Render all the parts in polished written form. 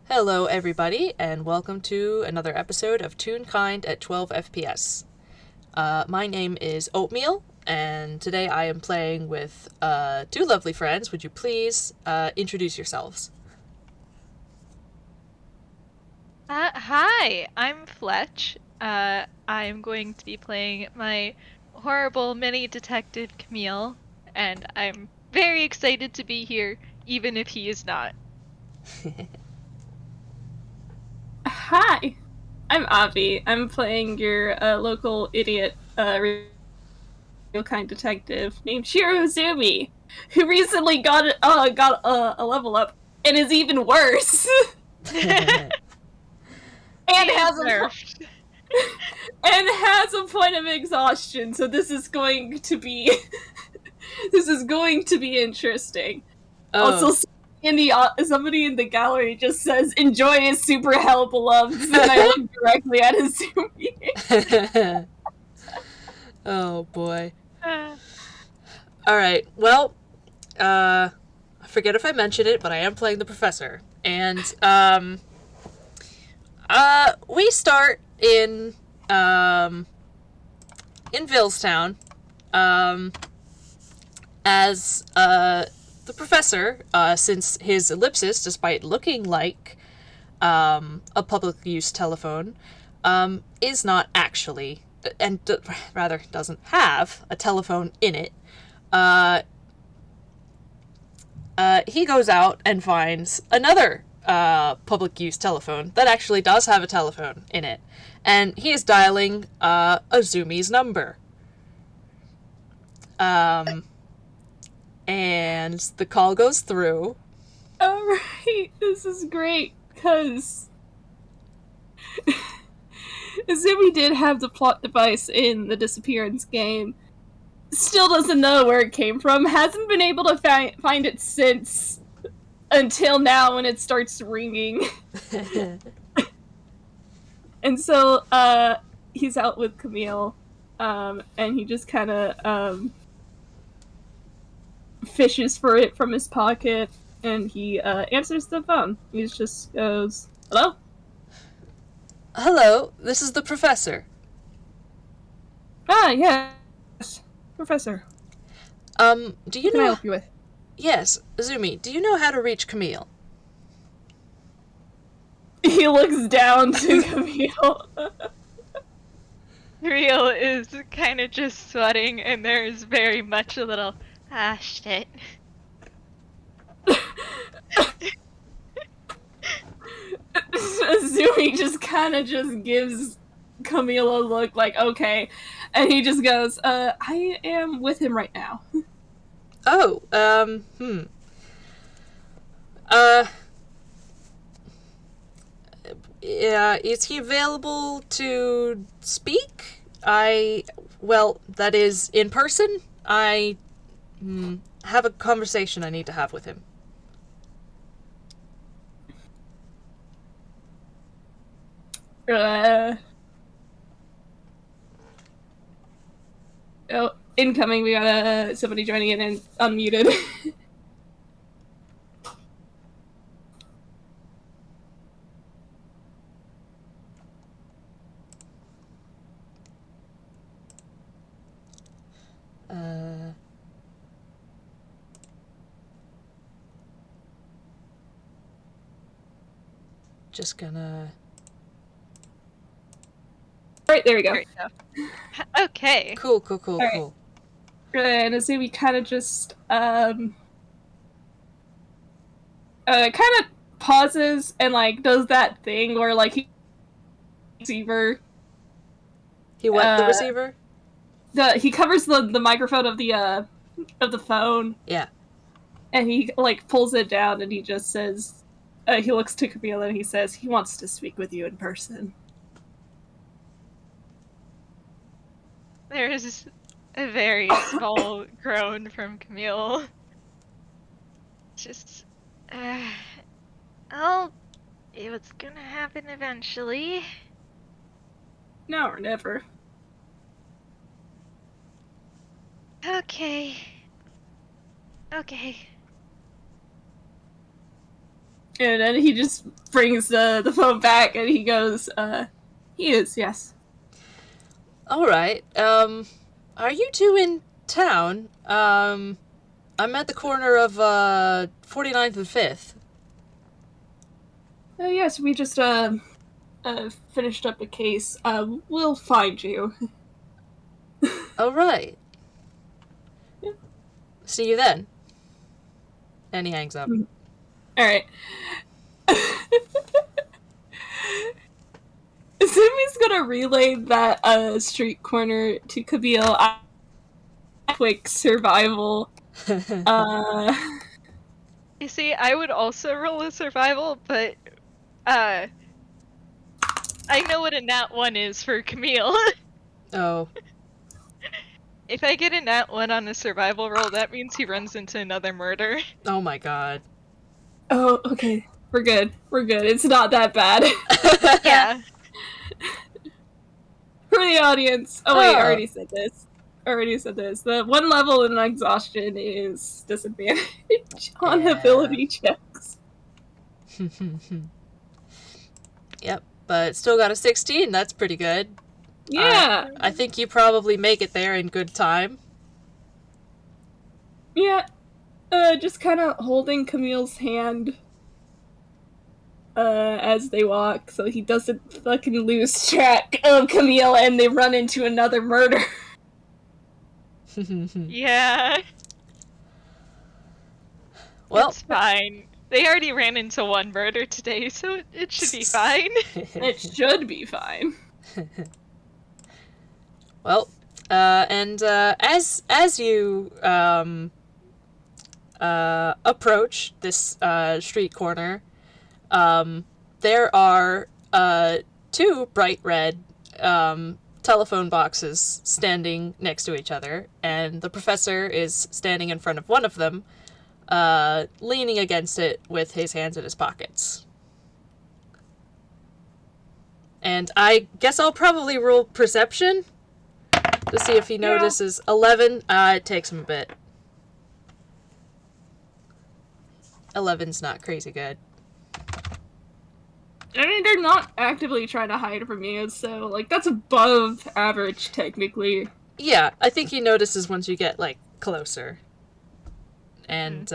Hello, everybody, and welcome to another episode of Toonkind at 12 FPS. My name is Oatmeal, and today I am playing with two lovely friends. Would you please introduce yourselves? Hi, I'm Fletch. I'm going to be playing my horrible mini detective Camille, and I'm very excited to be here, even if he is not. Hi, I'm Avi. I'm playing your local idiot, real kind detective named Shiro Azumi, who recently got a level up and is even worse, He and is has a nerfed. and has a point of exhaustion. So this is going to be this is going to be interesting. Oh. Also, somebody in the gallery just says, "Enjoy is super hell beloved," and I look directly at Azumi. Oh, boy. Uh, Alright, well, I forget if I mentioned it, but I am playing the professor. And, we start um, in Villestown, um, as the professor, since his ellipsis, despite looking like a public use telephone, is not actually, and rather doesn't have a telephone in it. Uh, he goes out and finds another public use telephone that actually does have a telephone in it. And he is dialing Azumi's number. Um, and the call goes through. Alright, this is great, because Azumi did have the plot device in the disappearance game. Still doesn't know where it came from, hasn't been able to find it since until now when it starts ringing. And so he's out with Camille, and he just kind of fishes for it from his pocket, and he answers the phone. He just goes, "Hello? Hello, this is the professor. Ah, yes. Professor, Do you what can I know... help you with?" Yes, Azumi, do you know how to reach Camille? He looks down to Camille. Real is kind of just sweating, and there is very much a little, shit. Zooey just kind of just gives Camille a look like, okay. And he just goes, I am with him right now. Oh, Uh, yeah, is he available to speak? Well, that is, in person? I have a conversation I need to have with him. Uh, oh, incoming, we got somebody joining in and unmuted. Uh, just gonna... Alright, there we go. There we go. Okay. Cool, cool, cool, All right. cool. And Azumi kind of just, kind of pauses and, like, does that thing where, like, he receiver, He what, the receiver? he covers the microphone of the phone, Yeah. and he, like, pulls it down, and he just says, he looks to Camille, and he says, he wants to speak with you in person. There is a very small groan from Camille. Just, oh, it was gonna happen eventually. Now or never. Okay. Okay. And then he just brings the phone back and he goes, he is, yes. Alright, are you two in town? I'm at the corner of, 49th and 5th. Yes, we just, finished up a case. We'll find you. Alright. Yeah. See you then. And he hangs up. Alright. Zumi's gonna relay that, street corner to Camille. Quick survival. You see, I would also roll a survival, but I know what a nat 1 is for Camille. Oh. If I get a nat 1 on a survival roll, that means he runs into another murder. Oh my god. Oh, okay. We're good. We're good. It's not that bad. Yeah. For the audience. Oh wait, I already said this. The one level in exhaustion is disadvantage on ability checks. Yep, but still got a 16. That's pretty good. Yeah. I think you probably make it there in good time. Yeah. Just kind of holding Camille's hand as they walk so he doesn't fucking lose track of Camille and they run into another murder. Yeah. Well, it's fine. They already ran into one murder today, so it should be fine. It should be fine. Well, as you approach this street corner, there are two bright red telephone boxes standing next to each other, and the professor is standing in front of one of them, leaning against it with his hands in his pockets. And I guess I'll probably roll perception to see if he notices. 11, it takes him a bit. 11's not crazy good. I mean, they're not actively trying to hide from you, so, like, that's above average, technically. Yeah, I think he notices once you get, like, closer. And,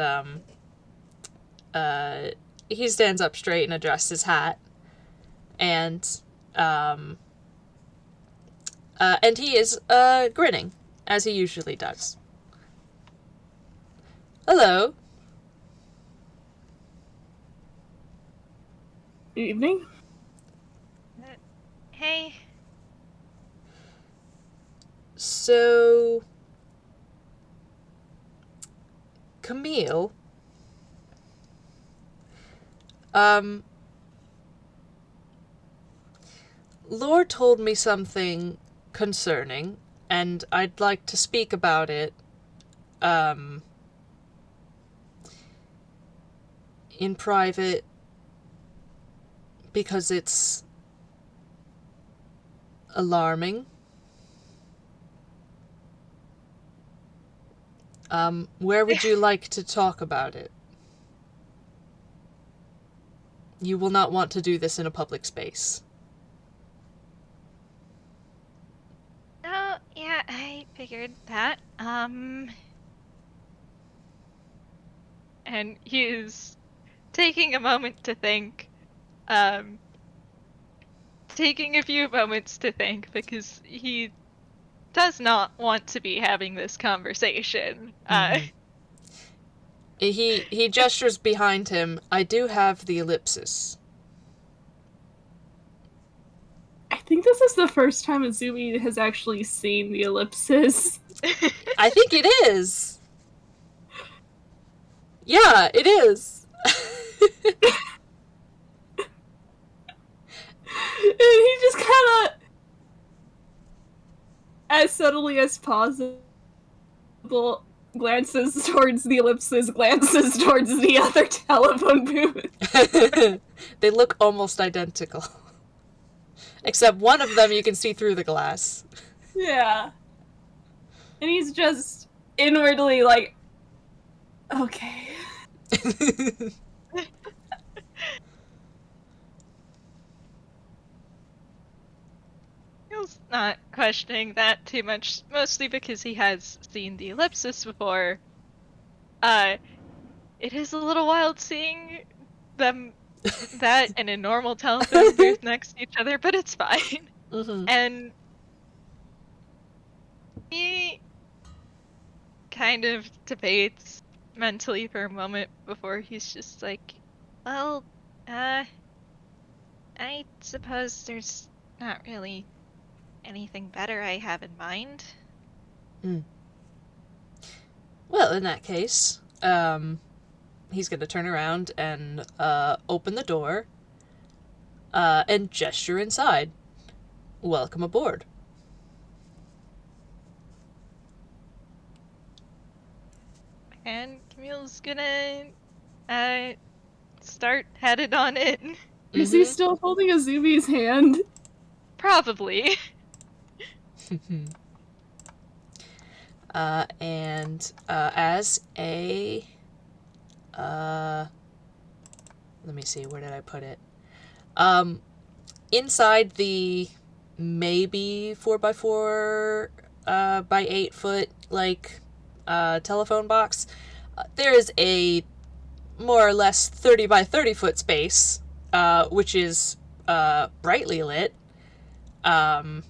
he stands up straight and adjusts his hat. And he is, grinning, as he usually does. Hello. Evening? Hey. So, Camille, Lore told me something concerning, and I'd like to speak about it, in private, because it's alarming. Where would you like to talk about it? You will not want to do this in a public space. Oh, yeah, I figured that. And he's taking a moment to think. Taking a few moments to think because he does not want to be having this conversation. He gestures behind him. I do have the ellipsis. I think this is the first time Azumi has actually seen the ellipsis. I think it is. Yeah, it is. And he just kind of, as subtly as possible, glances towards the ellipsis, glances towards the other telephone booth. They look almost identical. Except one of them you can see through the glass. Yeah. And he's just inwardly like, okay. Camille's not questioning that too much, mostly because he has seen the ellipsis before. It is a little wild seeing them that and a normal telephone booth next to each other, but it's fine. Mm-hmm. And he kind of debates mentally for a moment before he's just like, well, I suppose there's not really anything better I have in mind. Well, in that case, he's gonna turn around and open the door and gesture inside. Welcome aboard. And Camille's gonna start headed on in. Is he still holding Azumi's hand? Probably. And as a let me see, where did I put it? Inside the maybe 4x4 by 8 foot like telephone box, there is a more or less 30 by 30 foot space, which is brightly lit, and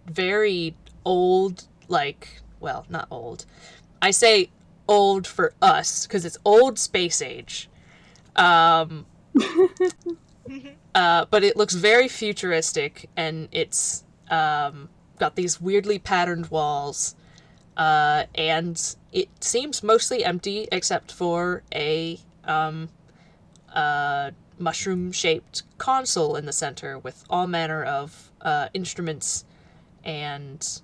very old, like, well, not old. I say old for us because it's old space age. But it looks very futuristic, and it's got these weirdly patterned walls, and it seems mostly empty except for a mushroom-shaped console in the center with all manner of instruments and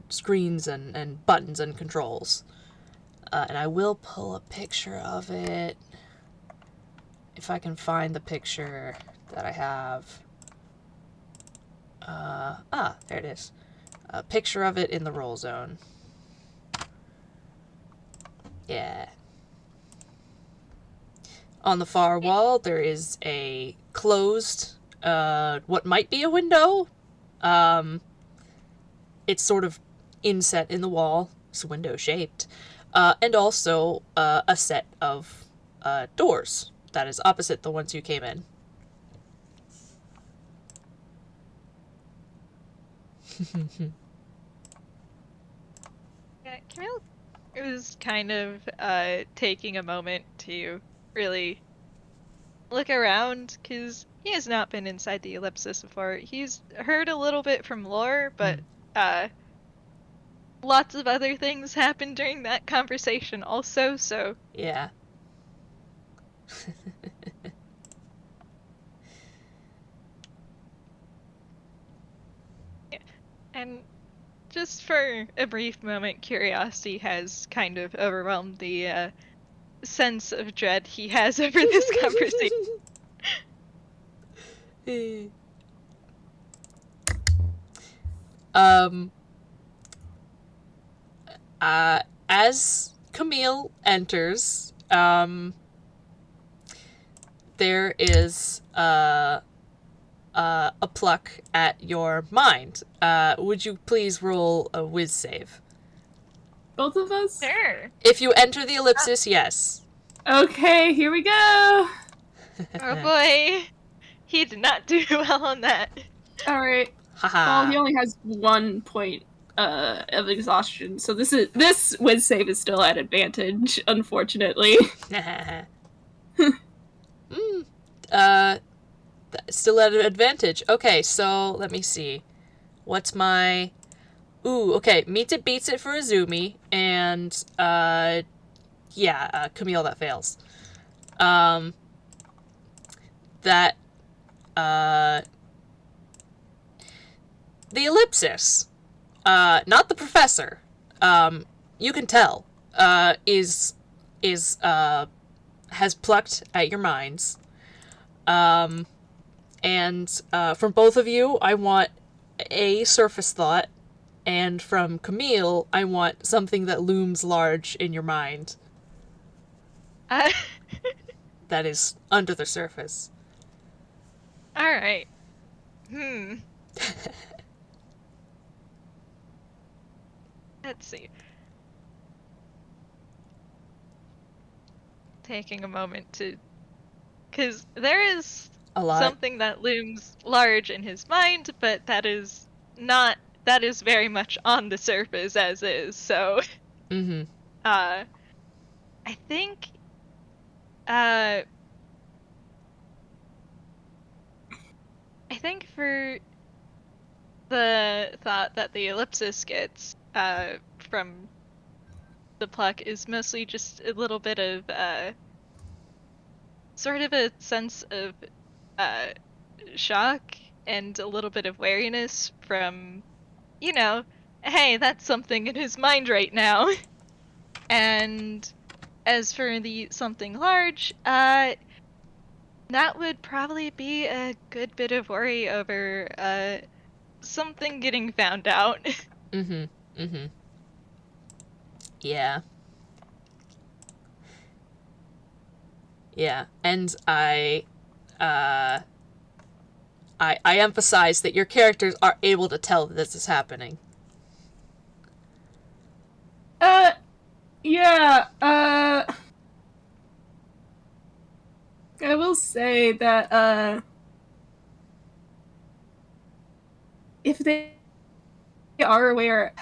screens and buttons and controls. And I will pull a picture of it if I can find the picture that I have. There it is. A picture of it in the roll zone. Yeah. On the far wall, there is a closed, what might be a window. It's sort of inset in the wall. It's window-shaped. And also a set of doors that is opposite the ones you came in. Yeah, Camille is kind of taking a moment to really look around, because he has not been inside the ellipsis before. He's heard a little bit from lore, but lots of other things happened during that conversation also, so... Yeah. And just for a brief moment, curiosity has kind of overwhelmed the sense of dread he has over this conversation. As Camille enters, there is a pluck at your mind. Would you please roll a whiz save? Both of us? Sure. If you enter the ellipsis, yes. Okay, here we go! Oh boy. He did not do well on that. Alright. Haha. Well, he only has 1 point of exhaustion, so this whiz save is still at advantage, unfortunately. Still at an advantage. Okay, so let me see. What's my... Ooh, okay. Meets it, beats it for Azumi, and, Camille, that fails. The ellipsis, not the professor, you can tell, has plucked at your minds. And from both of you, I want a surface thought, and from Camille, I want something that looms large in your mind. That is under the surface. Alright. Let's see. Taking a moment to... Because there is A lot. something that looms large in his mind, but that is not... That is very much on the surface as is, so... Mm-hmm. I think... I think for the thought that the ellipsis gets from the pluck is mostly just a little bit of sort of a sense of shock and a little bit of wariness from, you know, hey, that's something in his mind right now. And as for the something large, that would probably be a good bit of worry over something getting found out. Mm-hmm. Mm-hmm. Yeah. Yeah. And I emphasize that your characters are able to tell that this is happening. Yeah, I will say that, if they are aware,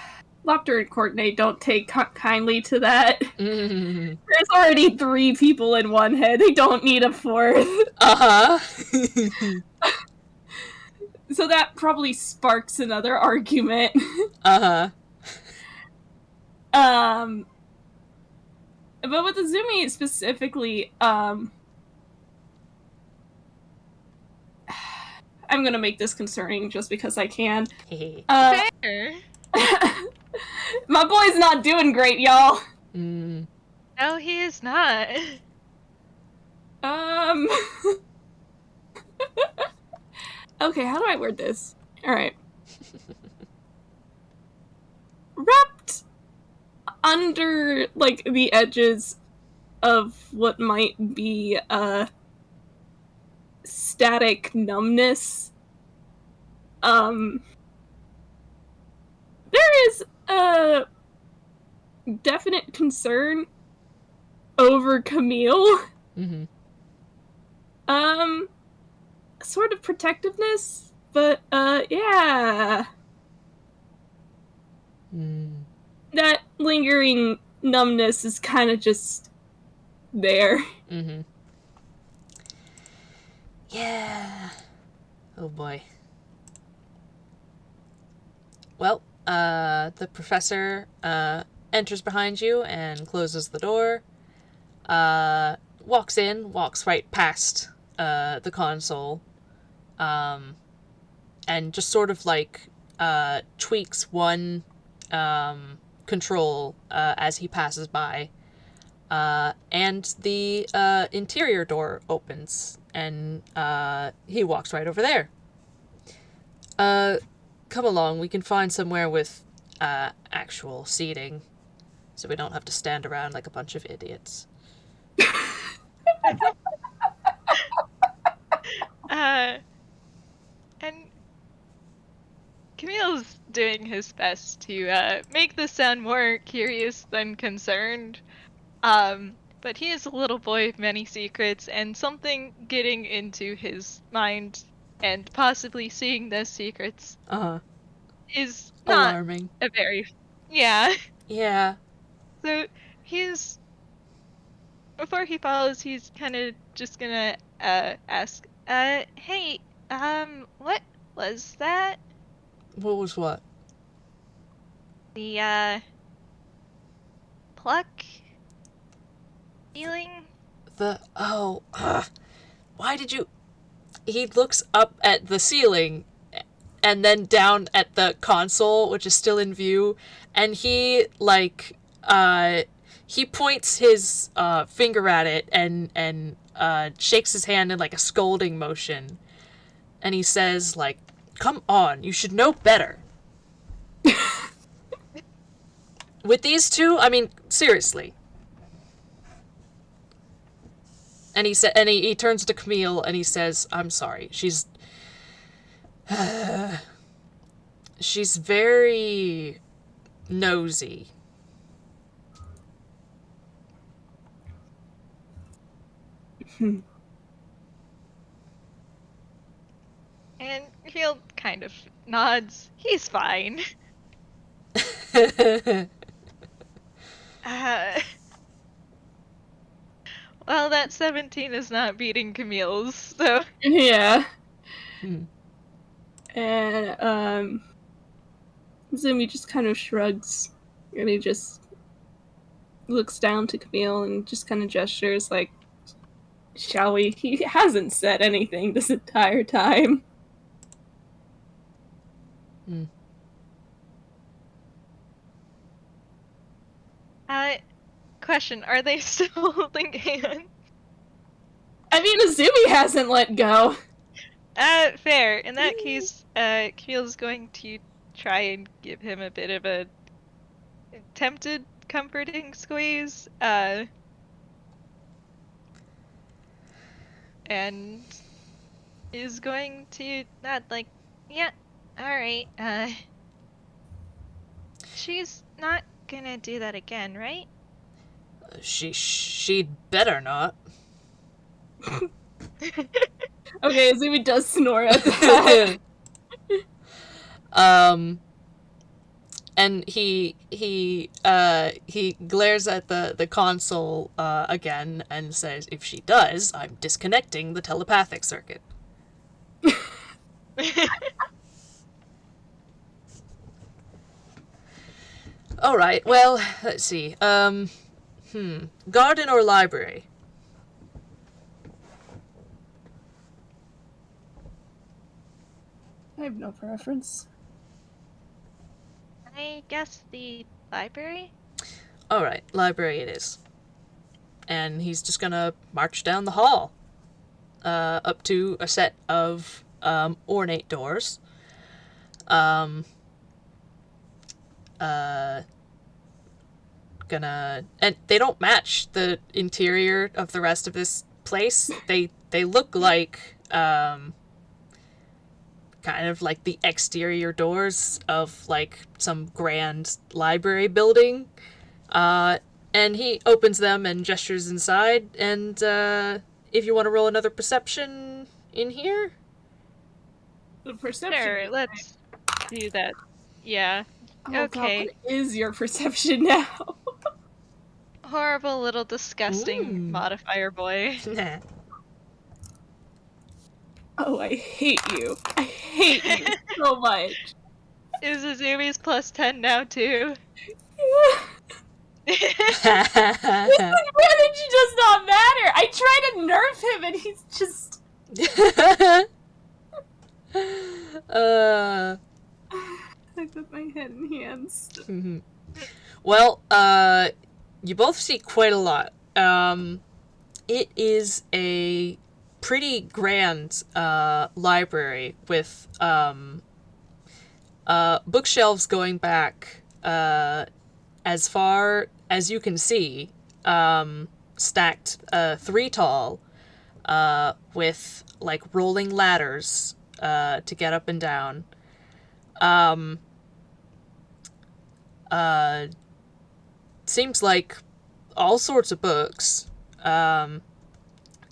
Lopter and Courtney don't take kindly to that. Mm-hmm. There's already 3 people in one head, they don't need a 4th. Uh-huh. So that probably sparks another argument. Uh-huh. But with Azumi specifically, I'm gonna make this concerning just because I can. Fair. My boy's not doing great, y'all. Mm. No, he is not. Okay, how do I word this? Alright. Wrapped under, like, the edges of what might be, static numbness, there is a definite concern over Camille. Mm-hmm. Sort of protectiveness, but, yeah. That lingering numbness is kind of just there. Mm-hmm. Yeah. Oh boy. Well, the professor enters behind you and closes the door. Walks right past the console, and just sort of like tweaks one control as he passes by. And the interior door opens, and he walks right over there. Come along, we can find somewhere with actual seating, so we don't have to stand around like a bunch of idiots. And Camille's doing his best to make this sound more curious than concerned. But he is a little boy of many secrets, and something getting into his mind and possibly seeing those secrets is not alarming. a very... Yeah. Yeah. So he's... Before he follows, he's kind of just gonna ask, hey, what was that? What was what? The, pluck feeling? Why did you... He looks up at the ceiling and then down at the console, which is still in view, and he, like, he points his finger at it and shakes his hand in, like, a scolding motion. And he says, like, come on, you should know better. With these two, I mean, seriously. And he turns to Camille and he says, I'm sorry. She's She's very nosy. And Hill kind of nods. He's fine. Well, that 17 is not beating Camille's, so... Yeah. Hmm. And, Zumi just kind of shrugs, and he just looks down to Camille and just kind of gestures like, shall we? He hasn't said anything this entire time. Hmm. Question, are they still holding hands? I mean, Azumi hasn't let go. Fair. In that case, Camille's going to try and give him a bit of a attempted comforting squeeze, and is going to nod like, yeah, alright, she's not gonna do that again, right? She'd better not. Okay, Azumi does snore at the time. And he glares at the console again and says, "If she does, I'm disconnecting the telepathic circuit." All right. Well, let's see. Garden or library? I have no preference. I guess the library? All right, library it is. And he's just gonna march down the hall, up to a set of ornate doors. And they don't match the interior of the rest of this place. They look like kind of like the exterior doors of like some grand library building. And he opens them and gestures inside, and if you want to roll another perception in here. The perception. Sure, let's do that. Yeah. Oh, Okay. God, what is your perception now? Horrible little disgusting modifier boy. Oh, I hate you. I hate you so much. Is Azumi's plus 10 now too? His advantage does not matter. I try to nerf him and he's just... I put my head in hands. Mm-hmm. Well, you both see quite a lot. It is a pretty grand library with bookshelves going back as far as you can see, stacked 3 tall, with like rolling ladders to get up and down. Seems like all sorts of books. And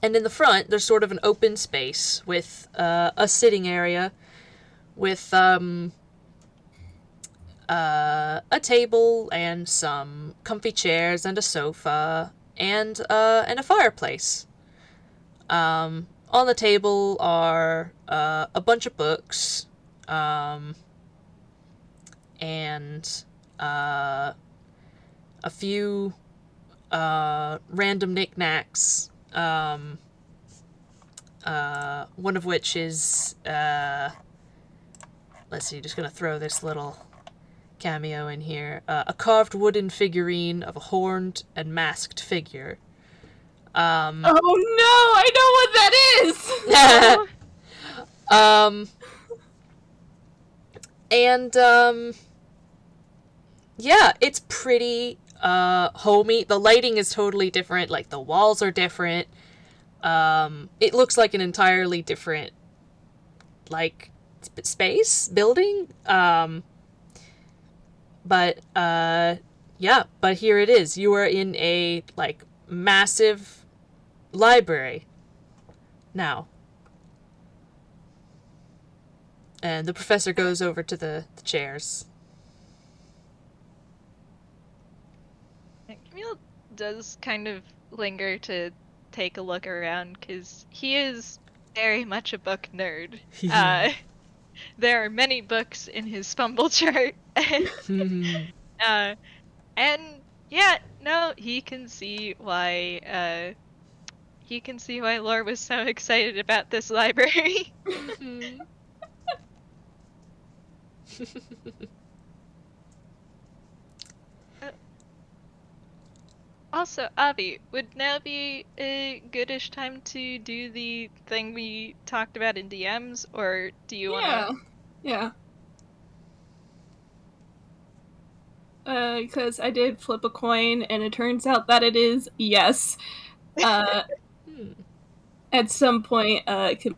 in the front, there's sort of an open space with a sitting area with a table and some comfy chairs and a sofa and a fireplace. On the table are a bunch of books, and a few random knickknacks. One of which is let's see, just gonna throw this little cameo in here. A carved wooden figurine of a horned and masked figure. Oh no, I know what that is! Yeah, it's pretty homey. The lighting is totally different, like the walls are different. It looks like an entirely different, like, space building. But yeah, but here it is. You are in a like massive library now. And the professor goes over to the chairs. Camille does kind of linger to take a look around because he is very much a book nerd. There are many books in his fumble chart. And yeah, no, he can see why Lore was so excited about this library. Also, Avi, would now be a goodish time to do the thing we talked about in DMs, or do you want to? Yeah. Because I did flip a coin, and it turns out that it is yes. At some point, Camille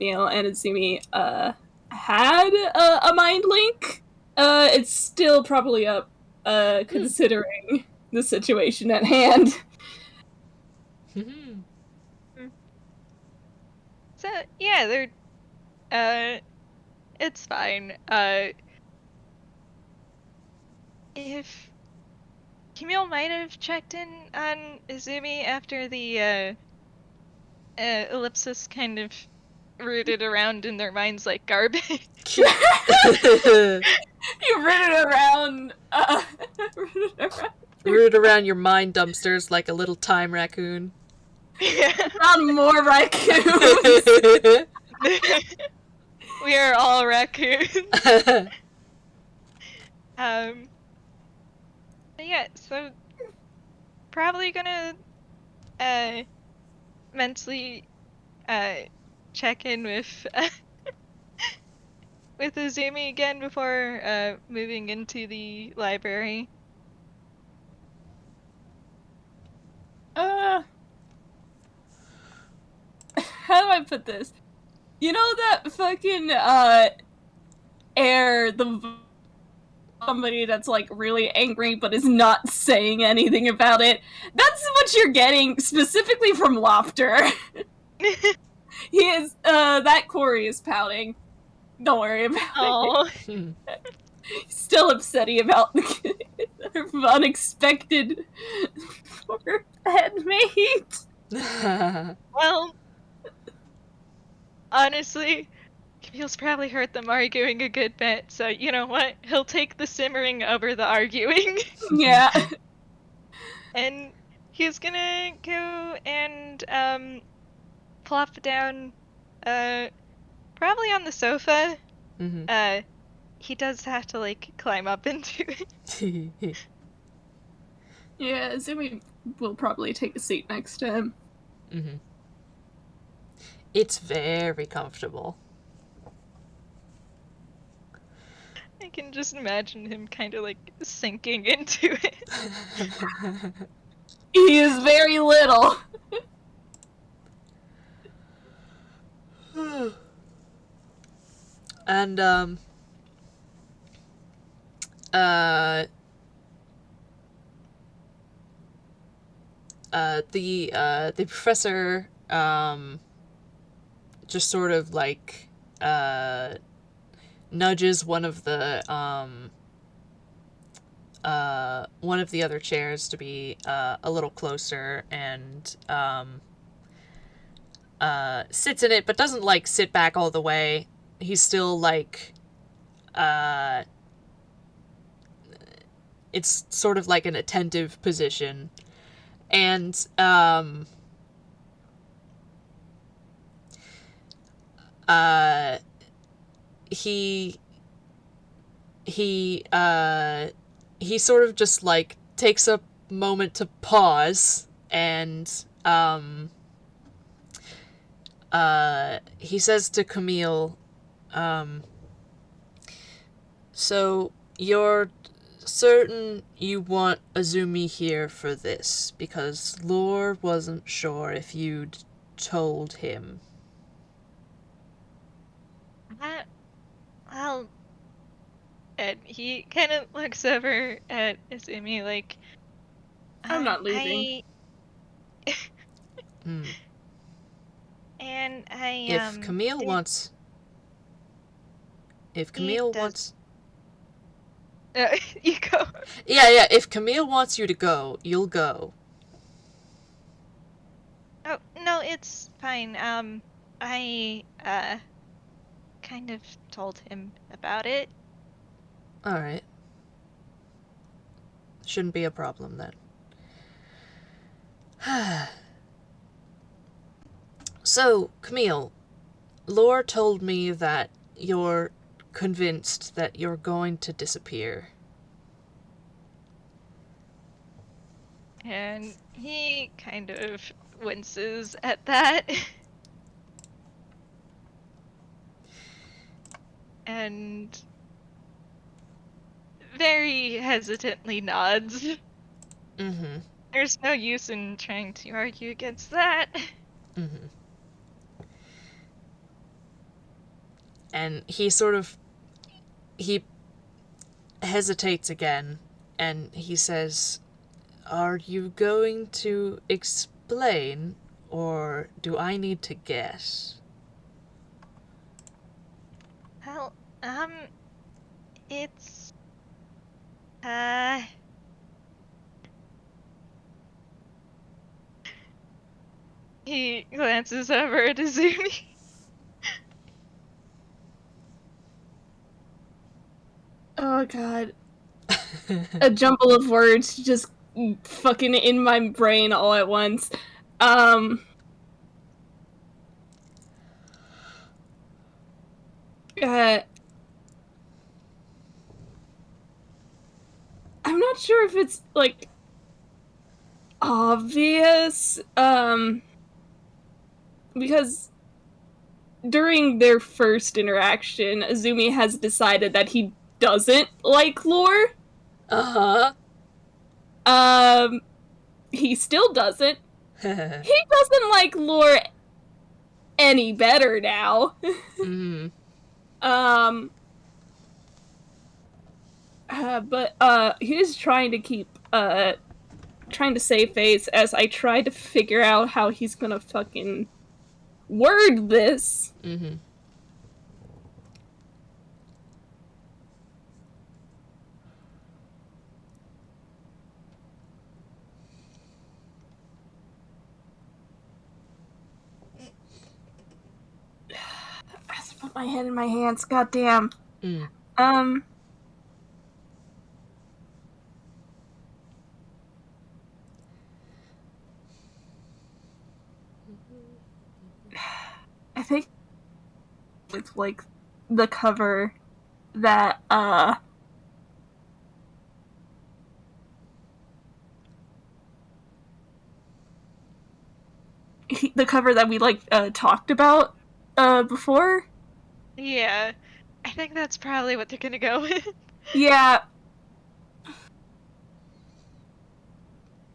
and Azumi had a mind link. It's still probably up, considering the situation at hand. So yeah, they're it's fine. If Camille might have checked in on Izumi after the ellipsis kind of rooted around in their minds like garbage. You rooted around. Rooted around your mind dumpsters like a little time raccoon. Found more raccoons. We are all raccoons. Yeah, so probably gonna mentally check in with with Azumi again before moving into the library. How do I put this? You know that fucking air, somebody that's like really angry but is not saying anything about it. That's what you're getting specifically from Lofter. He is that Corey is pouting. Don't worry about it. He's still upsetty about the unexpected poor headmate. Well, honestly, Camille's probably heard them arguing a good bit, so you know what? He'll take the simmering over the arguing. Yeah. And he's gonna go and plop down probably on the sofa. Mm-hmm. He does have to like climb up into it. Yeah, Zumi will probably take a seat next to him. Mm-hmm. It's very comfortable. I can just imagine him kind of like sinking into it. He is very little. And the professor just sort of like nudges one of the other chairs to be a little closer and sits in it, but doesn't like sit back all the way. He's still like it's sort of like an attentive position. And he sort of just like takes a moment to pause and he says to Camille, so you're certain you want Azumi here for this, because Lore wasn't sure if you'd told him. Well, and he kind of looks over at Izumi like, I'm not leaving. Hmm. I If Camille did wants... If he Camille does wants... you go. Yeah, if Camille wants you to go, you'll go. Oh, no, it's fine. I kind of told him about it. Alright. Shouldn't be a problem then. So, Camille, Lore told me that you're convinced that you're going to disappear. And he kind of winces at that. And very hesitantly nods. Mm-hmm. There's no use in trying to argue against that. Mm-hmm. And he hesitates again, and he says, "Are you going to explain, or do I need to guess?" Well, it's, uh... He glances over at Izumi. Oh god. A jumble of words just fucking in my brain all at once. I'm not sure if it's, like, obvious, because during their first interaction, Azumi has decided that he doesn't like Lore. Uh-huh. He still doesn't. He doesn't like Lore any better now. Mm. But he's trying to keep, trying to save face as I try to figure out how he's gonna fucking word this. Mm-hmm. I have to put my head in my hands, goddamn. Mm. I think it's like the cover that the cover that we talked about before. Yeah, I think that's probably what they're gonna go with. Yeah.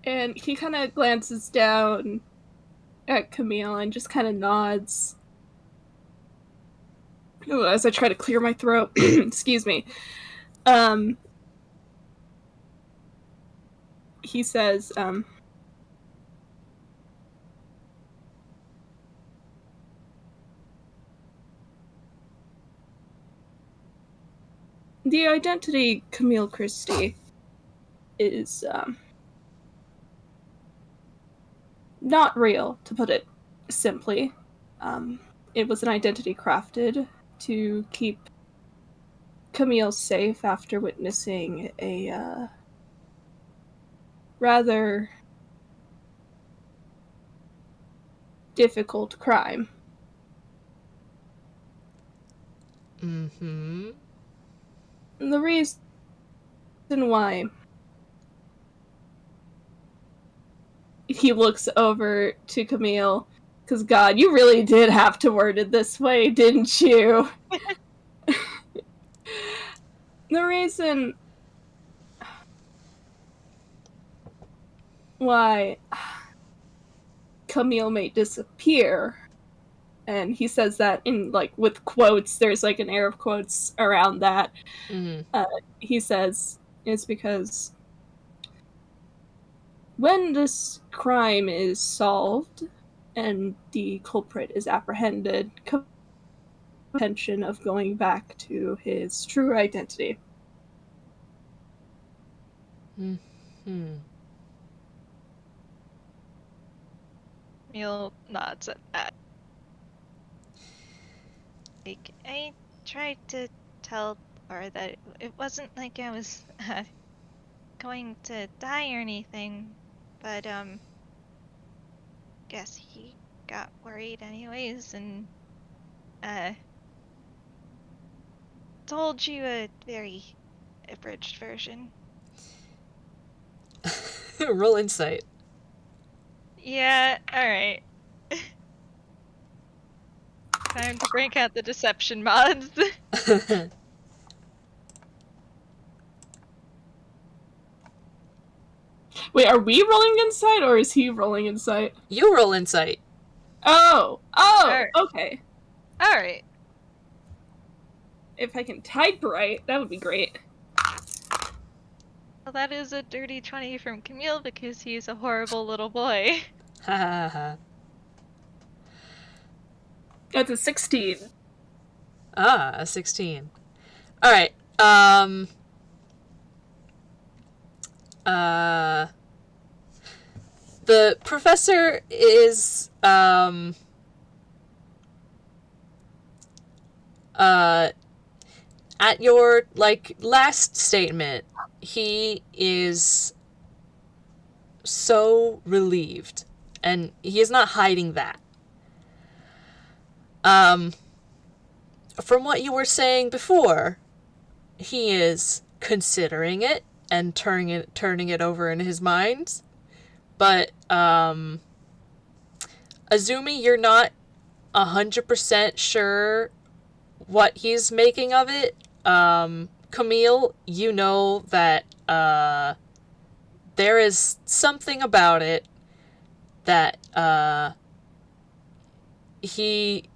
And he kind of glances down at Camille and just kind of nods. Ooh, as I try to clear my throat. Excuse me. He says, the identity Camille Christie is, not real, to put it simply. It was an identity crafted to keep Camille safe after witnessing a, rather difficult crime. Mm-hmm. And the reason why he looks over to Camille, because God, you really did have to word it this way, didn't you? The reason why Camille may disappear And he says that in, like, with quotes. There's, like, an air of quotes around that. He says, it's because when this crime is solved and the culprit is apprehended, intention of going back to his true identity. Camille nods at that. Like, I tried to tell her that it wasn't like I was going to die or anything, but guess he got worried anyways and told you a very abridged version. Roll insight. Yeah, alright. Time to break out the deception mods. Wait, are we rolling insight or is he rolling insight? You roll insight. Oh, okay. Alright. If I can type right, that would be great. Well, that is a dirty 20 from Camille because he's a horrible little boy. Ha ha ha. That's a 16. Ah, a 16. Alright, the professor is, at your, like, last statement, he is so relieved, and he is not hiding that. From what you were saying before, he is considering it and turning it over in his mind. But, Azumi, you're not 100% sure what he's making of it. Camille, you know that, there is something about it that, he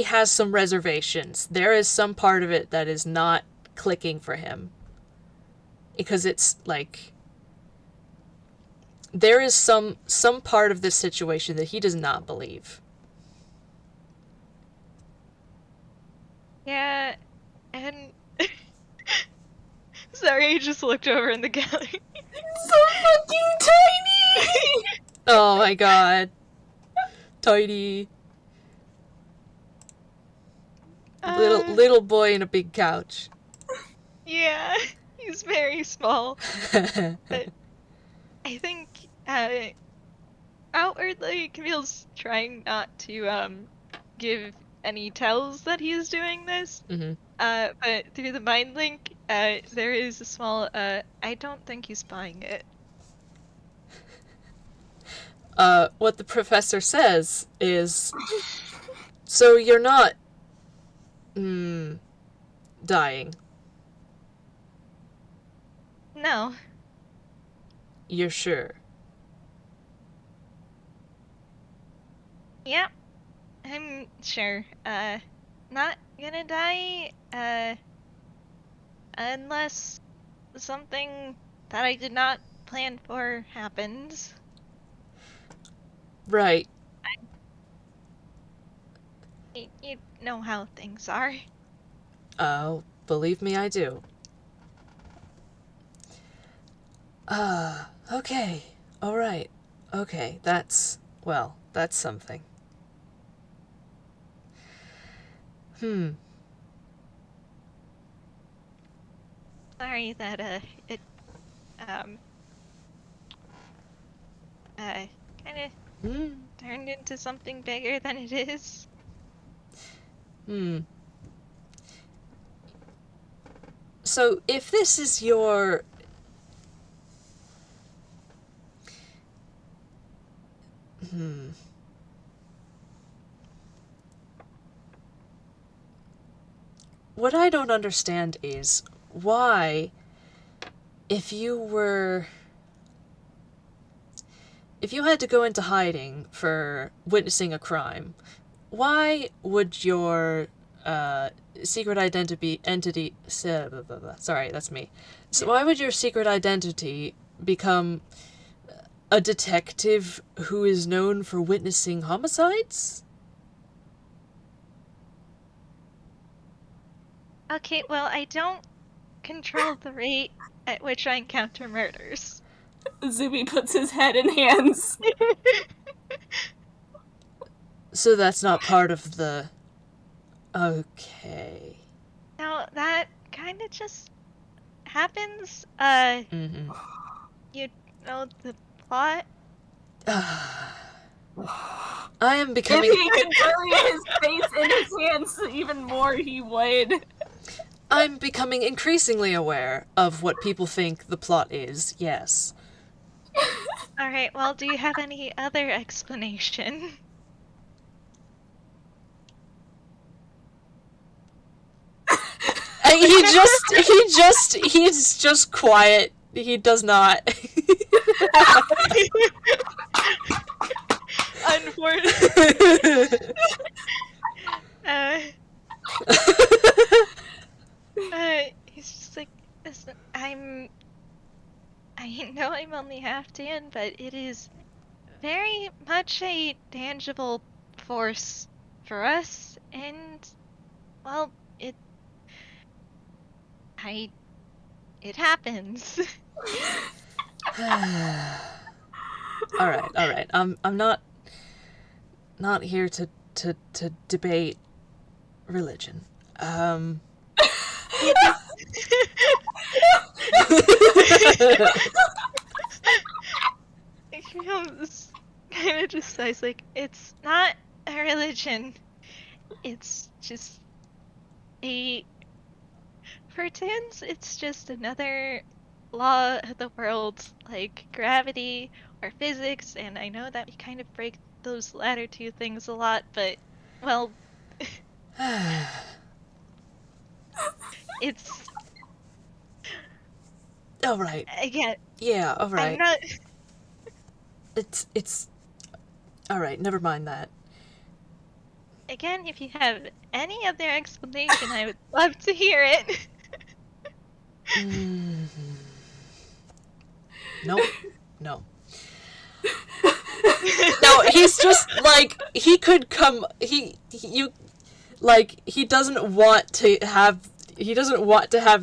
has some reservations. There is some part of it that is not clicking for him. Because it's, like, there is some part of this situation that he does not believe. Yeah, and... Sorry, I just looked over in the gallery. So fucking tiny! Oh my god. Tiny. Little boy in a big couch. Yeah, he's very small. But I think, outwardly, Camille's trying not to, give any tells that he's doing this. Mm-hmm. But through the mind link, there is a small, I don't think he's buying it. What the professor says is, so you're not, dying. No. You're sure? Yeah, I'm sure. Not gonna die, unless something that I did not plan for happens. Right. You know how things are. Oh, believe me, I do. Okay. Alright. Okay, that's something. Sorry that, it, kinda turned into something bigger than it is. So, if this is your... What I don't understand is why, if you had to go into hiding for witnessing a crime, why would your secret entity sorry, that's me. So why would your secret identity become a detective who is known for witnessing homicides? Okay, well, I don't control the rate at which I encounter murders. Azumi puts his head in hands. So that's not part of the... Okay. Now, that kind of just happens. Mm-hmm. You know the plot? I am If becoming... he could bury his face in his hands even more, he would. I'm becoming increasingly aware of what people think the plot is, yes. Alright, well, do you have any other explanation? And he's just quiet. He does not. Unfortunately. He's just like, listen, I know I'm only half Dan, but it is very much a tangible force for us, and, well, it happens. Alright. I'm not here to debate religion. It's kind of just sighs like, it's not a religion. It's just for Tins, it's just another law of the world, like gravity or physics, and I know that we kind of break those latter two things a lot, but, well, it's... Alright. Again, Yeah, alright. I'm not... It's... Alright, never mind that. Again, if you have any other explanation, I would love to hear it. Nope. No. No, he's just, like, he could come... He doesn't want to have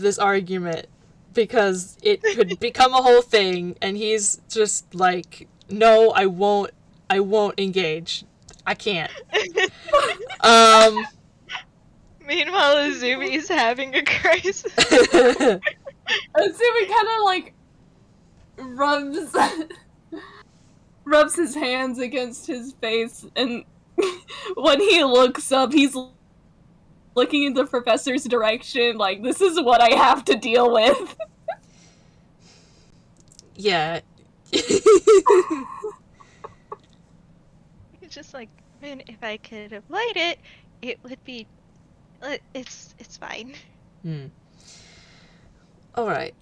this argument because it could become a whole thing, and he's just like, no, I won't engage. I can't. Meanwhile, Azumi's having a crisis. Azumi kind of like rubs his hands against his face, and when he looks up, he's looking in the professor's direction, like, this is what I have to deal with. Yeah. It's just like, man, if I could avoid it, it would be... It's fine. Alright.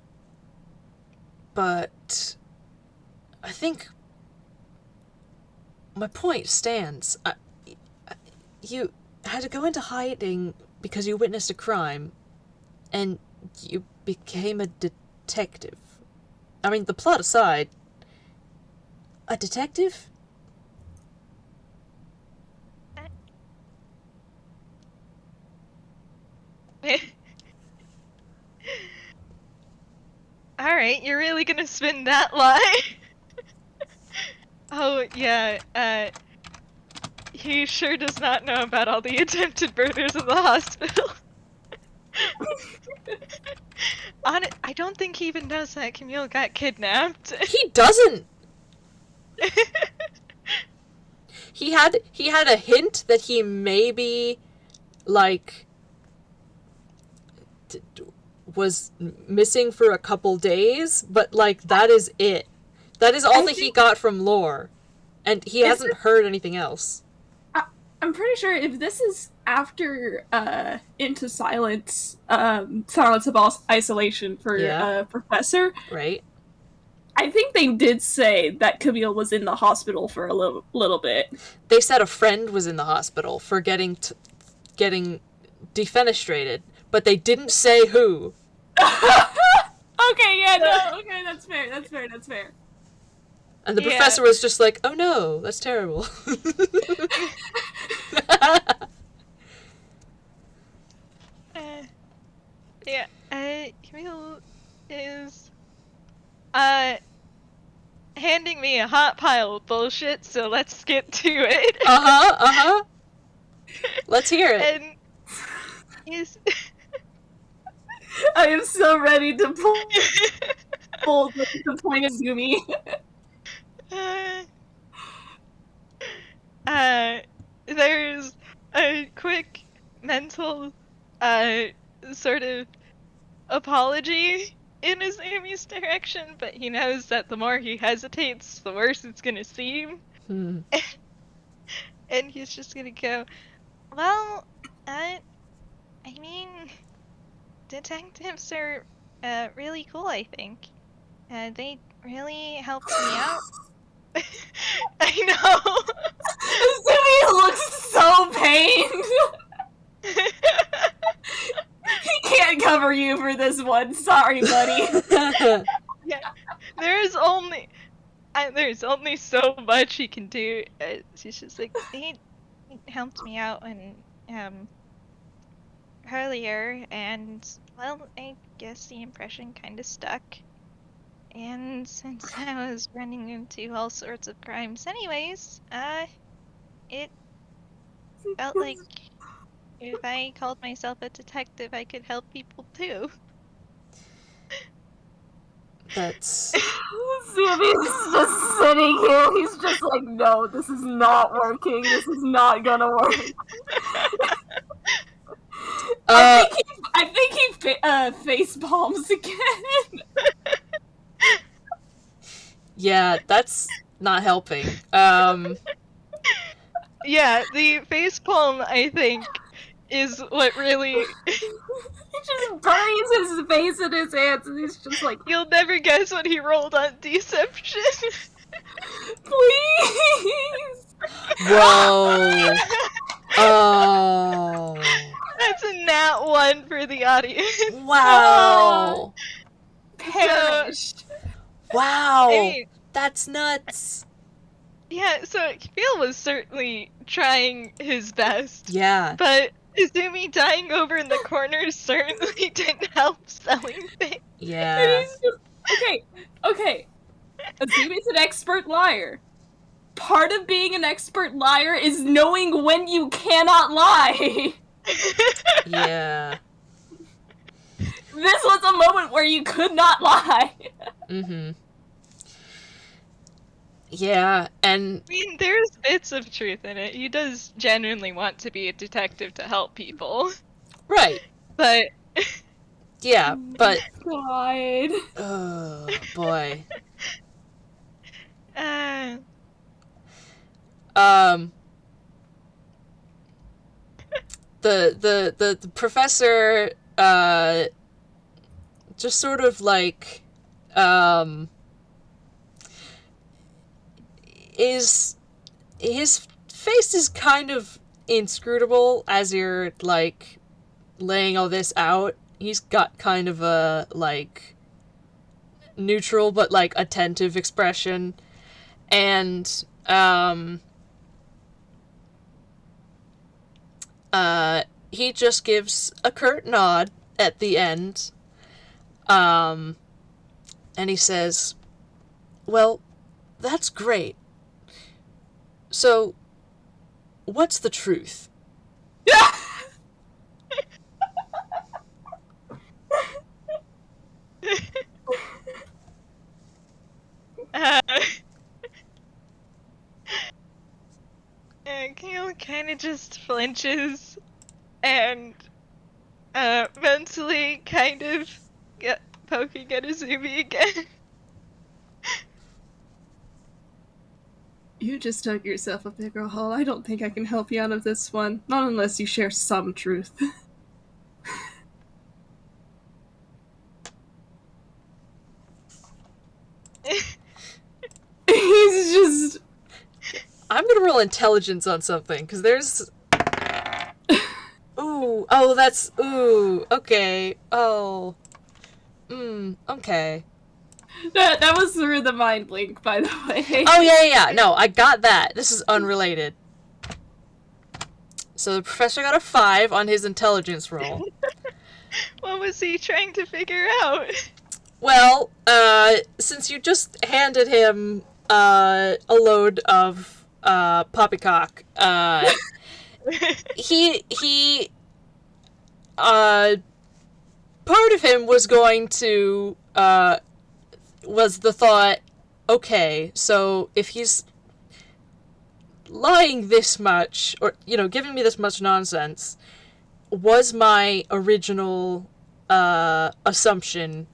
But... I think... my point stands. You had to go into hiding because you witnessed a crime, and you became a detective. I mean, the plot aside... A detective? Alright, you're really gonna spin that lie? Oh, yeah, he sure does not know about all the attempted murders in the hospital. I don't think he even knows that Camille got kidnapped. He doesn't! He had a hint that he maybe, like, was missing for a couple days, but, like, that is it. That is all that he got from lore. And he hasn't heard anything else. I'm pretty sure if this is after Into Silence, Silence of Isolation for Yeah. Professor, Right? I think they did say that Camille was in the hospital for a little bit. They said a friend was in the hospital for getting defenestrated, but they didn't say who. Okay, yeah, no, okay, that's fair. And the professor was just like, oh no, that's terrible. Camille is handing me a hot pile of bullshit, so let's get to it. Let's hear it. And he's... I am so ready to pull the point of Azumi. There's a quick mental sort of apology in Azumi's direction, but he knows that the more he hesitates, the worse it's gonna seem. And he's just gonna go, well, I mean, detectives are really cool, I think. They really helped me out. I know! Azumi looks so pained! He can't cover you for this one. Sorry, buddy. Yeah, there's only so much he can do. She's just like, he helped me out when earlier, and well, I guess the impression kind of stuck. And since I was running into all sorts of crimes anyways, it felt like if I called myself a detective, I could help people too. That's... Sammy's just sitting here. He's just like, no, this is not working. This is not gonna work. I think he face palms again. Yeah, that's not helping. Yeah, the facepalm, I think, is what really... He just buries his face in his hands and he's just like... You'll never guess what he rolled on deception. Please! Whoa! Oh. That's a nat 1 for the audience. Wow! Perished. Wow! I mean, that's nuts! yeah, so Camille was certainly trying his best. Yeah. But Izumi dying over in the corner certainly didn't help selling things. Yeah. Okay. Izumi's an expert liar. Part of being an expert liar is knowing when you cannot lie. Yeah. This was a moment where you could not lie. Mm-hmm. Yeah, and... I mean, there's bits of truth in it. He does genuinely want to be a detective to help people. Right. But... Yeah, but... God. Oh, boy. The professor, just sort of like, his face is kind of inscrutable as you're, like, laying all this out. He's got kind of a, like, neutral but, like, attentive expression. And, he just gives a curt nod at the end. And he says, well, that's great. So, what's the truth? Camille kind of just flinches and mentally kind of poking at Azumi again. You just dug yourself a bigger hole. I don't think I can help you out of this one. Not unless you share some truth. roll intelligence on something, because there's... Ooh, oh, that's... Ooh, okay. Oh. Okay. That was through the mind link, by the way. Oh, yeah. No, I got that. This is unrelated. So the professor got a 5 on his intelligence roll. What was he trying to figure out? Well, since you just handed him a load of poppycock, he part of him was going to was the thought, okay, so if he's lying this much, or giving me this much nonsense, was my original assumption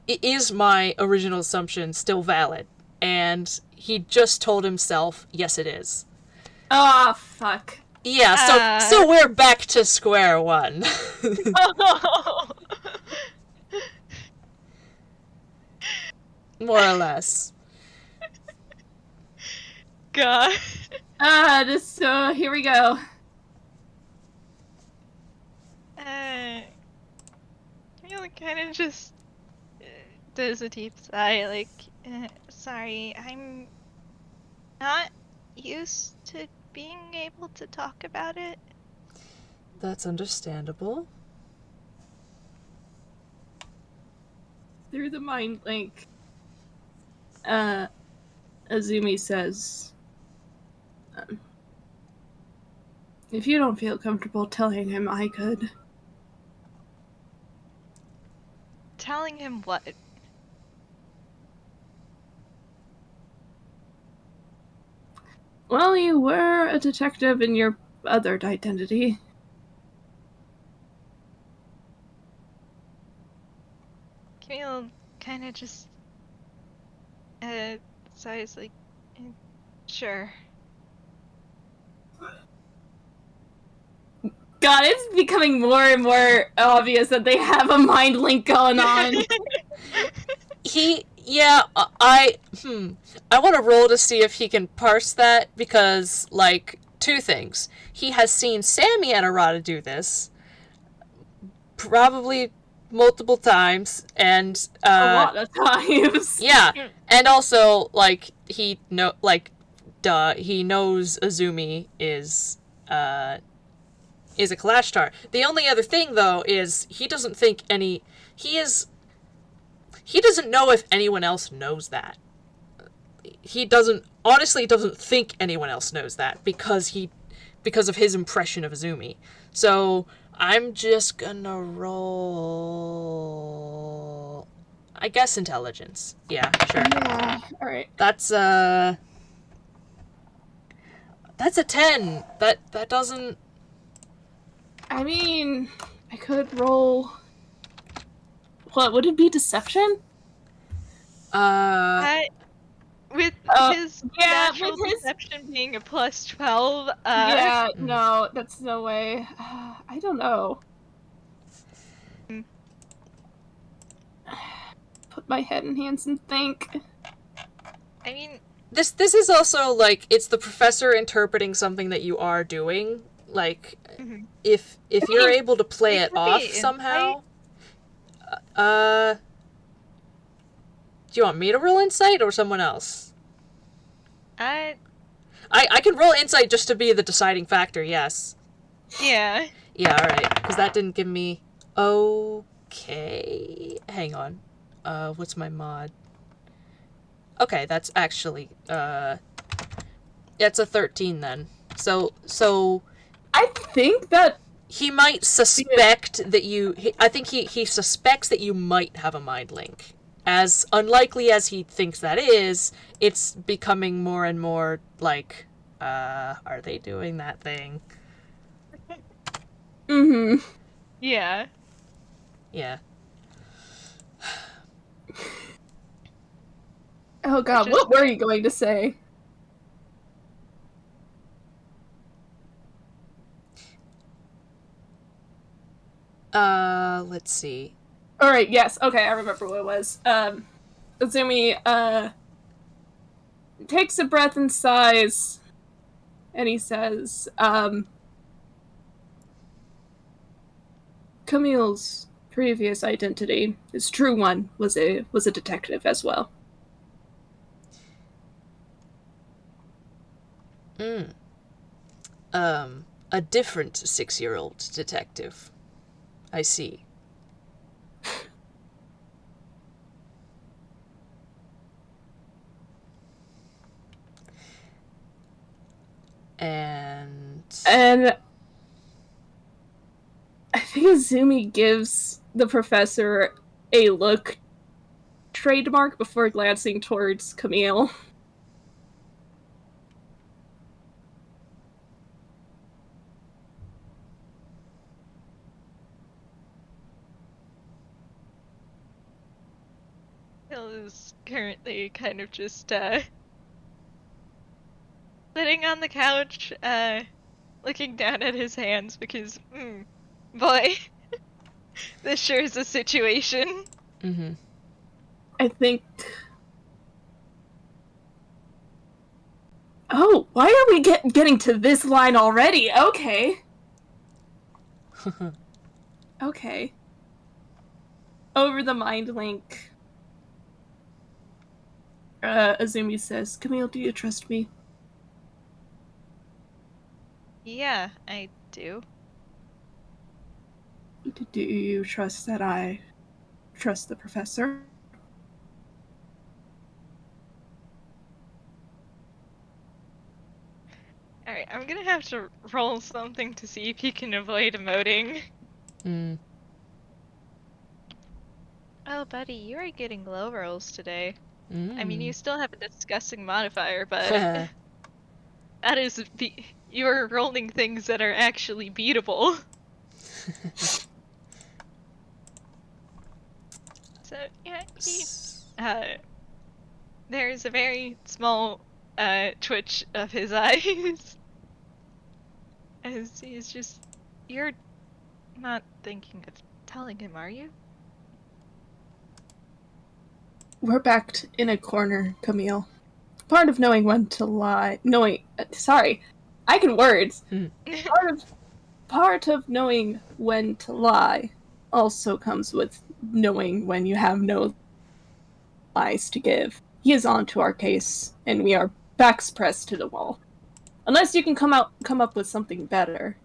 is my original assumption still valid? And he just told himself, yes, it is. Oh, fuck. Yeah, so we're back to square one. Oh. More or less. God. Here we go. Camille kind of just does a deep sigh, like, sorry, I'm not used to being able to talk about it. That's understandable. Through the mind link, Azumi says, if you don't feel comfortable telling him, I could. Telling him what? Well, you were a detective in your other identity. Camille kind of just sighs, like, sure. God, it's becoming more and more obvious that they have a mind link going on. I want to roll to see if he can parse that, because, like, 2 things. He has seen Sammy and Arata do this, probably multiple times, and a lot of times. Yeah, and also, like, he knows Azumi is a Kalashtar. The only other thing, though, is he doesn't know if anyone else knows that. He honestly doesn't think anyone else knows that, because of his impression of Azumi. So I'm just gonna roll, I guess, intelligence. Yeah, sure. Yeah, alright. That's a 10. That doesn't... I mean, I could roll... What, would it be deception? With his natural deception being a plus 12, Yeah, no, that's no way. I don't know. Put my head in hands and think. I mean... This is also, like, it's the professor interpreting something that you are doing. Like, if you're able to play it off somehow... do you want me to roll insight or someone else? I can roll insight just to be the deciding factor, yes. Yeah. Yeah, alright. Because that didn't give me... Okay. Hang on. What's my mod? Okay, that's actually... it's a 13 then. So... I think that... He might suspect that you... I think he suspects that you might have a mind link. As unlikely as he thinks that is, it's becoming more and more like, are they doing that thing? Mm-hmm. Yeah. Yeah. Oh god, what were you going to say? Let's see. Alright, yes, okay, I remember what it was. Azumi, takes a breath and sighs, and he says, Camille's previous identity, his true one, was a detective as well. A different 6-year-old detective. I see. And I think Azumi gives the professor a look trademark before glancing towards Camille. Bill is currently kind of just sitting on the couch, looking down at his hands because, boy, this sure is a situation. Mm-hmm. I think... Oh, why are we getting to this line already? Okay. Okay. Over the mind link, Azumi says, Camille, do you trust me? Yeah, I do. Do you trust that I trust the professor? Alright, I'm gonna have to roll something to see if you can avoid emoting. Oh, buddy, you are getting low rolls today. I mean, you still have a disgusting modifier, but that is you are rolling things that are actually beatable. So yeah, there's a very small twitch of his eyes as he's just, you're not thinking of telling him, are you? We're backed in a corner, Camille. Part of knowing when to lie... sorry, I can words. Part of knowing when to lie also comes with knowing when you have no lies to give. He is on to our case, and we are backs pressed to the wall. Unless you can come up with something better.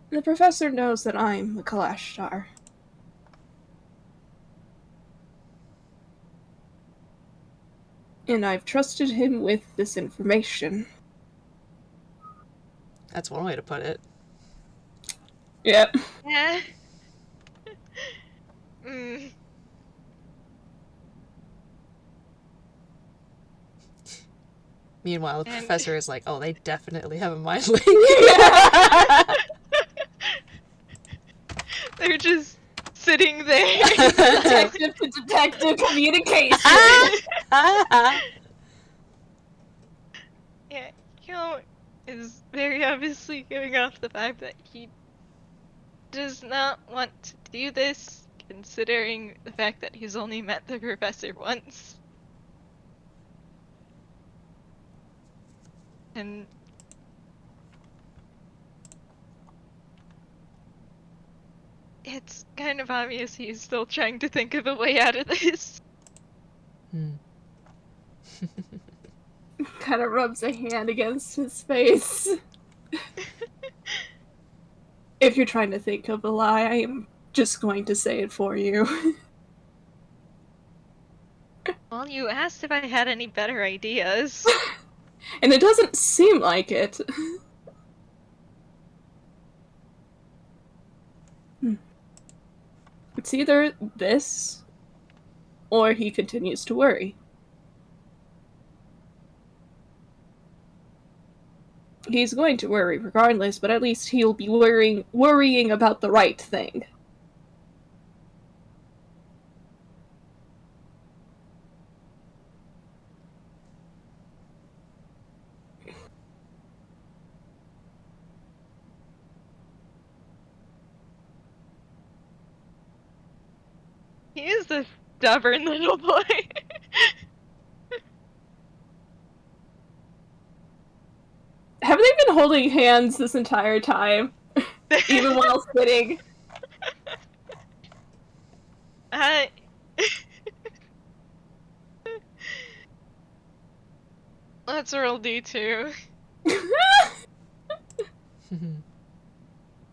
The professor knows that I'm a Kalash star. And I've trusted him with this information. That's one way to put it. Yep. Yeah. Meanwhile, the professor is like, oh, they definitely have a mind link. They're just sitting there. Detective to detective communication. Yeah, Hyo is very obviously giving off the vibe that he does not want to do this, considering the fact that he's only met the professor once. And it's kind of obvious he's still trying to think of a way out of this. Kind of rubs a hand against his face. If you're trying to think of a lie, I am just going to say it for you. Well, you asked if I had any better ideas. And it doesn't seem like it. It's either this, or he continues to worry. He's going to worry regardless, but at least he'll be worrying about the right thing. He is a stubborn little boy. Have they been holding hands this entire time? Even while sitting? Let's roll D2.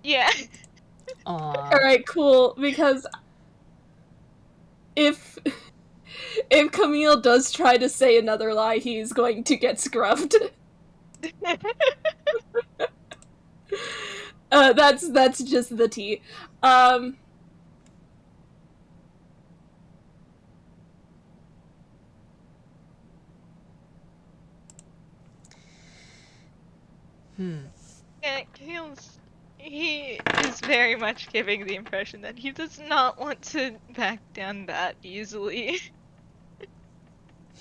Yeah. Aw. Alright, cool, because if Camille does try to say another lie, he's going to get scrubbed. That's just the tea. Yeah, he is very much giving the impression that he does not want to back down that easily.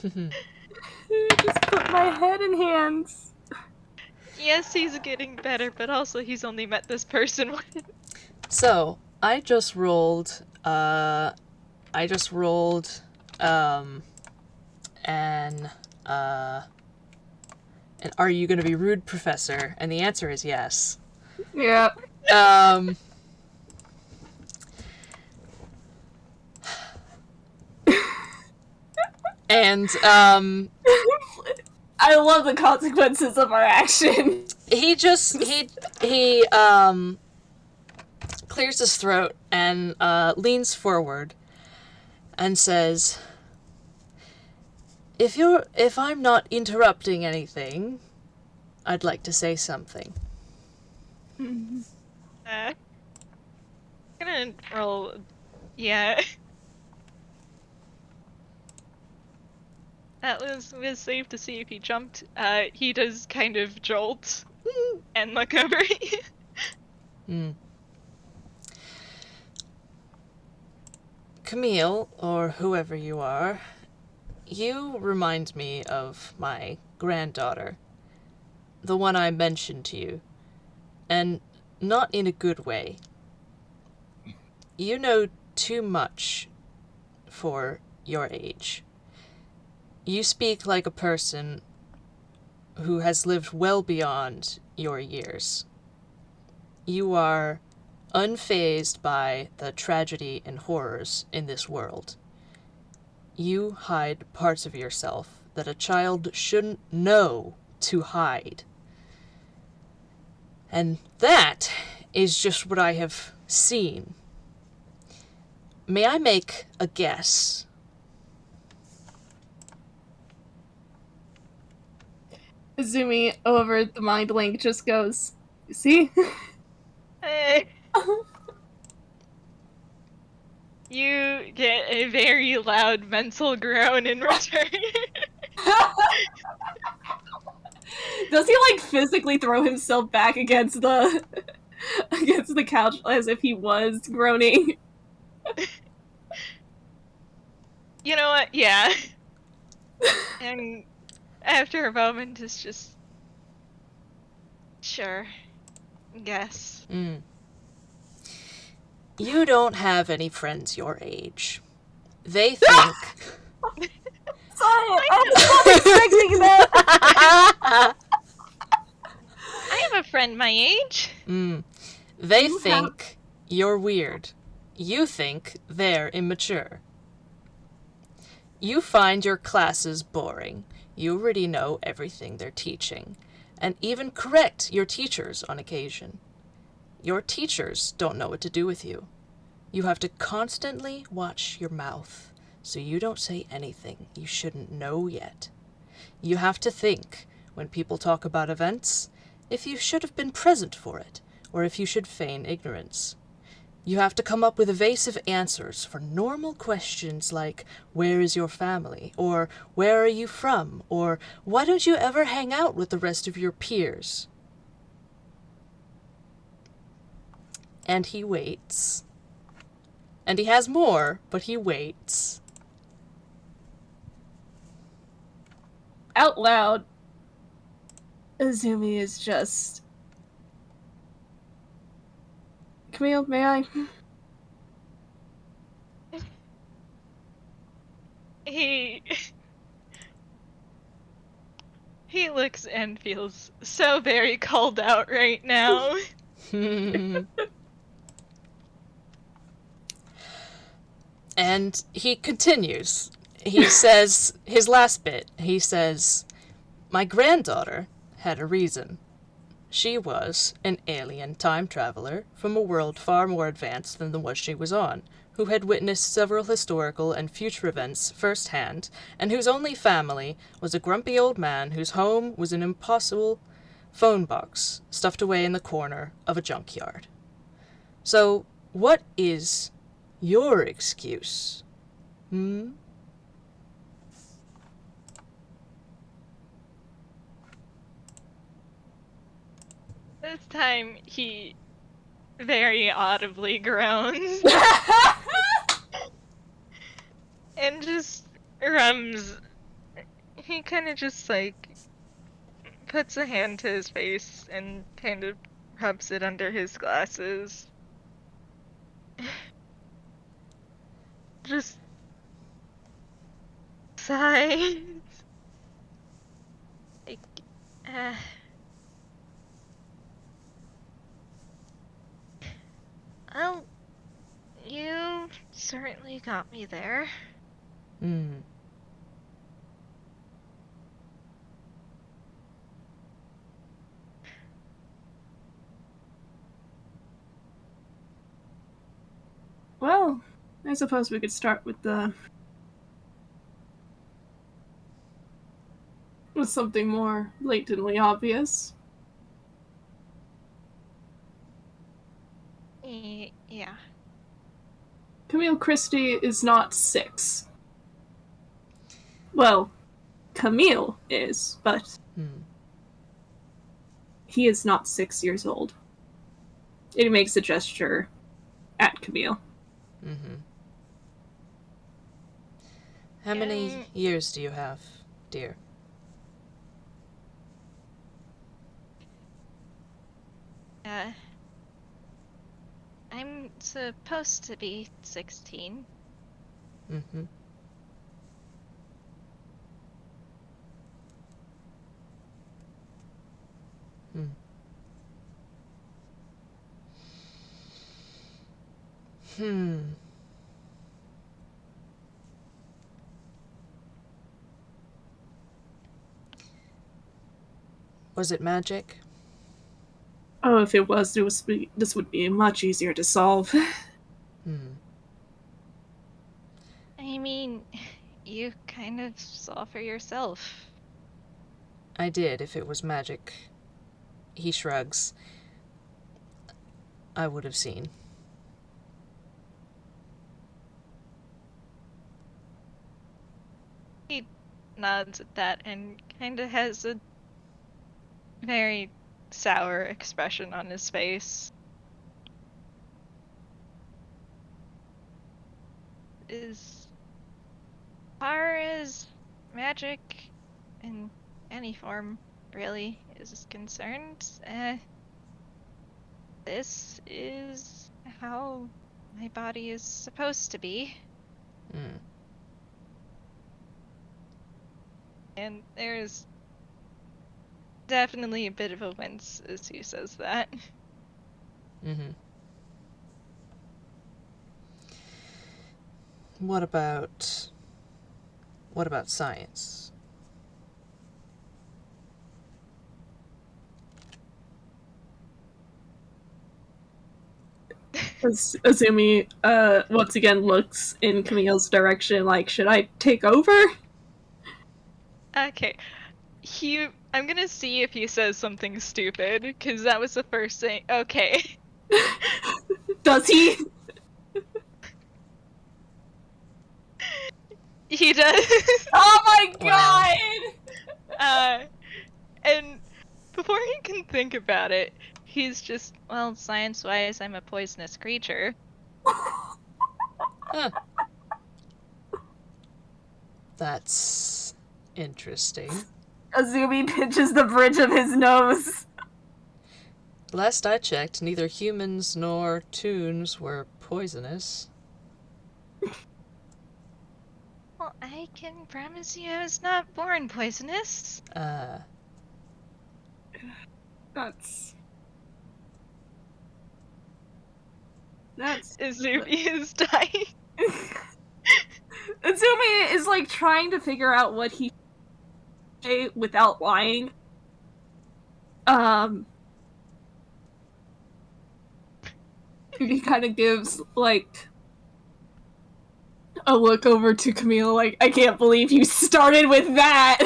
Just put my head in hands. Yes, he's getting better, but also he's only met this person once. So, I just rolled, an, and are you gonna be rude, Professor? And the answer is yes. Yeah. And, I love the consequences of our action. he clears his throat and, leans forward and says, If I'm not interrupting anything, I'd like to say something. Gonna roll. Yeah. That was safe to see if he jumped. He does kind of jolt and look over at you. Camille, or whoever you are, you remind me of my granddaughter. The one I mentioned to you. And not in a good way. You know too much for your age. You speak like a person who has lived well beyond your years. You are unfazed by the tragedy and horrors in this world. You hide parts of yourself that a child shouldn't know to hide. And that is just what I have seen. May I make a guess? Azumi over the mind link just goes, see? Hey. You get a very loud mental groan in return. Does he like physically throw himself back against the couch as if he was groaning? You know what? Yeah. And after a moment, it's just... Sure. Guess. You don't have any friends your age. They think... Sorry, I was not expecting that! I have a friend my age. They think you're weird. You think they're immature. You find your classes boring. You already know everything they're teaching, and even correct your teachers on occasion. Your teachers don't know what to do with you. You have to constantly watch your mouth, so you don't say anything you shouldn't know yet. You have to think, when people talk about events, if you should have been present for it, or if you should feign ignorance. You have to come up with evasive answers for normal questions like, where is your family? Or, where are you from? Or, why don't you ever hang out with the rest of your peers? And he waits. And he has more, but he waits. Out loud, Azumi is just... Camille, may I? he he looks and feels so very called out right now. And he continues. He says, his last bit, he says, "My granddaughter had a reason. She was an alien time traveler from a world far more advanced than the one she was on, who had witnessed several historical and future events firsthand, and whose only family was a grumpy old man whose home was an impossible phone box stuffed away in the corner of a junkyard. So, what is your excuse? Hmm?" This time he very audibly groans and just rums. He kind of just like puts a hand to his face and kind of rubs it under his glasses. Just sighs. Like, uh, well, you certainly got me there. Hmm. Well, I suppose we could start with something more blatantly obvious. Yeah. Camille Christie is not 6. Well, Camille is, but he is not 6 years old. It makes a gesture at Camille. Mm-hmm. How many years do you have, dear? I'm supposed to be 16. Mm-hmm. Hmm. Was it magic? Oh, if it was, this would be much easier to solve. I mean, you kind of saw for yourself. I did, if it was magic. He shrugs. I would have seen. He nods at that and kind of has a very sour expression on his face. As far as magic in any form really is concerned, this is how my body is supposed to be. And there's definitely a bit of a wince as he says that. Mm-hmm. What about science? Azumi, once again looks in Camille's direction like, should I take over? Okay. I'm gonna see if he says something stupid, because that was the first thing. Okay. Does he? He does. Oh my god! And before he can think about it, he's just, well, science-wise, I'm a poisonous creature. Huh. That's interesting. Azumi pinches the bridge of his nose. Last I checked, neither humans nor toons were poisonous. Well, I can promise you I was not born poisonous. That's Azumi is dying. Azumi is like trying to figure out what he say without lying. He kind of gives like a look over to Camille, like, I can't believe you started with that.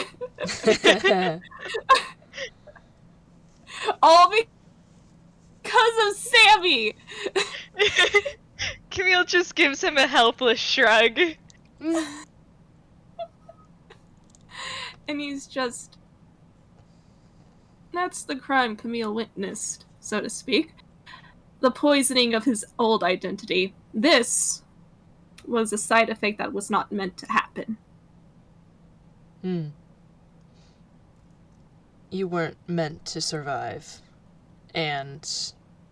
All because of Sammy. Camille just gives him a helpless shrug. And he's just... That's the crime Camille witnessed, so to speak. The poisoning of his old identity. This was a side effect that was not meant to happen. You weren't meant to survive. And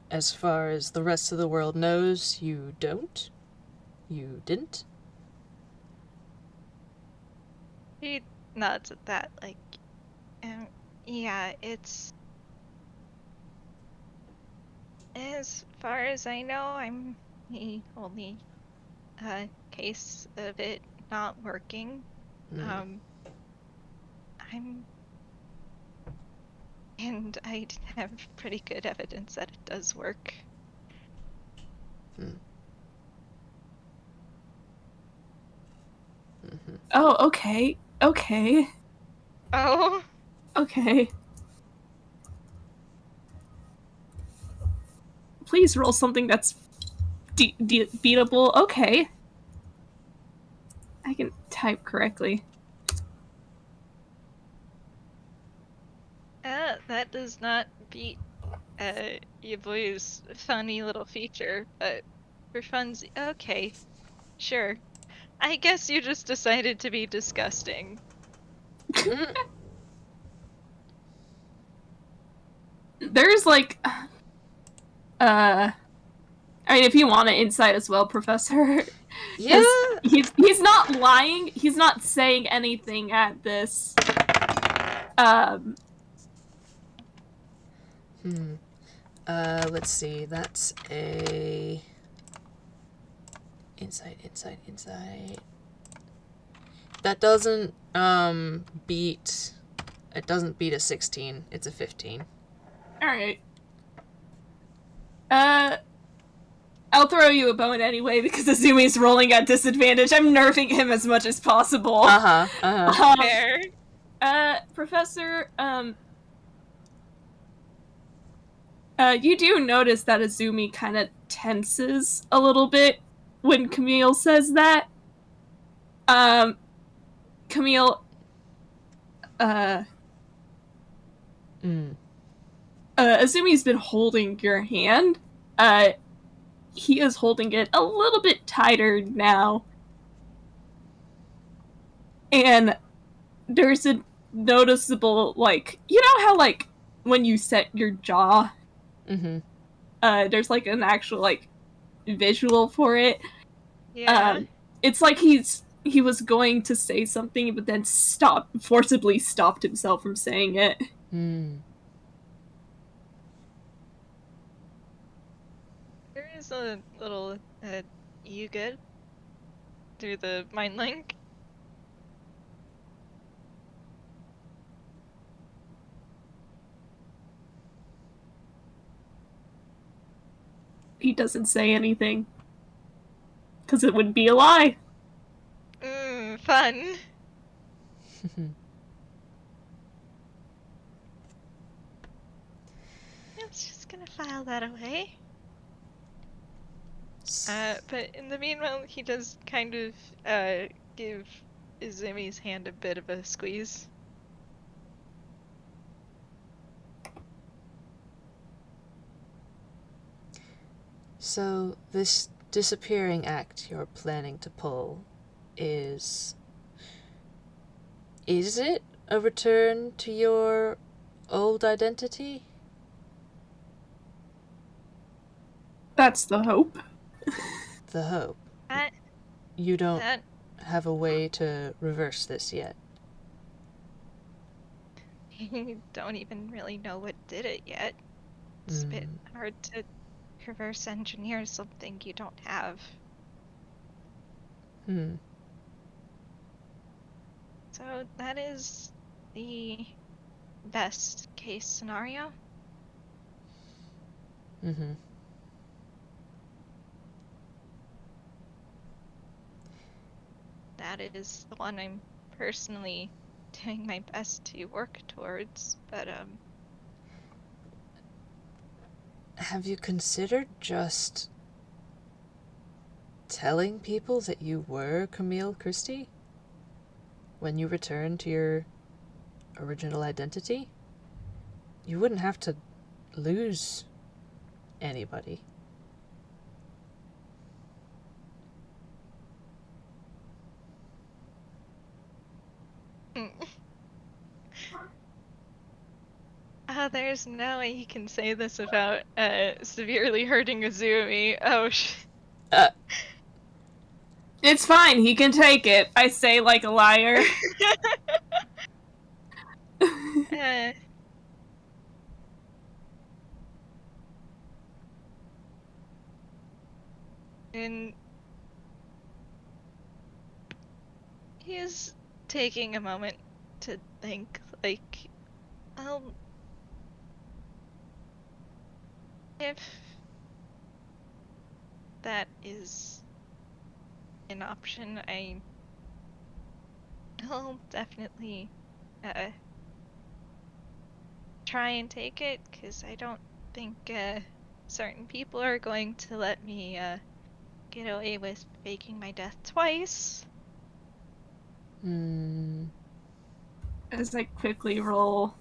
as far as the rest of the world knows, you don't? You didn't? He nods at that, like, yeah, it's... As far as I know, I'm the only case of it not working. And I have pretty good evidence that it does work. Oh, okay. Okay. Oh? Okay. Please roll something that's beatable. Okay. I can type correctly. That does not beat Yabui's funny little feature, but for fun's... Okay, sure. I guess you just decided to be disgusting. There's like... I mean, if you want to insight as well, Professor. Yeah. He's not lying. He's not saying anything at this. Let's see. That's a... Insight. That doesn't, beat... It doesn't beat a 16. It's a 15. Alright. I'll throw you a bone anyway because Azumi's rolling at disadvantage. I'm nerfing him as much as possible. Fair. Professor, you do notice that Azumi kind of tenses a little bit when Camille says that. Camille, Azumi's been holding your hand. He is holding it a little bit tighter now. And there's a noticeable, like, you know how, like, when you set your jaw, there's, like, an actual, like, visual for it. Yeah. It's like he was going to say something, but then forcibly stopped himself from saying it. There is a little, you good? Through the mind link? He doesn't say anything. Because it would be a lie. Fun. I was just gonna file that away. But in the meanwhile, he does kind of, give Izumi's hand a bit of a squeeze. So, this disappearing act you're planning to pull is it a return to your old identity? That's the hope. The hope. That, You don't that, have a way to reverse this yet. You don't even really know what did it yet. It's a bit hard to reverse engineer something you don't have. So that is the best case scenario. That is the one I'm personally doing my best to work towards, but have you considered just telling people that you were Camille Christie when you return to your original identity? You wouldn't have to lose anybody. there's no way he can say this about severely hurting Azumi. Oh, It's fine, he can take it. I say like a liar. And he's taking a moment to think, like, if that is an option, I'll definitely try and take it, because I don't think certain people are going to let me get away with faking my death twice. As I quickly roll.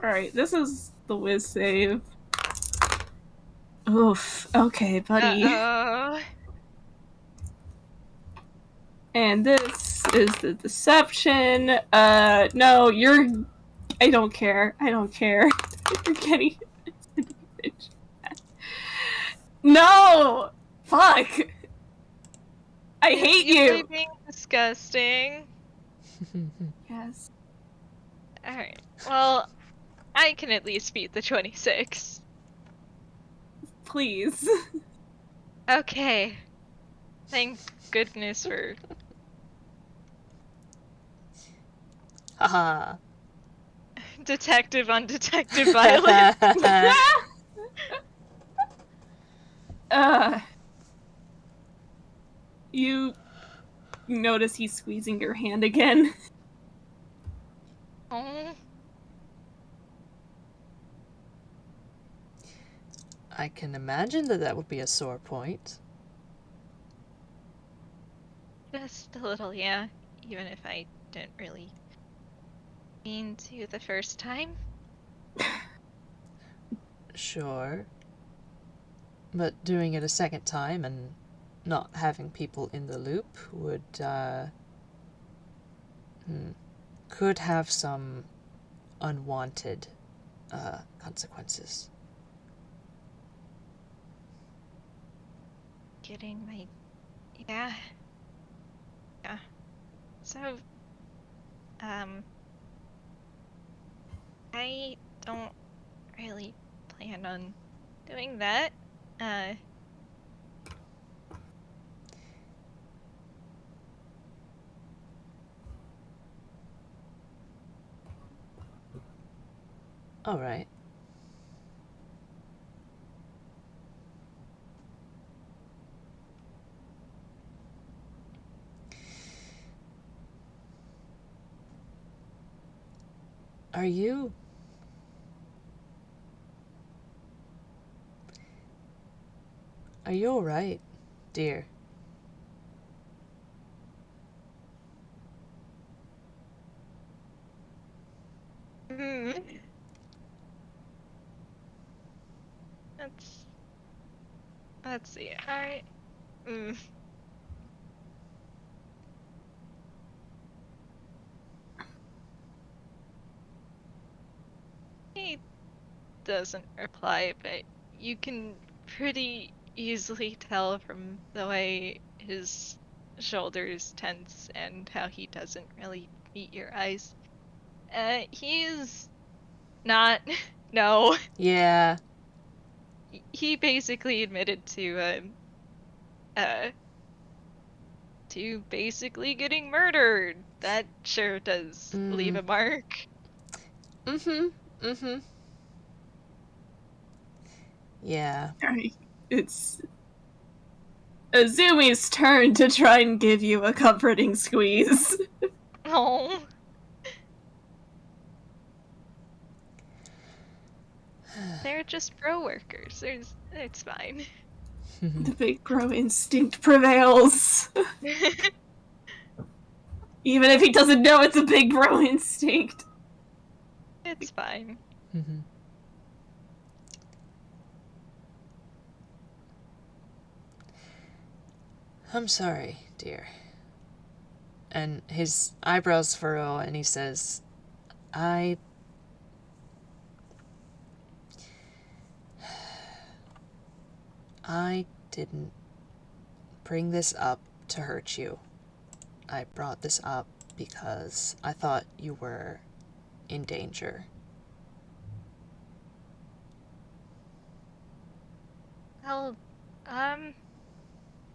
Alright, this is the whiz save. Oof. Okay, buddy. And this is the deception. No, you're... I don't care. You're getting... No! Fuck! I hate you! Being disgusting. Yes. Alright, well, I can at least beat the 26. Please. Okay. Thank goodness for... Haha. detective on detective violence. You notice he's squeezing your hand again. Oh. I can imagine that would be a sore point. Just a little, yeah. Even if I didn't really mean to the first time. Sure. But doing it a second time and not having people in the loop would, could have some unwanted, consequences. Getting my... Yeah. So, I don't really plan on doing that. All right. Are you all right, dear? Let's see. He doesn't reply, but you can pretty easily tell from the way his shoulders tense and how he doesn't really meet your eyes. He's not. No. Yeah. He basically admitted uh, to basically getting murdered. That sure does leave a mark. Yeah. Alright, it's Azumi's turn to try and give you a comforting squeeze. Oh. They're just pro workers. It's fine. The big bro instinct prevails. Even if he doesn't know it's a big bro instinct. It's fine. I'm sorry, dear. And his eyebrows furrow and he says, I didn't bring this up to hurt you. I brought this up because I thought you were in danger. Well,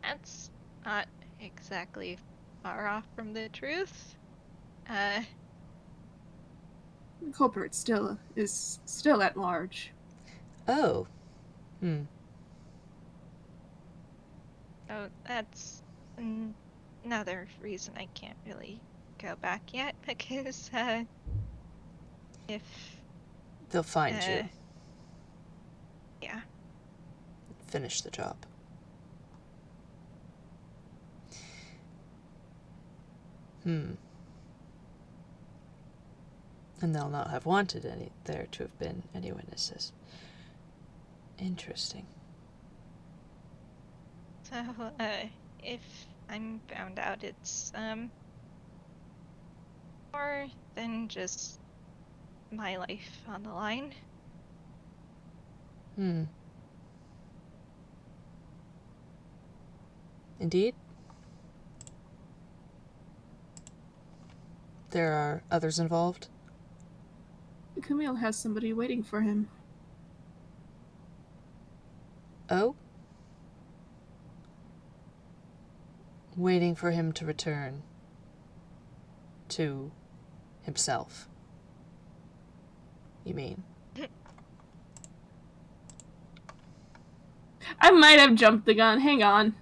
that's not exactly far off from the truth. The culprit is still at large. Oh. So that's another reason I can't really go back yet, because, if... They'll find you. Yeah. Finish the job. And they'll not have wanted there to have been any witnesses. Interesting. So, if I'm found out, it's, more than just my life on the line. Indeed. There are others involved? Camille has somebody waiting for him. Oh? Waiting for him to return to himself. You mean? I might have jumped the gun. Hang on.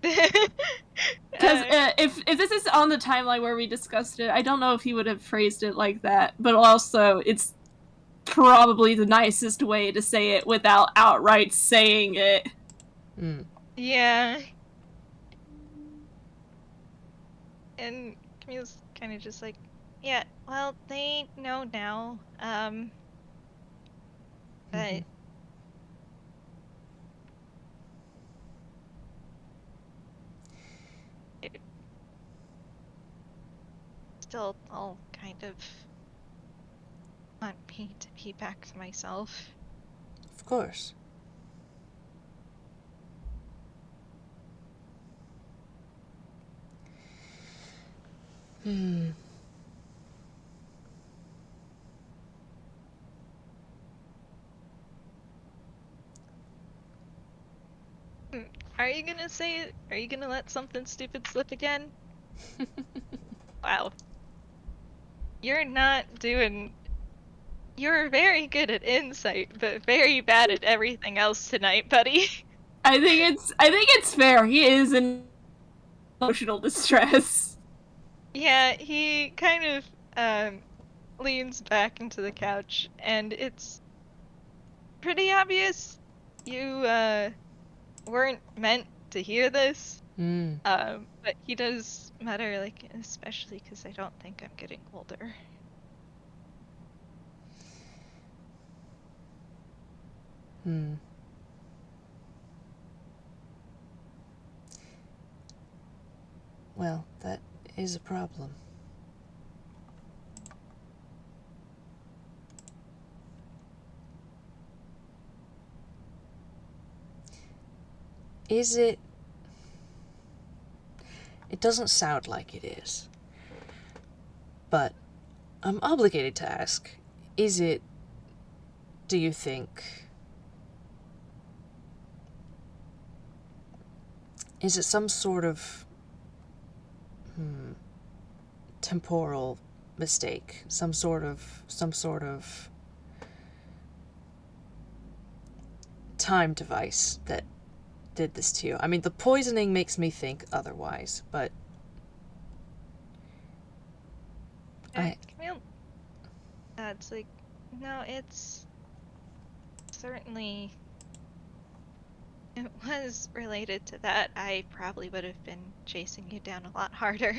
Because if this is on the timeline where we discussed it, I don't know if he would have phrased it like that. But also, it's probably the nicest way to say it without outright saying it. Yeah. And Camille's kind of just like, yeah, well, they know now, but it still all kind of want me to be back to myself. Of course. Are you gonna say it? Are you gonna let something stupid slip again? Wow. You're not doing... You're very good at insight, but very bad at everything else tonight, buddy. I think it's fair. He is in emotional distress. Yeah, he kind of leans back into the couch, and it's pretty obvious you weren't meant to hear this. But he does mutter, like, especially because I don't think I'm getting older. Well, that is a problem. Is it... It doesn't sound like it is. But I'm obligated to ask, is it, do you think... Is it some sort of... temporal mistake? Some sort of time device that did this to you? I mean, the poisoning makes me think otherwise, but... Camille, it's like, no, it's certainly, it was related to that. I probably would have been chasing you down a lot harder.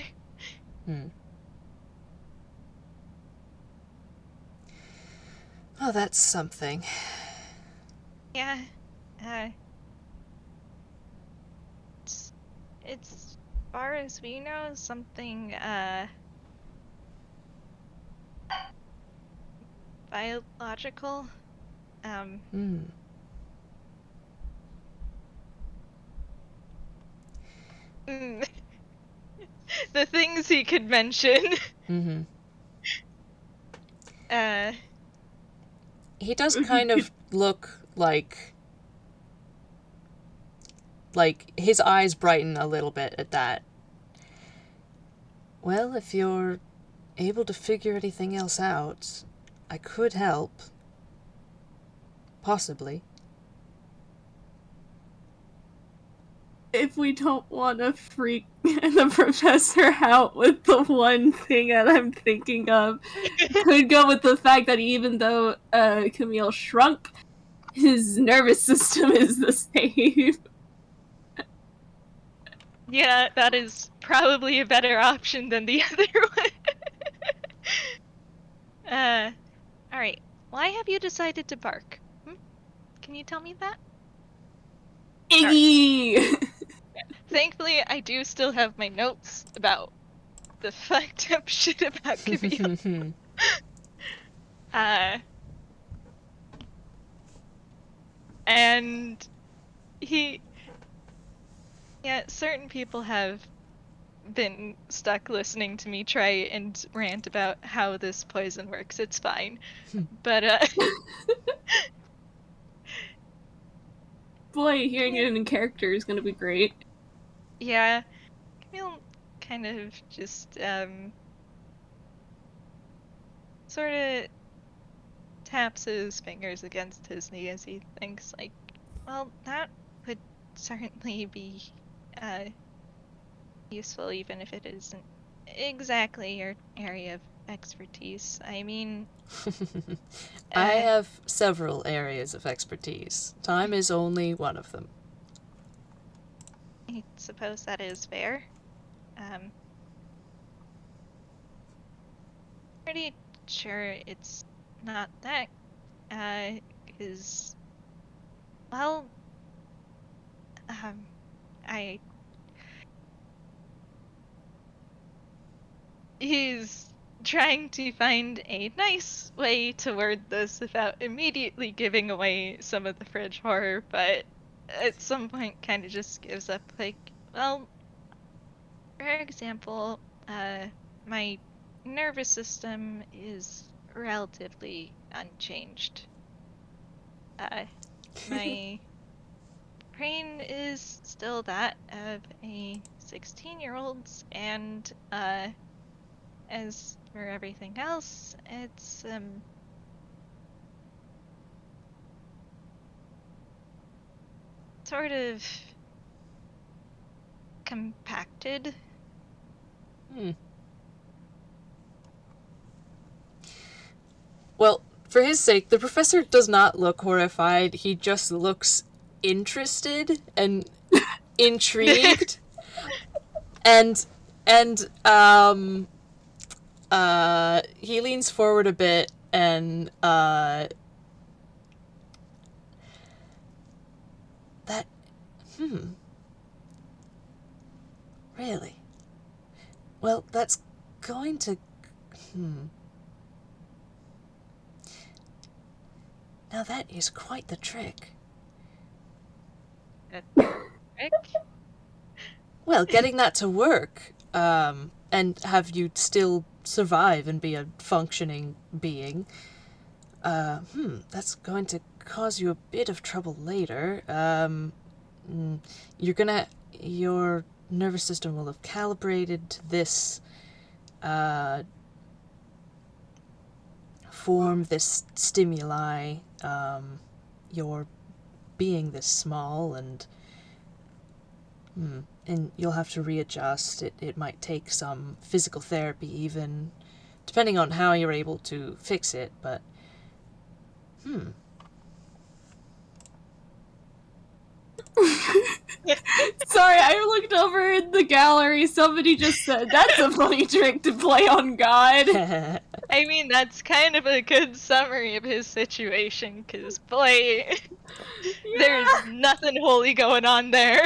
Oh, that's something. Yeah, it's as far as we know, something, biological. The things he could mention. He does kind of look like his eyes brighten a little bit at that. Well, if you're able to figure anything else out, I could help. Possibly. If we don't want to freak the professor out with the one thing that I'm thinking of, could go with the fact that even though Camille shrunk, his nervous system is the same. Yeah, that is probably a better option than the other one. Alright. Why have you decided to bark? Can you tell me that? Iggy! Thankfully, I do still have my notes about the fucked up shit about Camille. And certain people have been stuck listening to me try and rant about how this poison works. It's fine. But, Boy, hearing it in character is gonna be great. Yeah. Camille kind of just, sort of taps his fingers against his knee as he thinks, like, well, that would certainly be, useful even if it isn't exactly your area of expertise. I mean... I have several areas of expertise. Time is only one of them. I suppose that is fair. Pretty sure it's not that, because, well, he's trying to find a nice way to word this without immediately giving away some of the fridge horror, but at some point kind of just gives up, like, well, for example, my nervous system is relatively unchanged. My brain is still that of a 16-year-old's, and, as for everything else, it's, sort of compacted. Well, for his sake, the professor does not look horrified. He just looks interested and intrigued. and he leans forward a bit and that really? Well, that's going to Now that is quite the trick. trick? Well, getting that to work, and have you still survive and be a functioning being, that's going to cause you a bit of trouble later. Your nervous system will have calibrated to this, form, this stimuli, your being this small, and you'll have to readjust. It might take some physical therapy even, depending on how you're able to fix it, but Sorry, I looked over in the gallery. Somebody just said, that's a funny trick to play on God. I mean, that's kind of a good summary of his situation, because, boy, there's nothing holy going on there.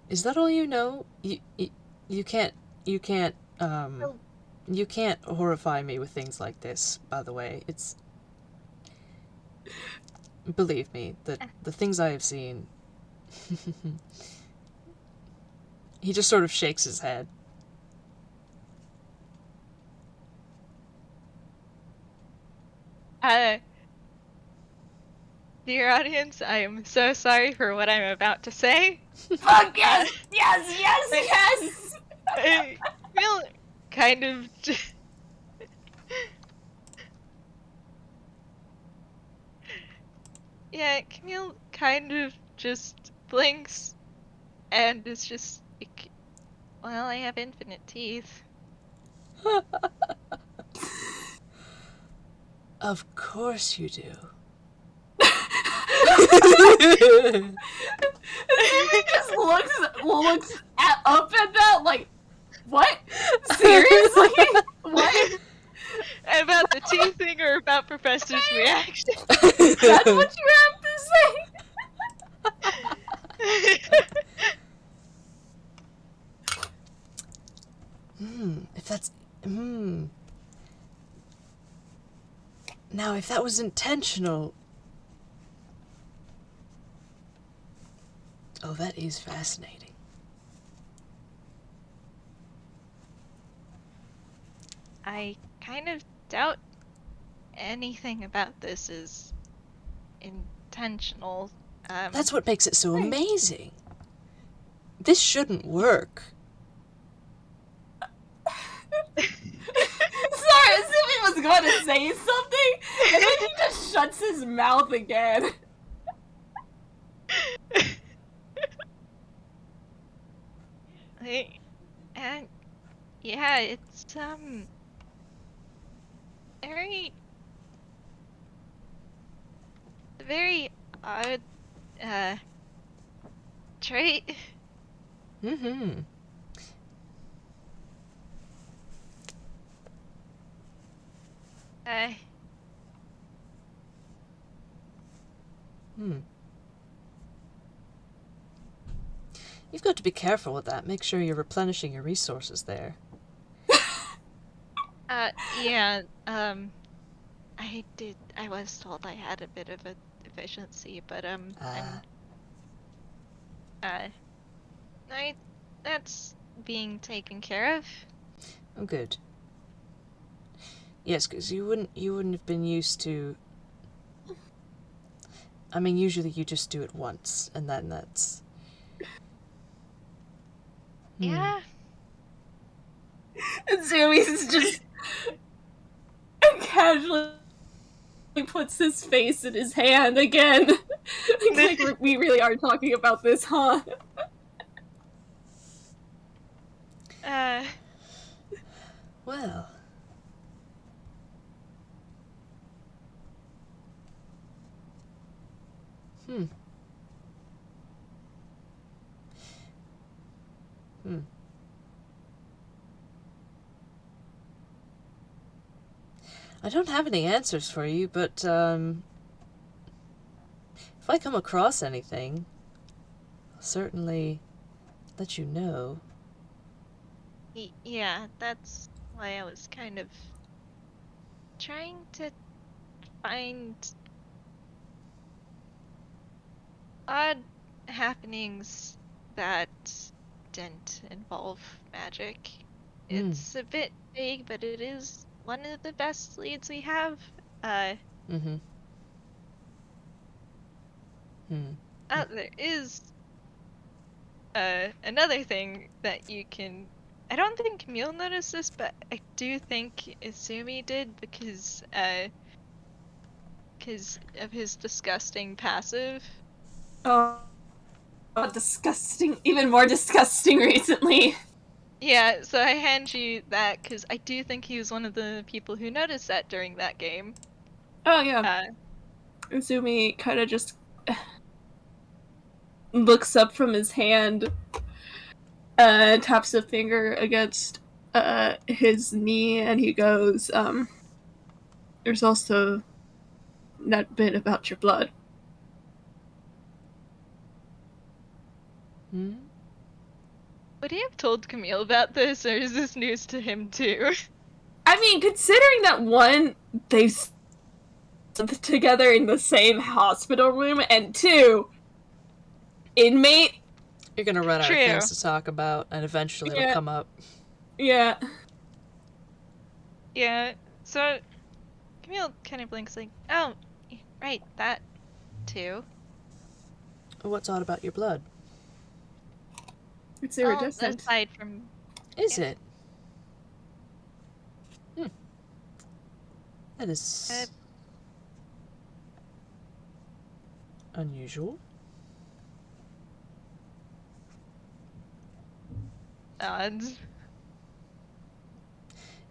Is that all you know? You can't horrify me with things like this, by the way. It's... Believe me, the things I have seen... He just sort of shakes his head. Dear audience, I am so sorry for what I'm about to say. Fuck yes! Yes! Camille kind of... Yeah, Camille kind of just blinks and is just like, well, I have infinite teeth. Of course you do. He just looks up at that like, what? Seriously? What? About the teeth thing or about Professor's reaction? That's what you have to say? If that's... Now, if that was intentional... Oh, that is fascinating. I kind of doubt anything about this is intentional. That's what makes it so amazing. This shouldn't work. Sorry, as if he was going to say something, and then he just shuts his mouth again. And yeah, it's very odd trait. Mm-hmm. You've got to be careful with that. Make sure you're replenishing your resources there. Yeah, I was told I had a bit of a deficiency, but, that's being taken care of. Oh, good. Yes, because you wouldn't have been used to... I mean, usually you just do it once, and then that's... Yeah. And Zumi's just casually puts his face in his hand again. Like, we really are talking about this, huh? Well... I don't have any answers for you, but, if I come across anything, I'll certainly let you know. Yeah, that's why I was kind of trying to find odd happenings that didn't involve magic. It's a bit vague, but it is one of the best leads we have. Mm-hmm. There is another thing that you can. I don't think Camille noticed this, but I do think Izumi did because of his disgusting passive. Oh, disgusting. Even more disgusting recently. Yeah, so I hand you that because I do think he was one of the people who noticed that during that game. Oh, yeah. Uzumi kind of just looks up from his hand, taps a finger against his knee, and he goes, there's also that bit about your blood. Would he have told Camille about this, or is this news to him too? I mean, considering that one, they've slept together in the same hospital room, and two, inmate. You're gonna run out True. of things to talk about, and eventually it'll come up. Yeah. Yeah, so Camille kind of blinks like, oh, right, that too. What's odd about your blood? It's iridescent. Aside from... Is it? That is... unusual. Odds.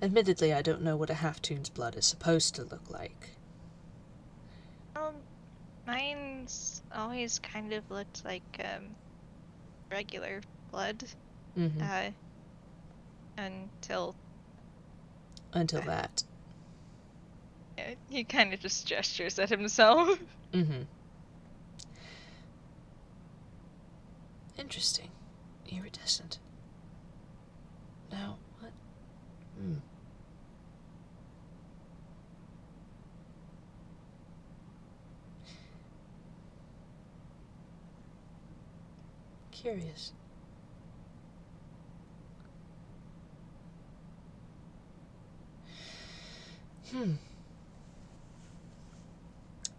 Admittedly, I don't know what a half-toon's blood is supposed to look like. Mine's always kind of looked like regular blood. Mm-hmm. Until that. Yeah, he kind of just gestures at himself. Mm-hmm. Interesting. Iridescent. Now, what? Curious.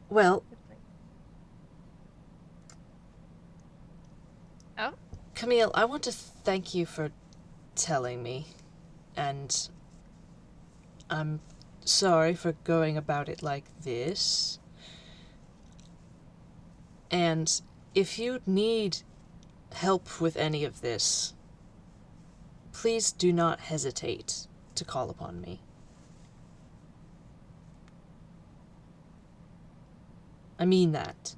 Well... Oh? Camille, I want to thank you for telling me, and I'm sorry for going about it like this. And if you need help with any of this, please do not hesitate to call upon me. I mean that.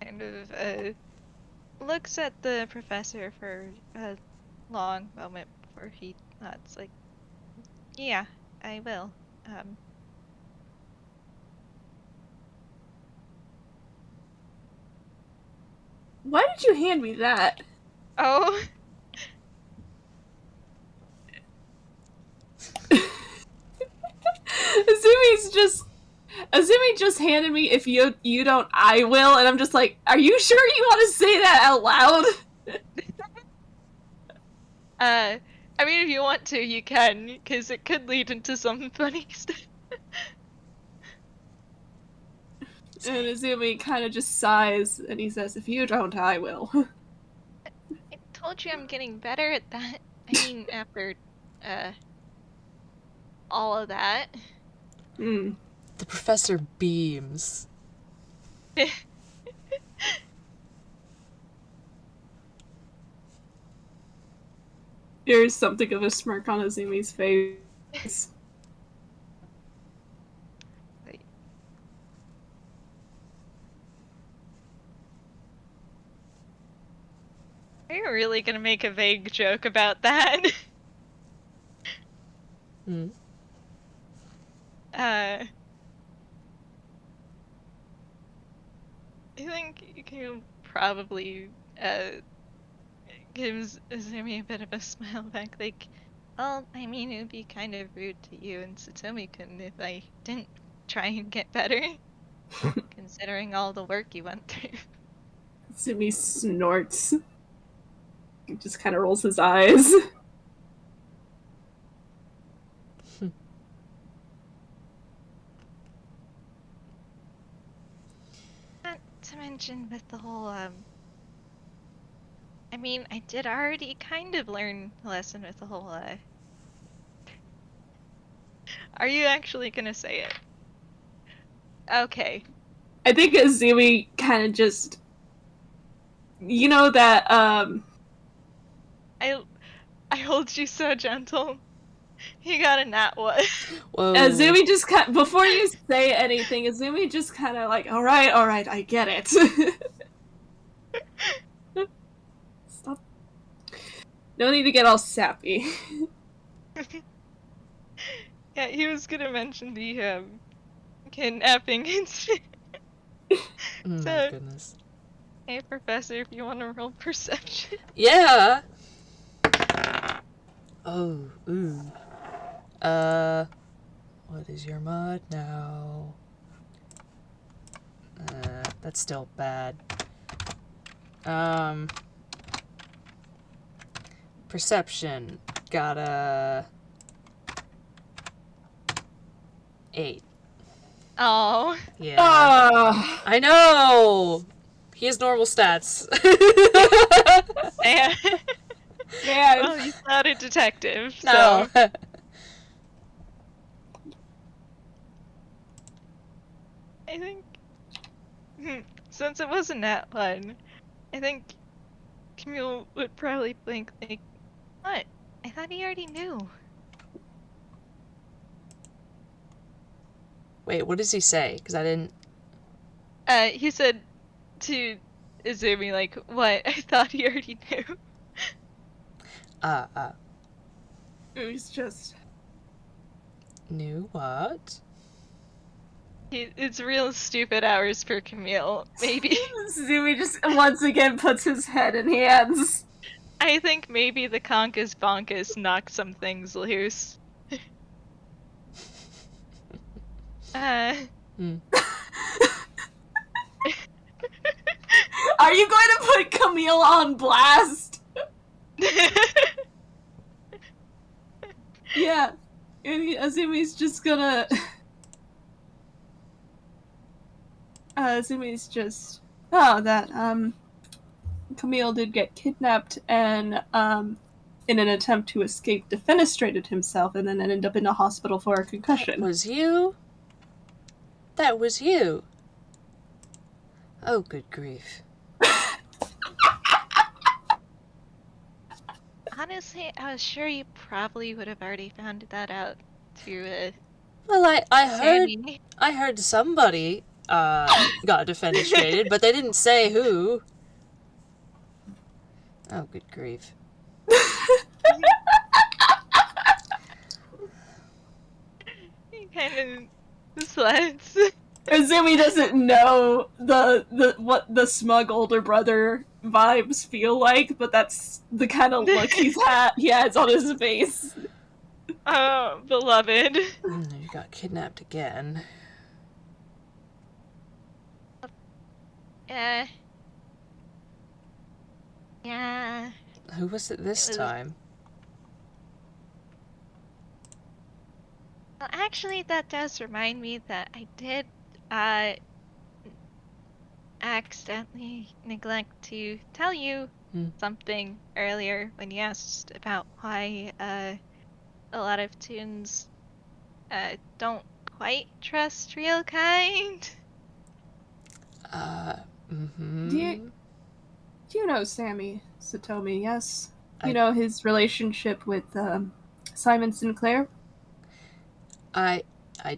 Kind of looks at the professor for a long moment before he nods like, yeah, I will. Why did you hand me that? Oh. Azumi just handed me, if you don't, I will, and I'm just like, are you sure you want to say that out loud? I mean, if you want to, you can, because it could lead into some funny stuff. And Azumi kind of just sighs, and he says, if you don't, I will. I told you I'm getting better at that. I mean, after, all of that. The professor beams. There's something of a smirk on Azumi's face. Are you really gonna make a vague joke about that? I think you can probably gives Azumi a bit of a smile back, like, well, I mean, it would be kind of rude to you and Tsutomi-kun if I didn't try and get better, considering all the work you went through. Sumi snorts. He just kind of rolls his eyes. Not to mention with the whole, I mean, I did already kind of learn a lesson with the whole, Are you actually gonna say it? Okay. I think Azumi kind of just... You know that, I hold you so gentle. You got a nat one. Whoa. Azumi just kind of, before you say anything, Azumi just kind of like, all right, I get it. Stop. No need to get all sappy. Yeah, he was gonna mention the kidnapping incident. Oh my So- goodness. Hey, Professor, if you want to roll perception. Yeah. Oh, ooh. What is your mod now? That's still bad. Perception. Got a 8. Oh. Yeah. Ah, I know! He has normal stats. Man. man. Well, he's not a detective, No. so... I think... Since it was a nat one, I think Camille would probably think, like, what? I thought he already knew. Wait, what does he say? Because I didn't... He said to Izumi, like, what? I thought he already knew. It was just... Knew what? It's real stupid hours for Camille, maybe. Azumi just once again puts his head in hands. I think maybe the Conkus Bonkus knocked some things loose. Hmm. Are you going to put Camille on blast? Yeah. And Azumi's just gonna... Azumi's just... Oh, that, Camille did get kidnapped and, in an attempt to escape, defenestrated himself and then ended up in a hospital for a concussion. That was you? That was you. Oh, good grief. Honestly, I was sure you probably would have already found that out through Well, I heard Sandy. I heard somebody got defenestrated, but they didn't say who. Oh, good grief. He kind of sleds. Azumi doesn't know what the smug older brother vibes feel like, but that's the kind of look he has on his face. Oh, beloved. You got kidnapped again. Yeah. Who was it this time? Well, actually, that does remind me that I did, accidentally neglect to tell you something earlier when you asked about why, a lot of toons, don't quite trust real kind. Mm-hmm. Do you know Sammy Satomi, yes? I- You know his relationship with, Simon Sinclair? I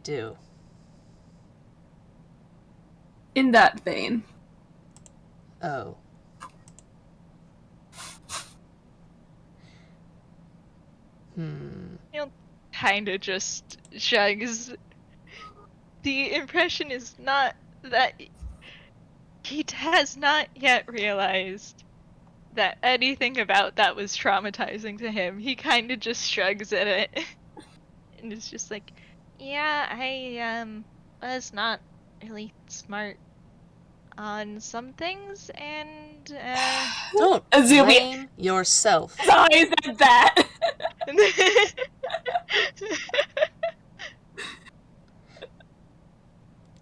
do. In that vein. Oh. He'll kinda just shrugs. The impression is not that he has not yet realized that anything about that was traumatizing to him. He kind of just shrugs at it and is just like, yeah, I was not really smart on some things, and Don't Azumi blame yourself. always said that.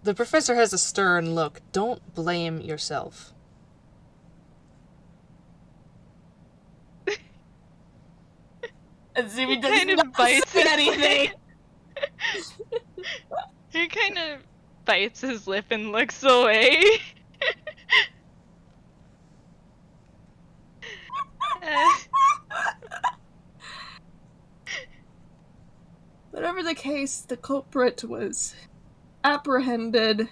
The professor has a stern look. Don't blame yourself. Azumi does kind of not bites say his anything. He kind of bites his lip and looks away. Uh, Whatever the case, the culprit was apprehended.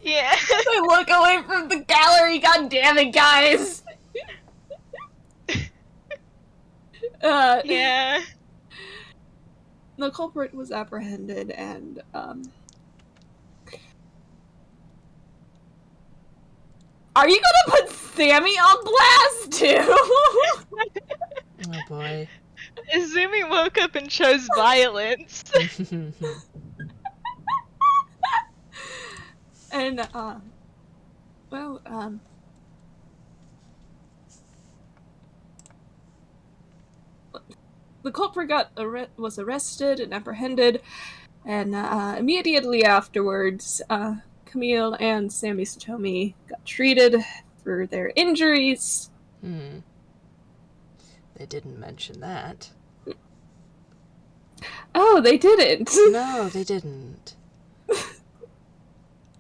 yeah. I look away from the gallery, god damn it, guys! Yeah. The culprit was apprehended, and, are you gonna put Sammy on blast, too? Oh boy. Izumi woke up and chose violence. And, the culprit was arrested and apprehended, and immediately afterwards, Camille and Sammy Satomi got treated for their injuries. They didn't mention that. Oh, they didn't. No, they didn't.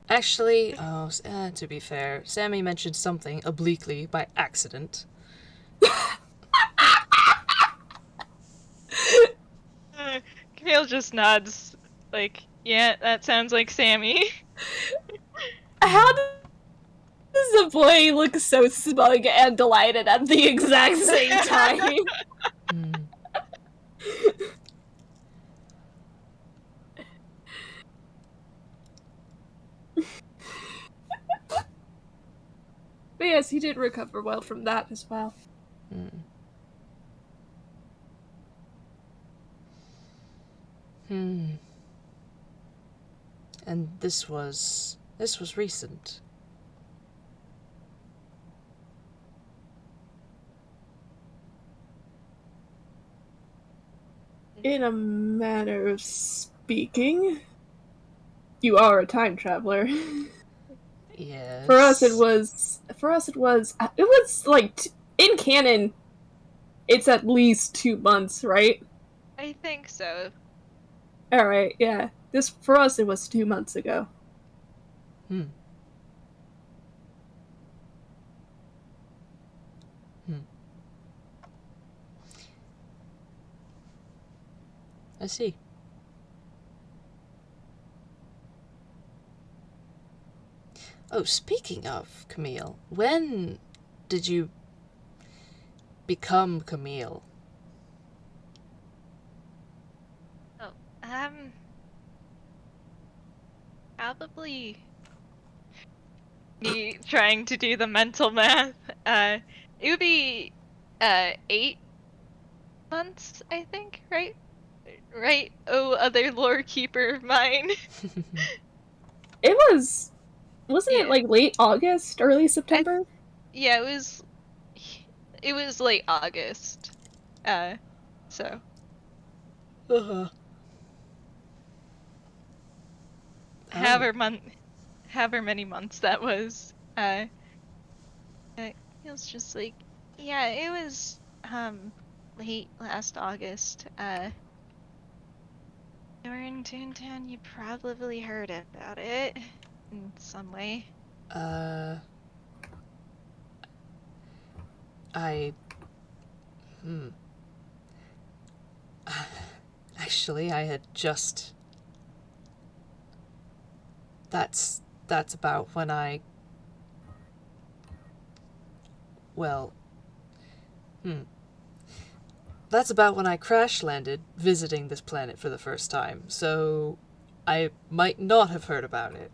Actually, to be fair, Sammy mentioned something obliquely by accident. Camille just nods, like, yeah, that sounds like Sammy. How does the boy look so smug and delighted at the exact same time? But yes, he did recover well from that as well. And this was recent. In a manner of speaking, you are a time traveler. Yes. For us, it was like, in canon, it's at least 2 months, right? I think so. Alright, yeah. For us, it was 2 months ago. I see. Oh, speaking of Camille, when did you become Camille? Oh, probably me trying to do the mental math. It would be 8 months, I think, right? Right, oh, other lore keeper of mine. It wasn't it like late August, early September? Yeah, it was late August. So. However many months that was. It was just like, yeah, it was late last August. During Toontown, you probably heard about it in some way. Actually, I had just... That's about when I... Well... That's about when I crash landed visiting this planet for the first time, so... I might not have heard about it.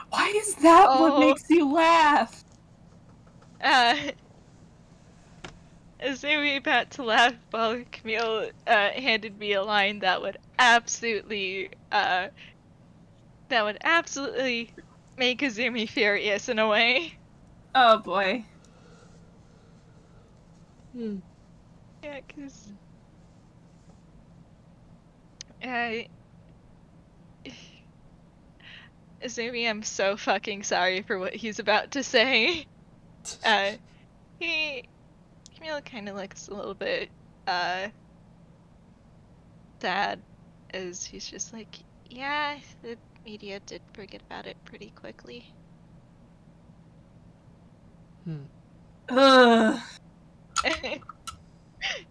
Why is that what Oh. makes you laugh? Azumi about to laugh while Camille handed me a line that would absolutely make Azumi furious in a way. Oh boy. Yeah, because Azumi, I'm so fucking sorry for what he's about to say. Camille kind of looks a little bit sad, as he's just like, yeah, the media did forget about it pretty quickly. Ugh.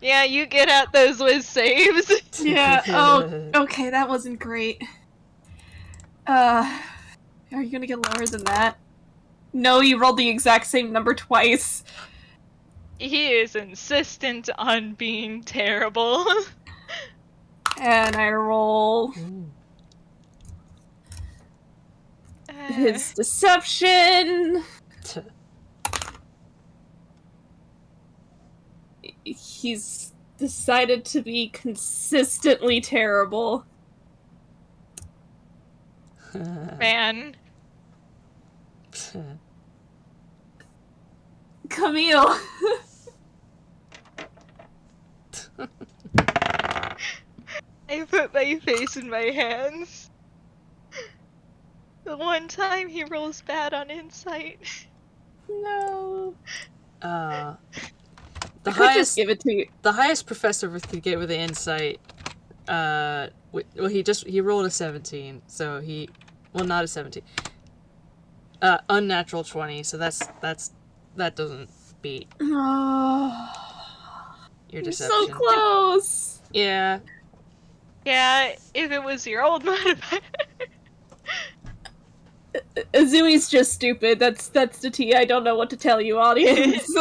Yeah, you get out those whiz saves. Yeah, oh, okay, that wasn't great. Are you gonna get lower than that? No, you rolled the exact same number twice. He is insistent on being terrible. And I roll his deception. He's decided to be consistently terrible. Man. Camille. I put my face in my hands. The one time he rolls bad on insight. No. The I could just give it to you. The highest Professor could get with the insight. Well, he rolled a 17, so not a 17. Unnatural 20, so that doesn't beat your deception. So close. Yeah. Yeah, if it was your old modifier. Azumi's just stupid. That's the tea. I don't know what to tell you, audience.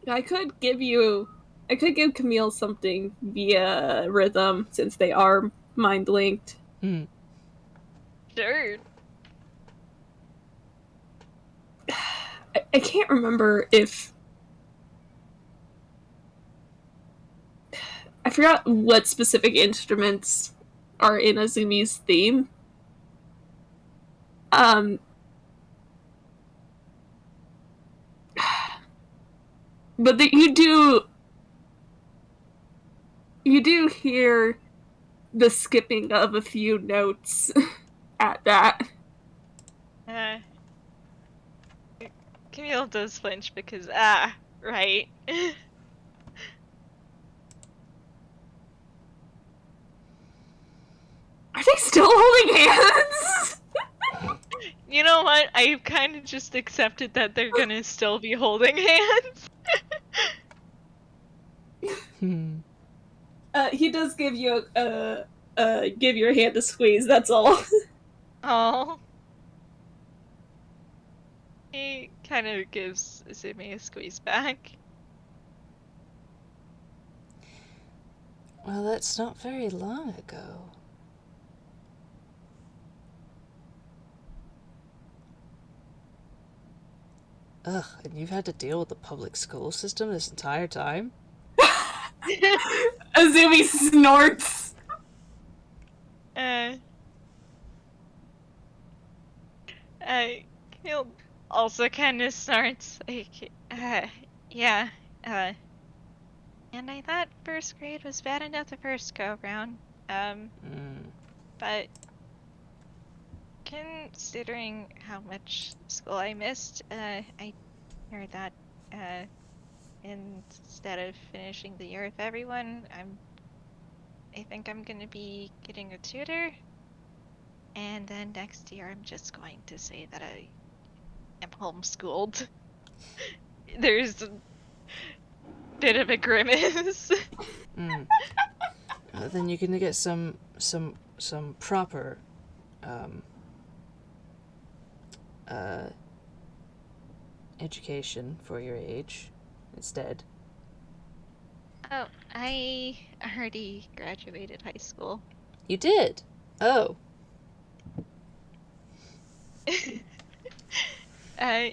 I could give Camille something via rhythm, since they are mind linked. Sure. I can't remember if I forgot what specific instruments are in Azumi's theme. But you do hear the skipping of a few notes at that. Camille does flinch because, right. Are they still holding hands? You know what? I've kind of just accepted that they're gonna still be holding hands. He does give you give your hand a squeeze, that's all. Oh. He kind of gives Azumi a squeeze back. Well, that's not very long ago. Ugh, and you've had to deal with the public school system this entire time? Azumi snorts. He'll also kind of snorts, like, yeah, and I thought first grade was bad enough the first go-round, but considering how much school I missed, I heard that, instead of finishing the year with everyone, I think I'm gonna be getting a tutor, and then next year I'm just going to say that I am homeschooled. There's a bit of a grimace. Then you're gonna get some proper education for your age. instead. Oh, I already graduated high school. You did? Oh.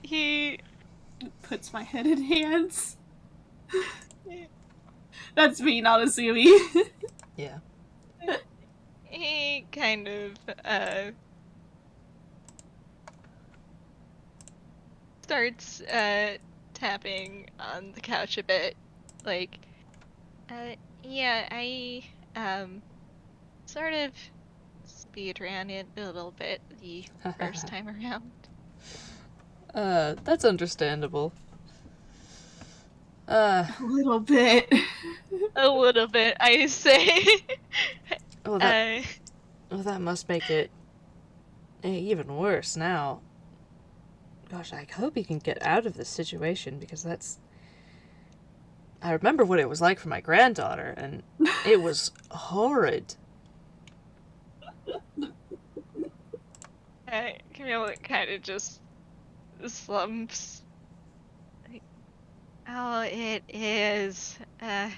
He Puts my head in hands. That's me, not Azumi. Yeah. he kind of starts tapping on the couch a bit, like, yeah, I sort of speed ran it a little bit the first time around. That's understandable. A little bit. A little bit, I say. Well, that must make it even worse now. Gosh, I hope he can get out of this situation, because I remember what it was like for my granddaughter, and it was horrid. Camille kind of just slumps. Like, oh, it is. I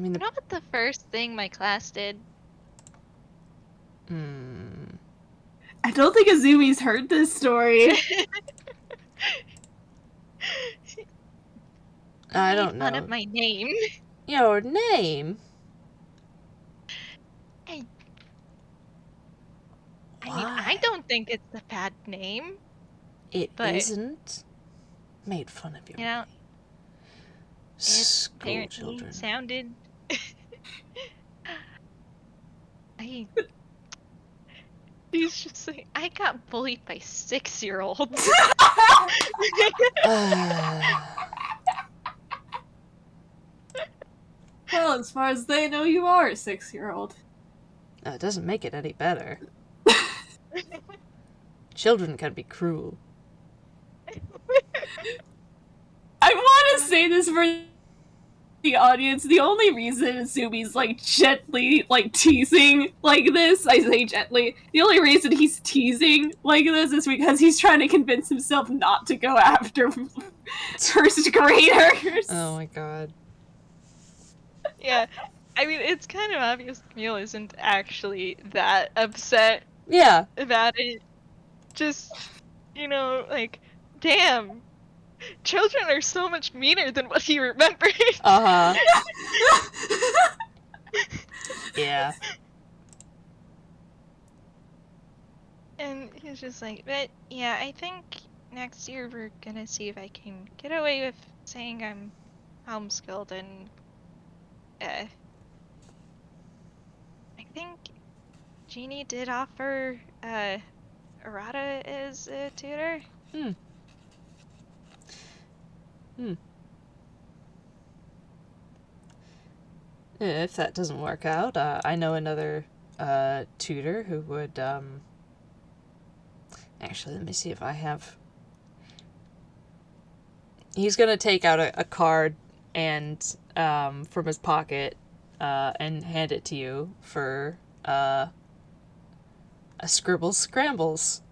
mean, You know what the first thing my class did? I don't think Azumi's heard this story. I don't Made fun know. of my name. Your name? I Why? mean, I don't think it's a bad name. It but, isn't. Made fun of your You know, name. it School apparently children. sounded. He's just like, I got bullied by 6-year-olds. Well, as far as they know, you are a 6-year-old. It doesn't make it any better. Children can be cruel. I want to say this for the audience. The only reason Azumi's gently teasing like this, I say gently, the only reason he's teasing like this is because he's trying to convince himself not to go after first graders. Oh my god. Yeah, I mean, it's kind of obvious Camille isn't actually that upset Yeah. about it. Just, damn, children are so much meaner than what he remembered. Uh-huh. Yeah. And he's just like, but yeah, I think next year we're gonna see if I can get away with saying I'm homeschooled, and I think Jeannie did offer Arata as a tutor. If that doesn't work out, I know another tutor who would, actually, let me see if I have... He's gonna take out a card and, from his pocket, and hand it to you for, a Scribbles Scrambles.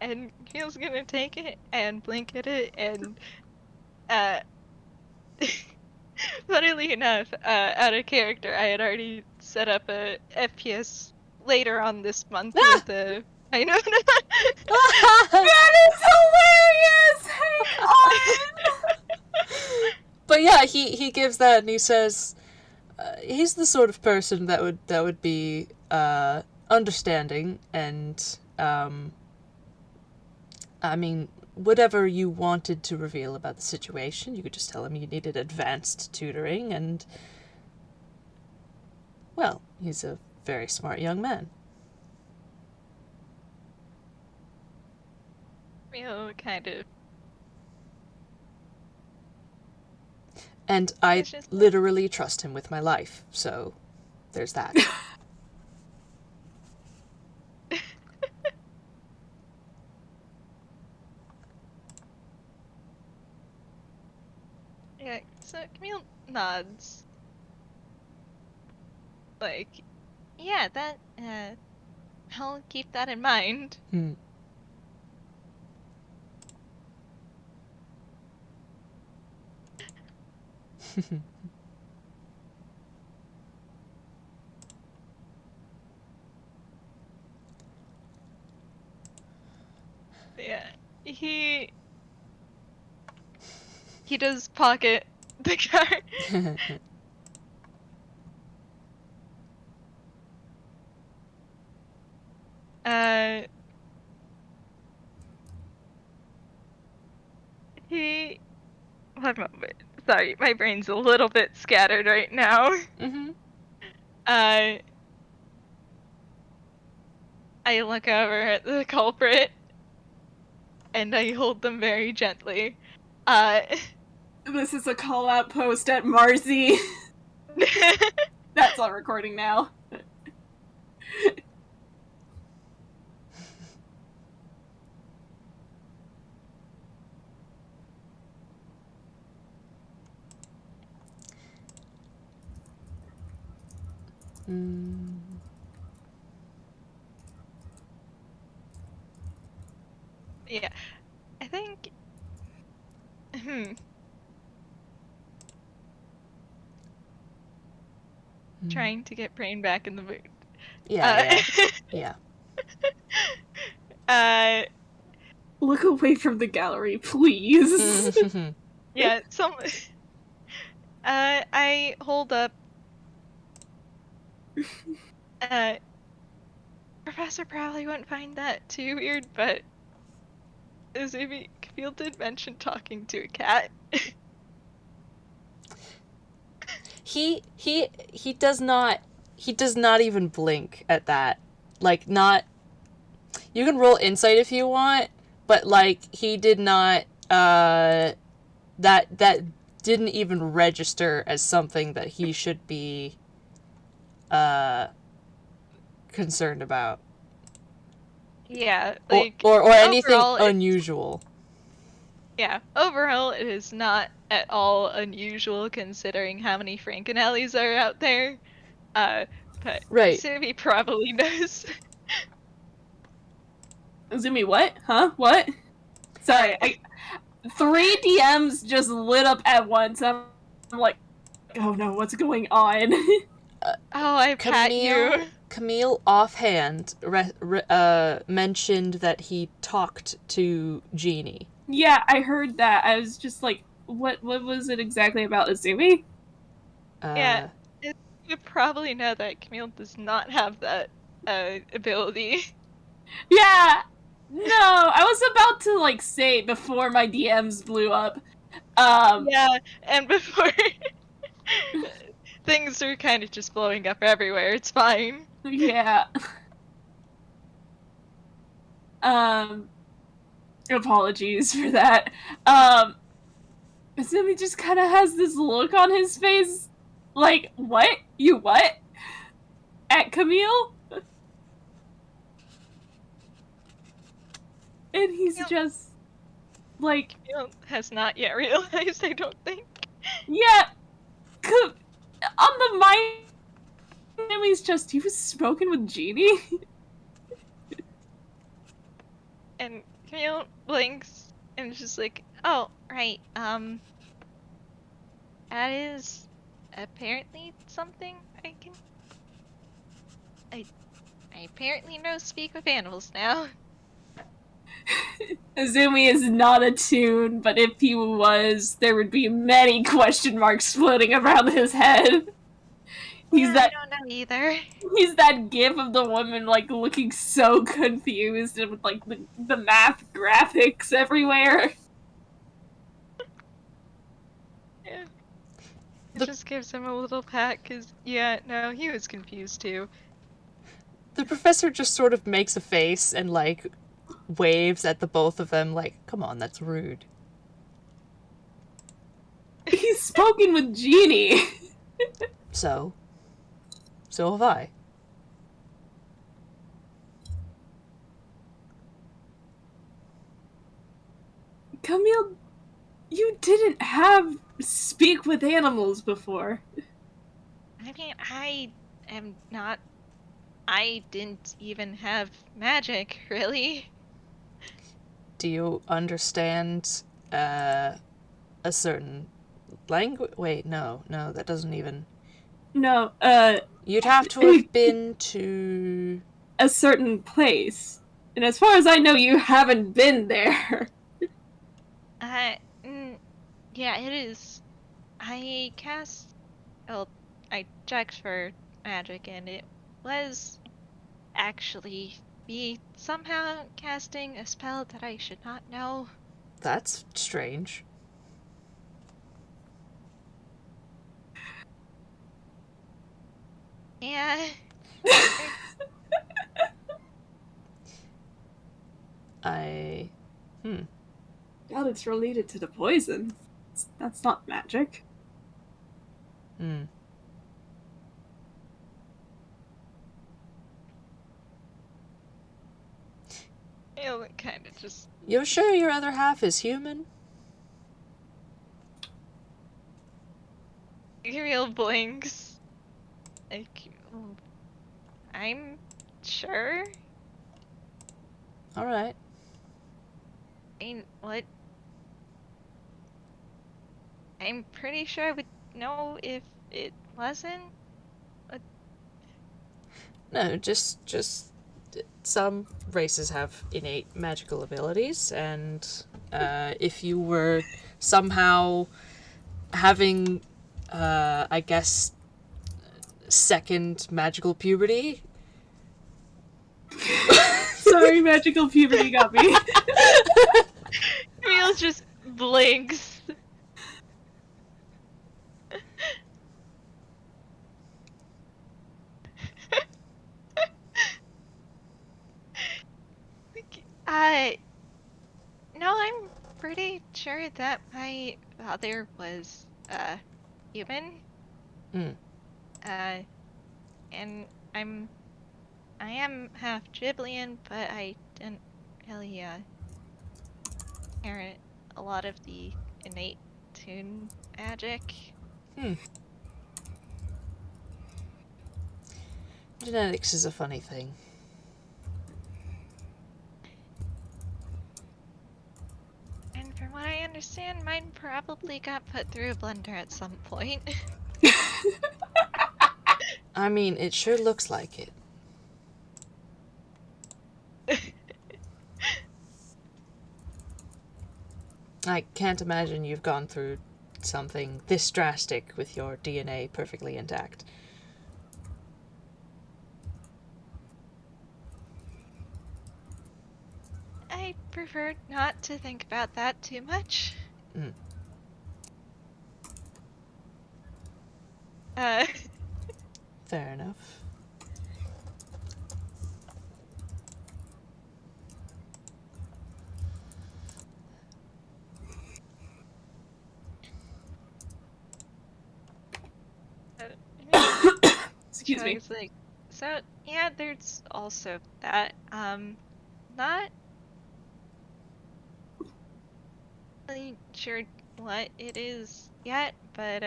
And Camille's gonna take it and blink at it, and funnily enough, out of character, I had already set up a FPS later on this month with a. I know. That is hilarious! But yeah, he gives that, and he says, he's the sort of person that would be understanding, and I mean, whatever you wanted to reveal about the situation, you could just tell him you needed advanced tutoring, and well, he's a very smart young man. Kind of. And I literally trust him with my life, so there's that. Yeah, so Camille nods. Like, yeah, that I'll keep that in mind. Yeah, he does pocket the card. He. One moment. Sorry, my brain's a little bit scattered right now. Mm-hmm. I look over at the culprit, and I hold them very gently. This is a call-out post at Marcy. That's all recording now. Yeah, I think. Trying to get brain back in the mood. Yeah. Look away from the gallery, please. Yeah, I hold up. Professor probably wouldn't find that too weird, but Azumi, Camille did mention talking to a cat. He does not even blink at that. Like, not. You can roll insight if you want, but like he did not. That didn't even register as something that he should be concerned about. Yeah, like or anything overall, unusual. Yeah, overall it is not at all unusual considering how many Frankenellis are out there. But Right. Azumi probably knows. Azumi, what? Huh? What? Sorry, 3 DMs just lit up at once. I'm like, oh no, what's going on? I pat you. Camille offhand mentioned that he talked to Jeannie. Yeah, I heard that. I was just like, what was it exactly about Azumi? Yeah, you probably know that Camille does not have that ability. Yeah! No, I was about to, like, say it before my DMs blew up. Yeah, and before things are kind of just blowing up everywhere. It's fine. Yeah. Apologies for that. Azumi just kind of has this look on his face, like, what? You what? At Camille? And he's just, like... Camille has not yet realized, I don't think. Yeah! On the mind, he's just, he was spoken with Jeannie? And Camille blinks and is just like, oh, right, that is apparently something I can... I apparently know speak with animals now. Azumi is not a toon, but if he was, there would be many question marks floating around his head. I don't know either. He's that gif of the woman, like, looking so confused and with, like, the math graphics everywhere. Yeah. It just gives him a little pat, because, yeah, no, he was confused too. The professor just sort of makes a face and, like, waves at the both of them, like, come on, that's rude. He's spoken with Jeannie. So have I. Camille, you didn't have speak with animals before. I mean, I am not I didn't even have magic, really. Do you understand a certain language? Wait, no, that doesn't even. No, You'd have to have been to a certain place. And as far as I know, you haven't been there. Yeah, it is. I cast. Well, I checked for magic, and it was actually me somehow casting a spell that I should not know. That's strange. Yeah. I. God, it's related to the poison. That's not magic. It Kind of just. You're sure your other half is human? Real blinks. Like, I'm sure. Alright. What? I'm pretty sure I would know if it wasn't. No, just some races have innate magical abilities, and if you were somehow having, I guess, second magical puberty. Sorry, magical puberty got me. Camille just blinks. No, I'm pretty sure that my father was, human. Mm. And I am half Giblian, but I didn't really, inherit a lot of the innate toon magic. Genetics is a funny thing. And from what I understand, mine probably got put through a blender at some point. I mean, it sure looks like it. I can't imagine you've gone through something this drastic with your DNA perfectly intact. I prefer not to think about that too much. Mm. Fair enough. Excuse me. Like, so yeah, there's also that. Not really sure what it is yet, but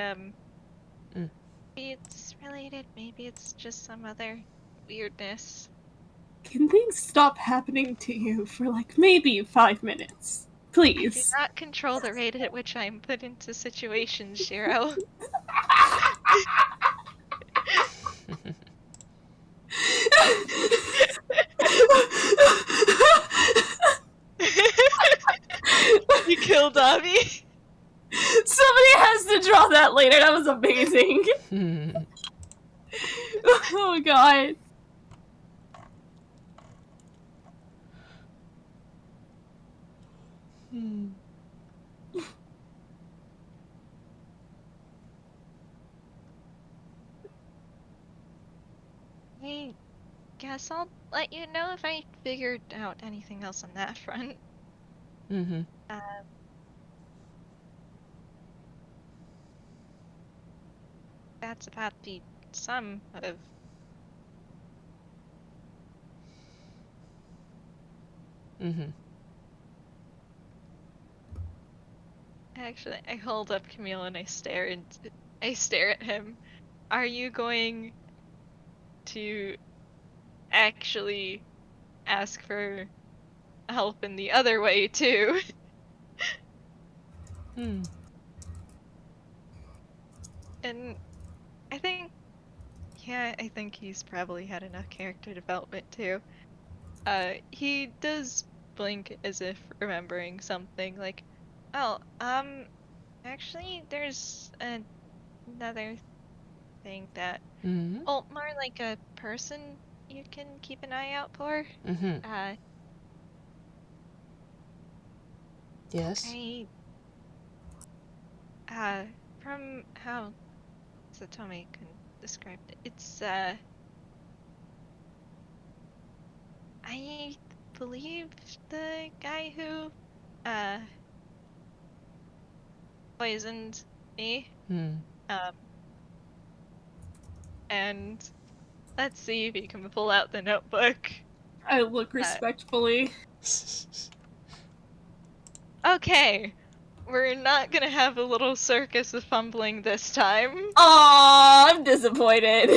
maybe it's related. Maybe it's just some other weirdness. Can things stop happening to you for like maybe 5 minutes? Please. I do not control the rate at which I'm put into situations, Shiro. You killed Abby? Somebody has to draw that later. That was amazing. Oh god. I guess I'll let you know if I figured out anything else on that front. Mm-hmm. That's about the sum of. Mm-hmm. Actually, I hold up Camille and I stare at him. Are you going to actually ask for help in the other way too. And I think he's probably had enough character development too. He does blink as if remembering something, like, oh, actually, there's another thing that, well, more like a person you can keep an eye out for. Yes. From how Satomi can describe it, it's, I believe the guy who, poisoned me. And let's see if he can pull out the notebook. I look respectfully. Okay, we're not gonna have a little circus of fumbling this time. Aw, I'm disappointed.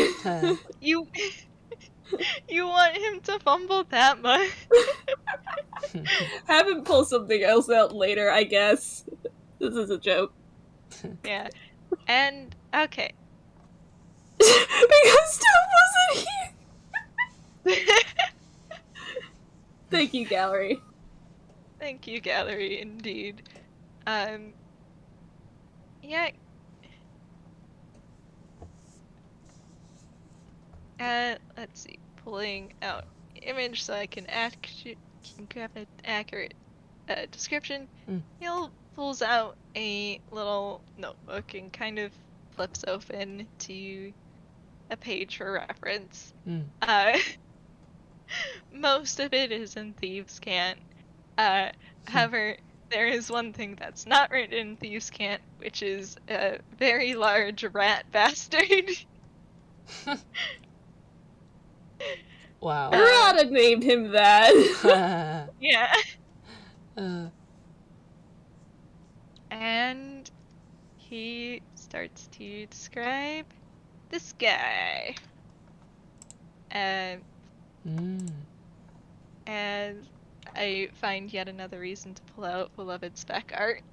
You want him to fumble that much? Have him pull something else out later, I guess. This is a joke. Yeah. And, okay. Because Tom wasn't here! Thank you, Gallery. Thank you, Gallery, indeed. Yeah. Let's see. Pulling out image so I can grab an accurate description. He'll pulls out a little notebook and kind of flips open to a page for reference. Most of it is in Thieves' Cant. However, there is one thing that's not written in Thieves' Cant, which is a very large rat bastard. Wow. Rada named him that. Yeah. And he starts to describe this guy. And I find yet another reason to pull out beloved spec art.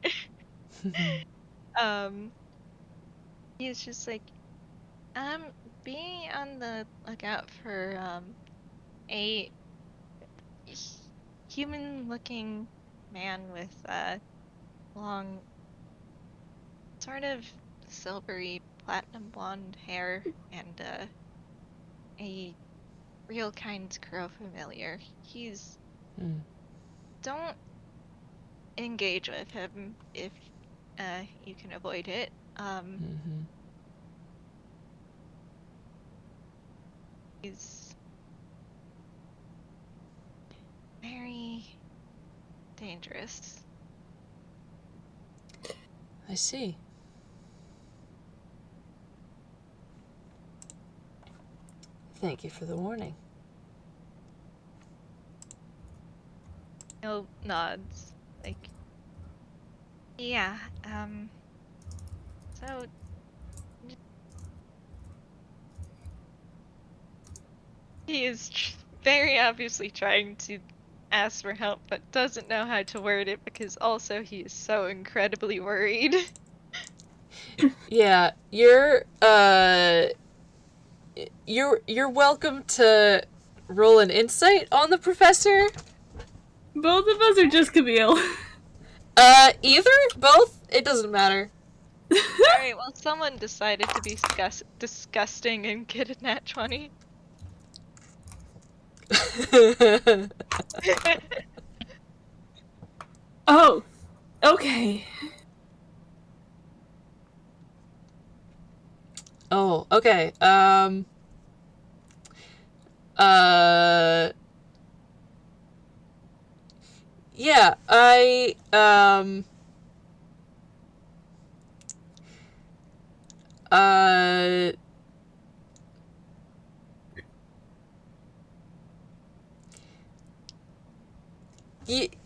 He's just like, be on the lookout for a human-looking man with long, sort of silvery platinum blonde hair and a real kind curl familiar. He's don't engage with him if you can avoid it. He's very dangerous. I see. Thank you for the warning. He'll nods, like, yeah, so he is very obviously trying to ask for help, but doesn't know how to word it because also he is so incredibly worried. Yeah, you're welcome to roll an insight on the professor. Both of us are just Camille. Either? Both? It doesn't matter. Alright, well, someone decided to be disgusting and get a nat 20. Oh, okay. Oh, okay.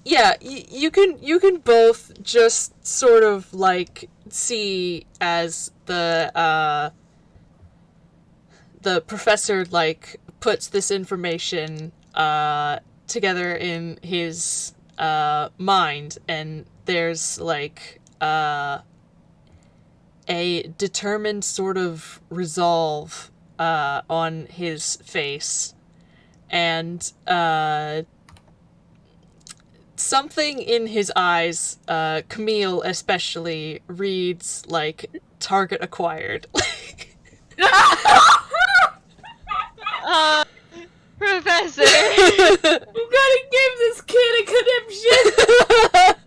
Yeah, you can both just sort of like see as the professor like puts this information together in his mind, and there's like a determined sort of resolve on his face, and something in his eyes, Camille especially, reads like target acquired. Professor! You gotta give this kid a conniption!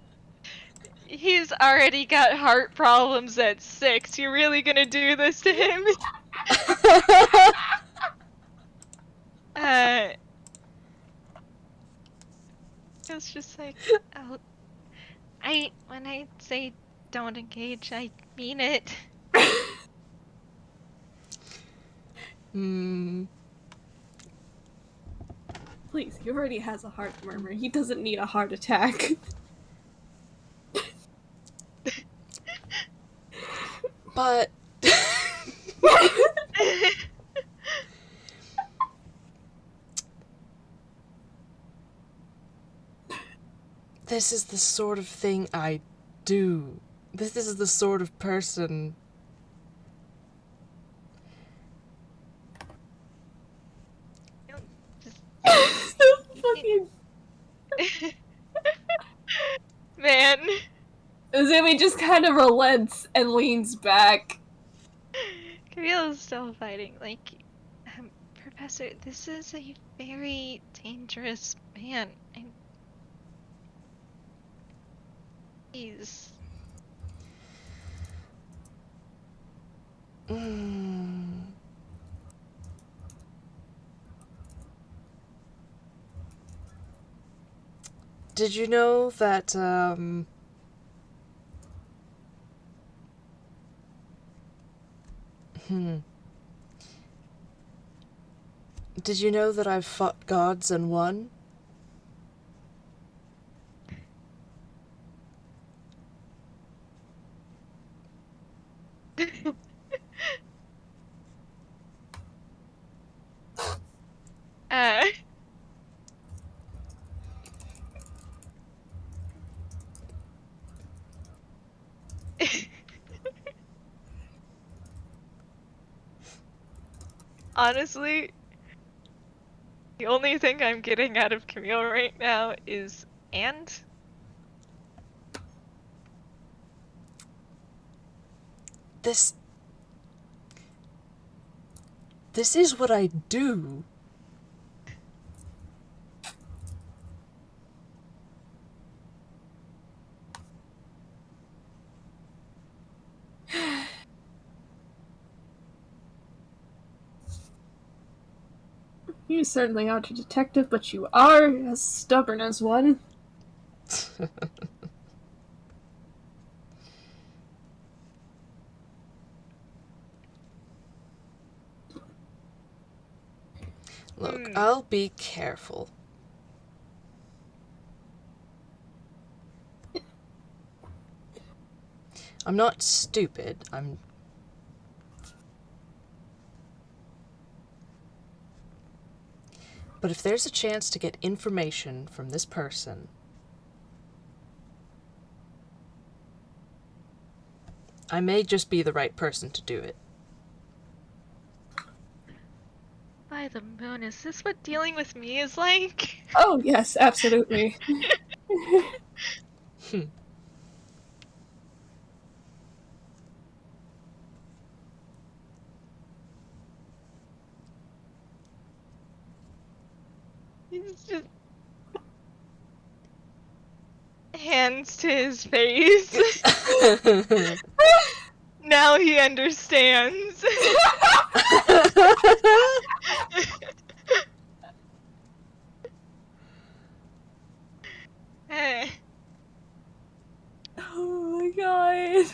He's already got heart problems at 6. You're really gonna do this to him? It's just like, oh, when I say don't engage, I mean it. Please, he already has a heart murmur. He doesn't need a heart attack. But this is the sort of thing I do. This is the sort of person. Fucking Man. Azumi just kind of relents and leans back. Camille's still fighting. Like, Professor, this is a very dangerous man. And he's... Did you know that, Did you know that I've fought gods and won? Honestly, the only thing I'm getting out of Camille right now is and. This is what I do. You certainly aren't a detective, but you are as stubborn as one. Look, I'll be careful. I'm not stupid. But if there's a chance to get information from this person, I may just be the right person to do it. By the moon, is this what dealing with me is like? Oh, yes, absolutely. He's just... hands to his face. Now he understands. Oh my god.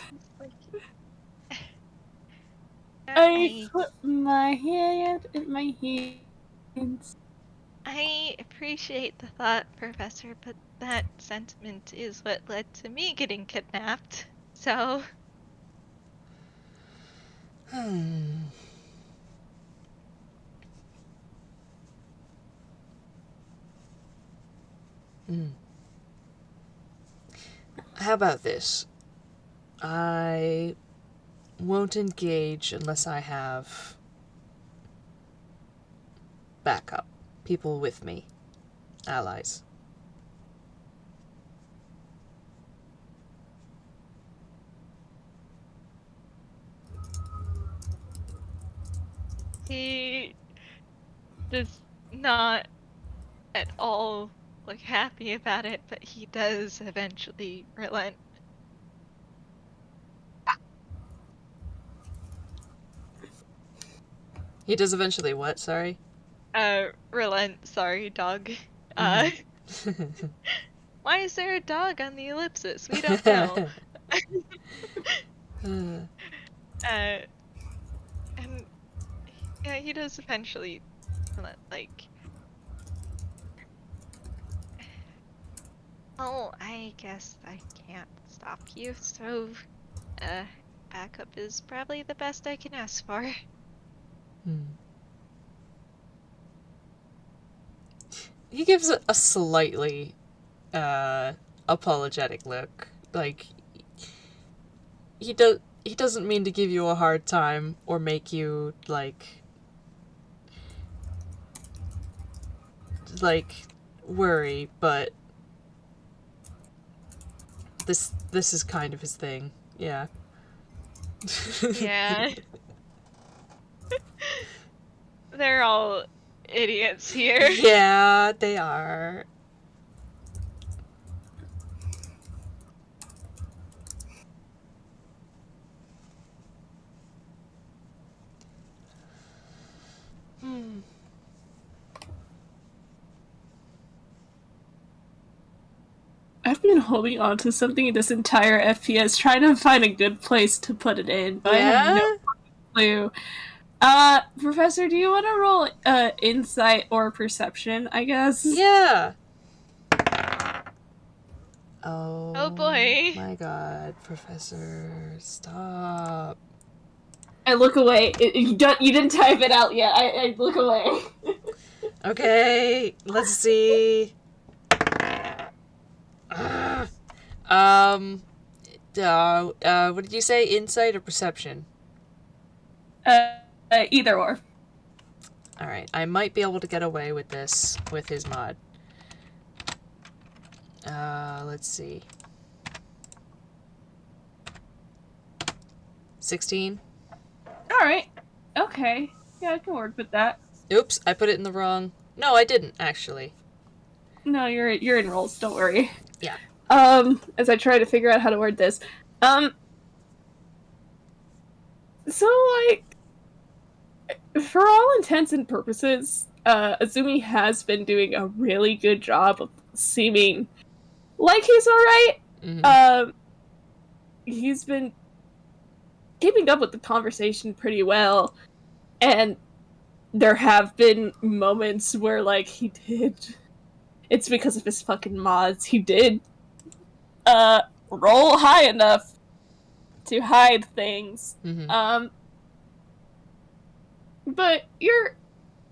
I put my hand in my hands. I appreciate the thought, Professor, but that sentiment is what led to me getting kidnapped. So... Mm. How about this? I won't engage unless I have backup. People with me. Allies. He does not at all look happy about it, but he does eventually relent. He does eventually what, sorry? Relent, sorry, dog. Why is there a dog on the ellipsis? We don't know. And yeah, he does eventually relent, like, oh, I guess I can't stop you, so, backup is probably the best I can ask for. He gives a slightly apologetic look. Like, he doesn't mean to give you a hard time or make you like worry, but this is kind of his thing. Yeah. Yeah. They're all idiots here. Yeah, they are. I've been holding on to something this entire FPS, trying to find a good place to put it in, but I have no clue. Professor, do you want to roll insight or perception, I guess? Yeah. Oh boy. My god, Professor, stop. I look away. You didn't type it out yet. I look away. Okay, let's see. What did you say? Insight or perception? Either or. Alright, I might be able to get away with this with his mod. Let's see. 16? Alright. Okay. Yeah, I can work with that. Oops, I put it in the wrong... No, I didn't, actually. No, you're in rolls, don't worry. Yeah. As I try to figure out how to word this. So, like, for all intents and purposes, Azumi has been doing a really good job of seeming like he's alright. Mm-hmm. He's been keeping up with the conversation pretty well, and there have been moments where, like, he did... It's because of his fucking mods. He did, roll high enough to hide things. Mm-hmm. But you're,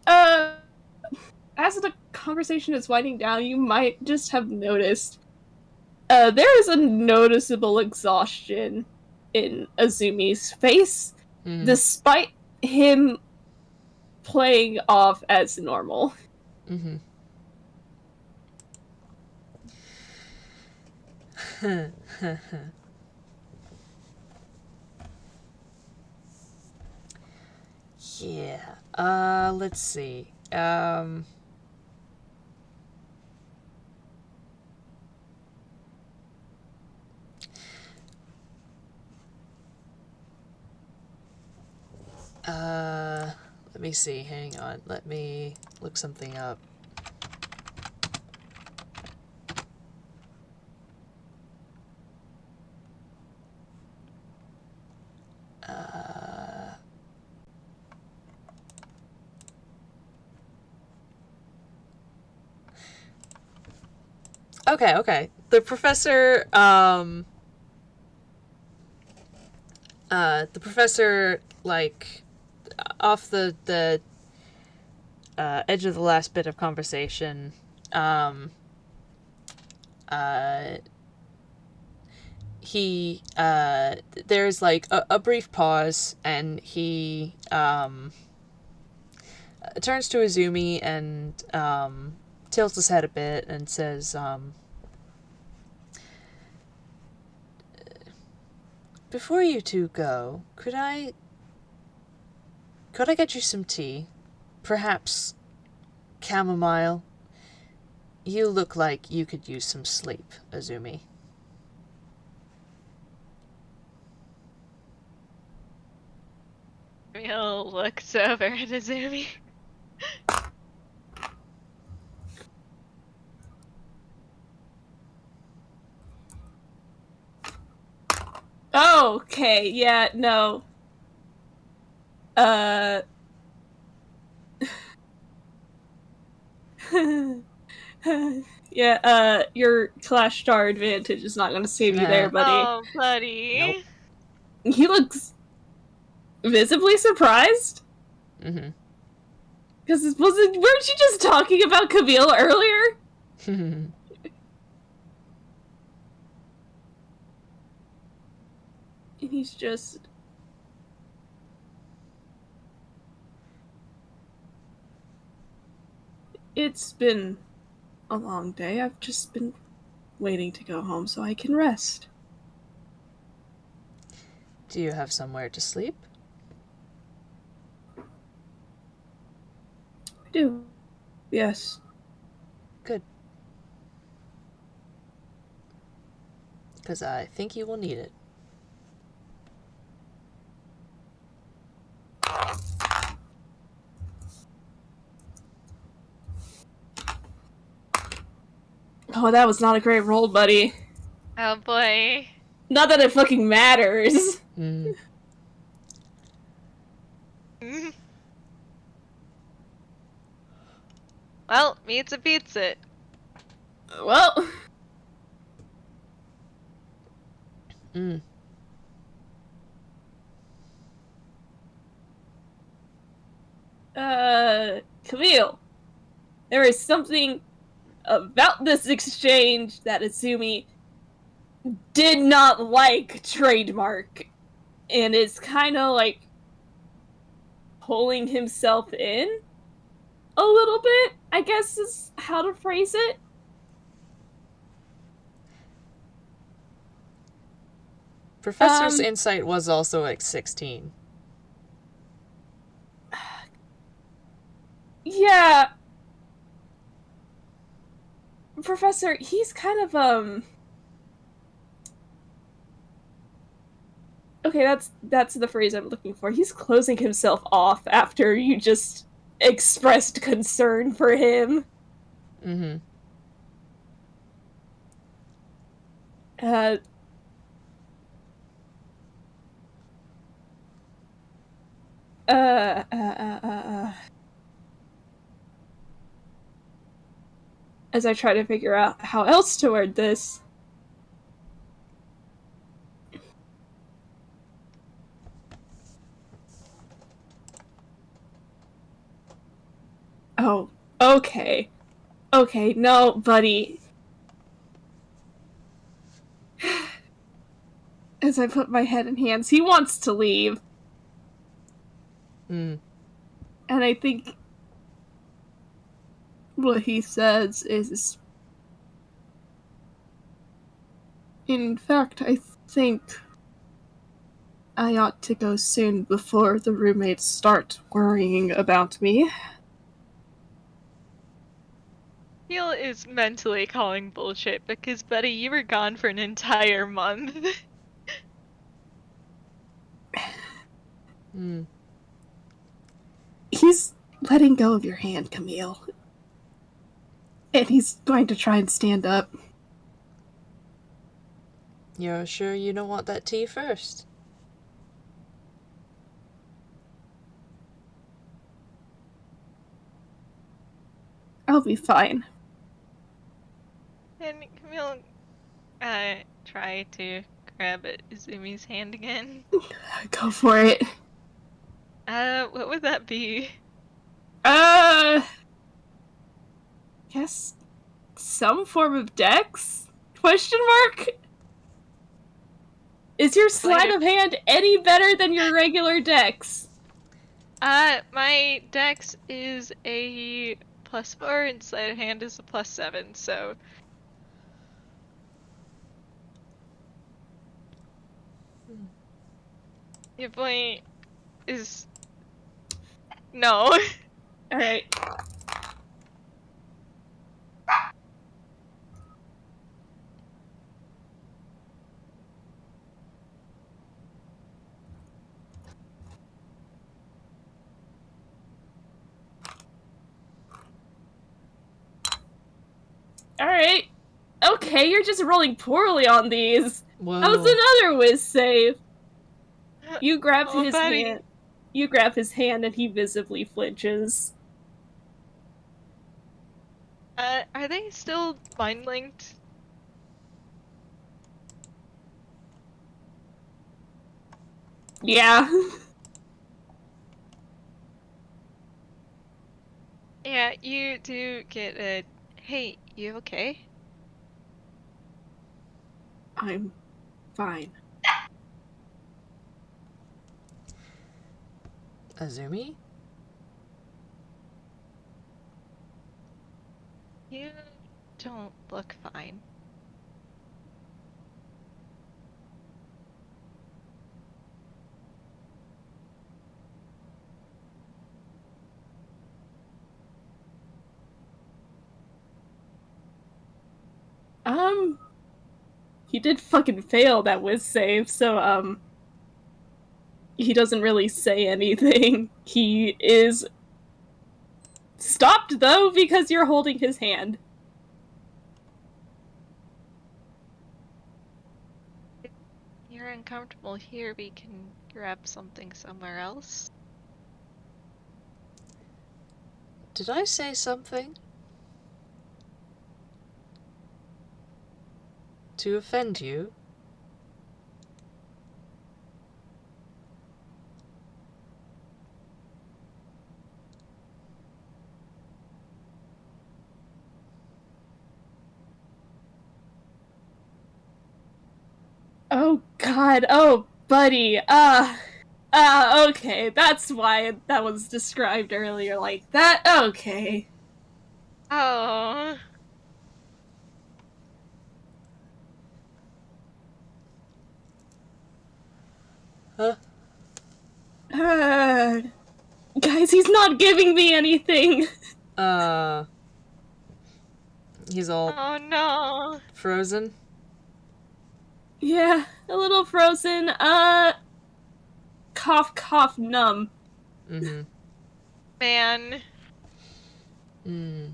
as the conversation is winding down, you might just have noticed, there is a noticeable exhaustion in Azumi's face, despite him playing off as normal. Mm-hmm. Yeah. Let's see. Let me see. Hang on. Let me look something up. Okay. The professor, like, off the edge of the last bit of conversation, he there's like a brief pause, and he turns to Azumi and tilts his head a bit and says, before you two go, could I get you some tea? Perhaps chamomile? You look like you could use some sleep, Azumi. Camille looks over at Azumi. Okay, yeah, no. Yeah, your Clash Star advantage is not gonna save you there, buddy. Oh, buddy. Nope. He looks visibly surprised. Mm-hmm. Because weren't you just talking about Camille earlier? And he's just... It's been a long day. I've just been waiting to go home so I can rest. Do you have somewhere to sleep? I do. Yes. Good. Because I think you will need it. Oh, that was not a great roll, buddy. Oh boy. Not that it fucking matters. Mm. Well, meat's a pizza. Well... Mm. Camille. There is something about this exchange that Azumi did not like, trademark, and is kind of like pulling himself in a little bit, I guess is how to phrase it. Professor's insight was also like 16. Yeah. Professor, he's kind of, okay, that's the phrase I'm looking for. He's closing himself off after you just expressed concern for him. Mm-hmm. As I try to figure out how else to word this. Oh, okay. Okay, no, buddy. As I put my head in hands, he wants to leave. Mm. And I think what he says is... In fact, I think I ought to go soon before the roommates start worrying about me. Neil is mentally calling bullshit because, buddy, you were gone for an entire month. Mm. He's letting go of your hand, Camille. And he's going to try and stand up. You're sure you don't want that tea first? I'll be fine. And Camille, try to grab at Izumi's hand again. Go for it. What would that be? Guess some form of dex? Question mark? Is your sleight of hand any better than your regular dex? My dex is a +4 and sleight of hand is a +7, so. Your point is no. Alright. Alright. Okay, you're just rolling poorly on these. Whoa. That was another whiz save. You grab Oh, his buddy. hand. You grab his hand and he visibly flinches. Are they still mind linked? Yeah. Yeah, you do get a. Hey, you okay? I'm fine. Azumi? You don't look fine. He did fucking fail that whiz save, so, he doesn't really say anything. He is stopped, though, because you're holding his hand. If you're uncomfortable here, we can grab something somewhere else. Did I say something? To offend you? Oh god, oh buddy, okay, that's why that was described earlier like that, okay. Oh. Huh? Guys, he's not giving me anything! He's all Oh no. frozen? Yeah, a little frozen, cough cough numb. Mm-hmm. Man. Mm.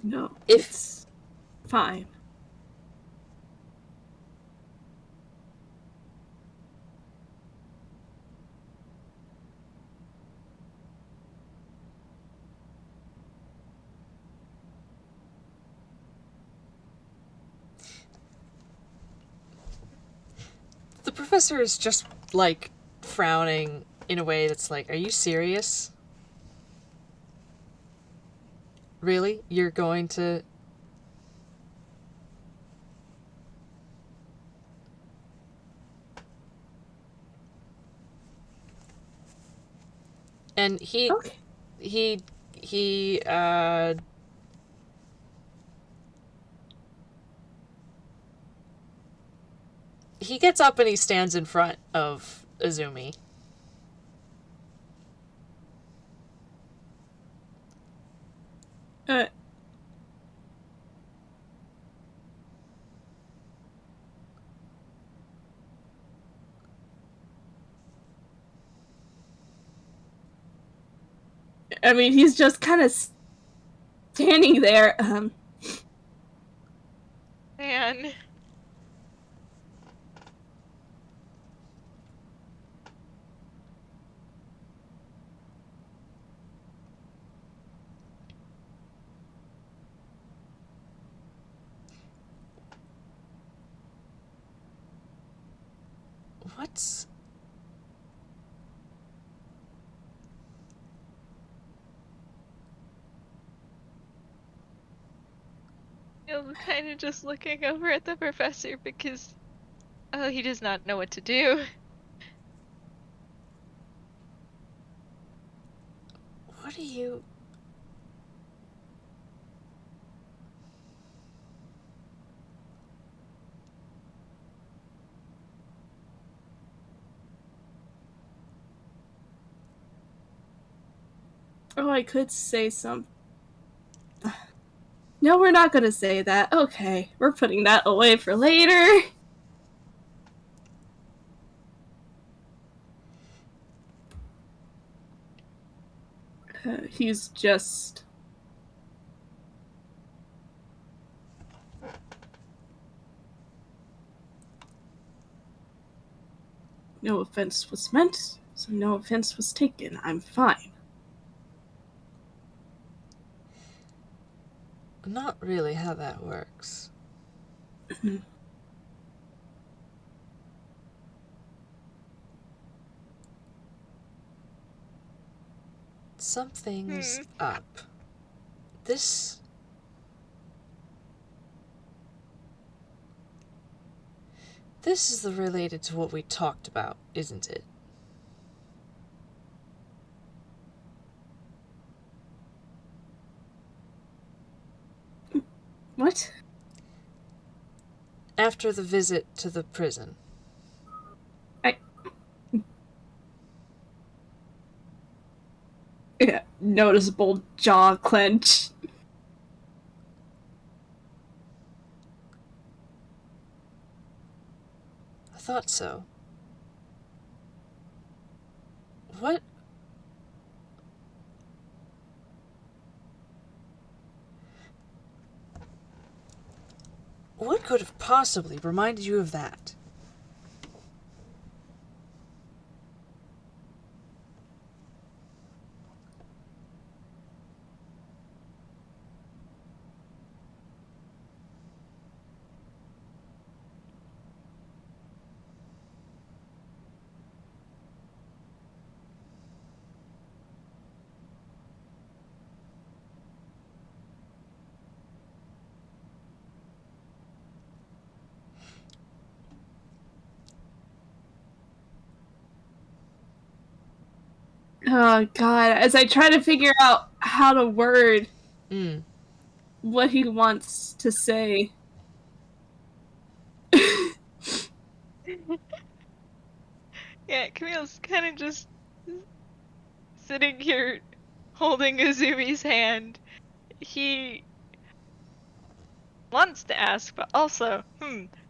No, If- it's fine. The professor is just, like, frowning in a way that's like, are you serious? Really? You're going to... And he gets up and he stands in front of Azumi. I mean, he's just kind of standing there, Man. What's... I'm kind of just looking over at the professor because, oh, he does not know what to do. What are you... Oh, I could say something. No, we're not gonna say that. Okay, we're putting that away for later. He's just... No offense was meant, so no offense was taken. I'm fine. Not really how that works. Something's up. This is related to what we talked about, isn't it? What? After the visit to the prison. Yeah, noticeable jaw clench. I thought so. What? What could have possibly reminded you of that? Oh god, as I try to figure out how to word what he wants to say. Yeah, Camille's kind of just sitting here holding Azumi's hand. He wants to ask, but also,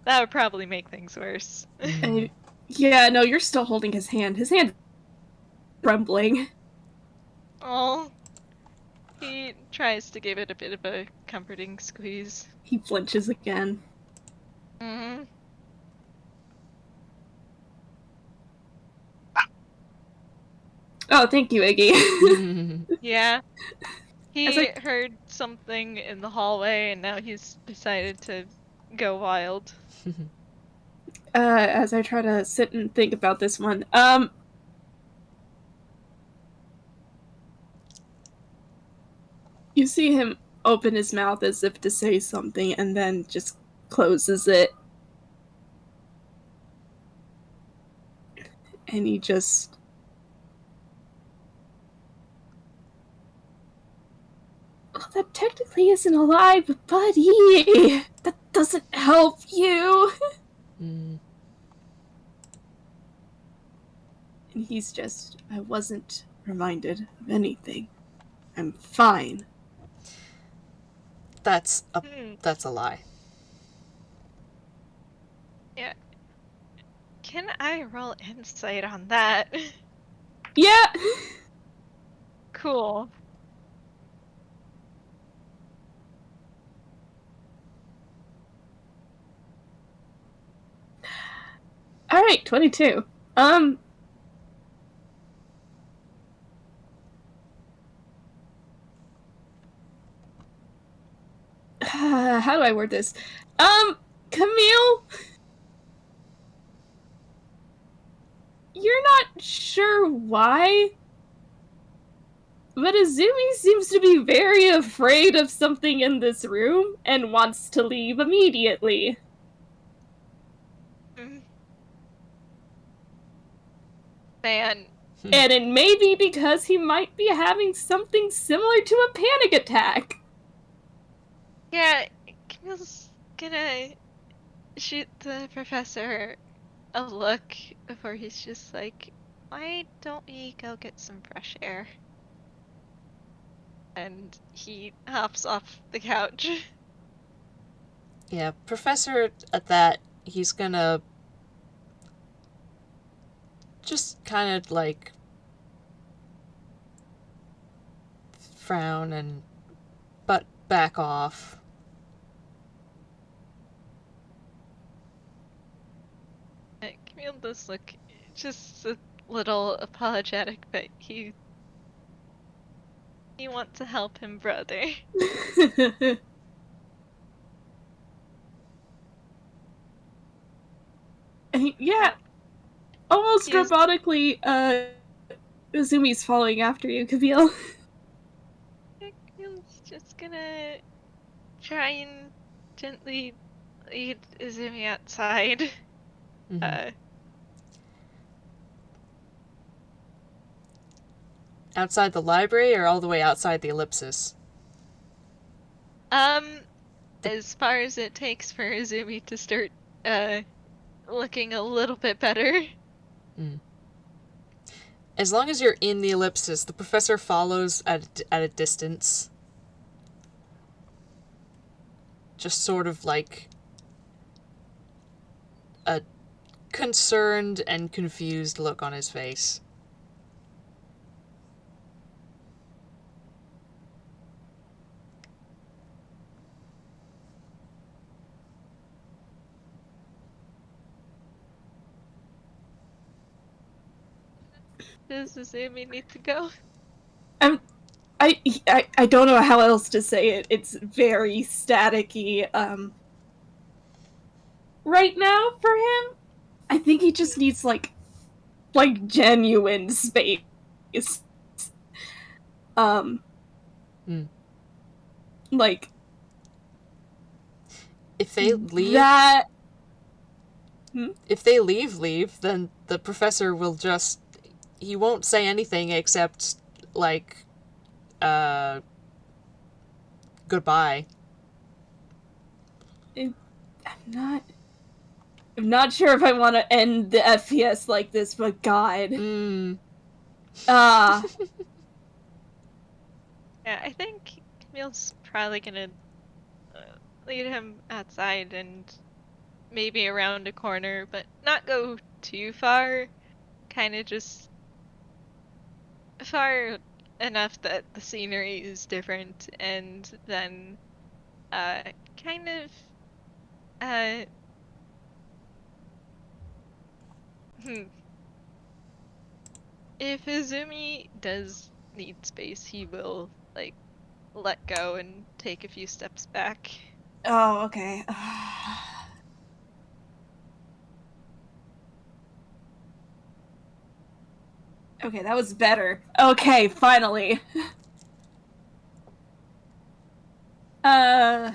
that would probably make things worse. Yeah, no, you're still holding his hand. His hand's trembling. Oh. He tries to give it a bit of a comforting squeeze. He flinches again. Mm-hmm. Oh, thank you, Iggy. Yeah. He As heard something in the hallway and now he's decided to go wild. As I try to sit and think about this one, you see him open his mouth as if to say something and then just closes it. And he just... Well, that technically isn't a lie, but buddy, that doesn't help you. And he's just, I wasn't reminded of anything. I'm fine. That's a lie. Yeah. Can I roll insight on that? Yeah! Cool. Alright, 22. How do I word this? Camille? you're not sure why, but Azumi seems to be very afraid of something in this room and wants to leave immediately. Man. And it may be because he might be having something similar to a panic attack. Yeah, Camille's gonna shoot the professor a look before he's just like, why don't we go get some fresh air? And he hops off the couch. Yeah, Professor at that, he's gonna just kind of like frown and back off. Camille does look just a little apologetic, but he wants to help him, brother. Yeah, almost robotically, Uzumi's following after you, Camille. Camille's just gonna try and gently lead Azumi outside. Mm-hmm. Outside the library or all the way outside the ellipsis? As far as it takes for Azumi to start, looking a little bit better. Mm. As long as you're in the ellipsis, the professor follows at a distance. Just sort of like a concerned and confused look on his face. Does Azumi need to go? I don't know how else to say it. It's very staticky, right now for him. I think he just needs, like genuine space. Like, if they leave that... If they leave, then the professor will just... He won't say anything except, like, goodbye. I'm not sure if I want to end the FPS like this, but God. Yeah, I think Camille's probably gonna lead him outside and maybe around a corner, but not go too far. Kind of just far enough that the scenery is different, and then kind of if Izumi does need space, he will like let go and take a few steps back. Oh, okay. Okay, that was better. Okay, finally. They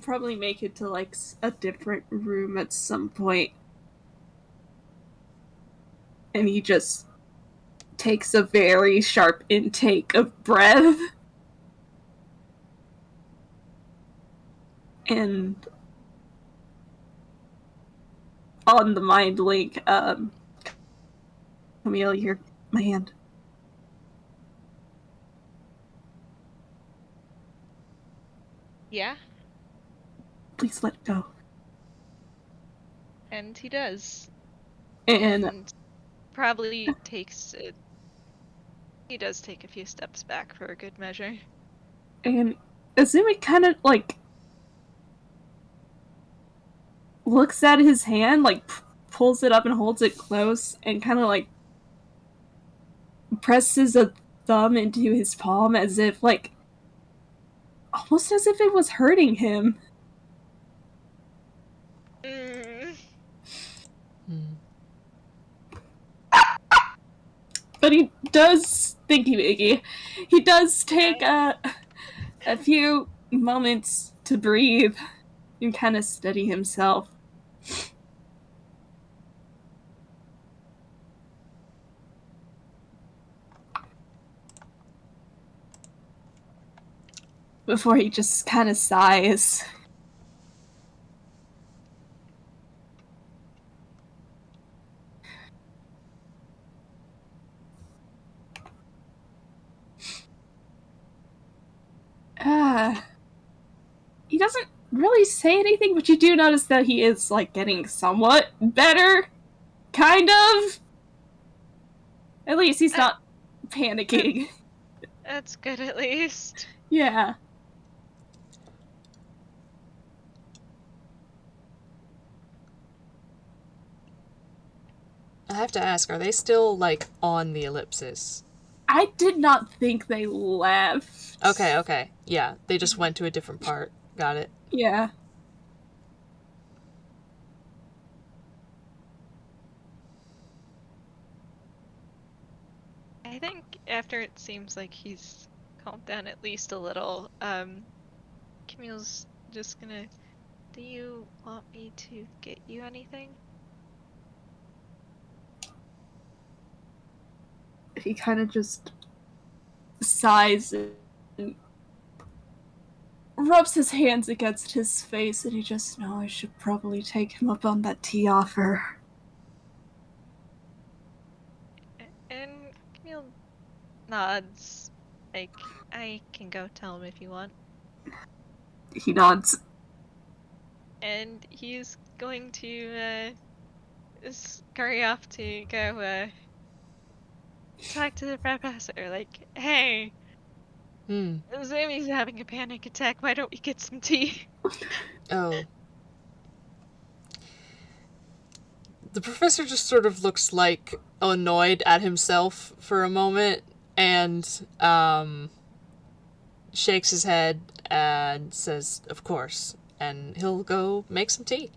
probably make it to, like, a different room at some point. And he just takes a very sharp intake of breath. And on the mind link, Camille, you're my hand. Yeah? Please let go. And he does. And probably takes he does take a few steps back for a good measure. And Azumi kind of, like, looks at his hand, like, pulls it up and holds it close, and kind of, like, presses a thumb into his palm as if, like, almost as if it was hurting him. but he does, thinky Biggie, he does take a few moments to breathe and kind of steady himself. Before he just kind of sighs. He doesn't really say anything, but you do notice that he is, like, getting somewhat better. Kind of. At least he's not panicking. That's good, at least. Yeah. I have to ask, are they still, like, on the ellipsis? I did not think they left. Okay. Yeah, they just went to a different part. Got it. Yeah. I think after it seems like he's calmed down at least a little, Camille's just gonna... Do you want me to get you anything? He kind of just sighs and rubs his hands against his face, and he just, no, I should probably take him up on that tea offer. And Camille nods. Like, I can go tell him if you want. He nods. And he's going to, scurry off to go, talk to the professor. Like, hey, Zumi's having a panic attack. Why don't we get some tea? Oh. The professor just sort of looks, like, annoyed at himself for a moment and shakes his head and says, of course, and he'll go make some tea.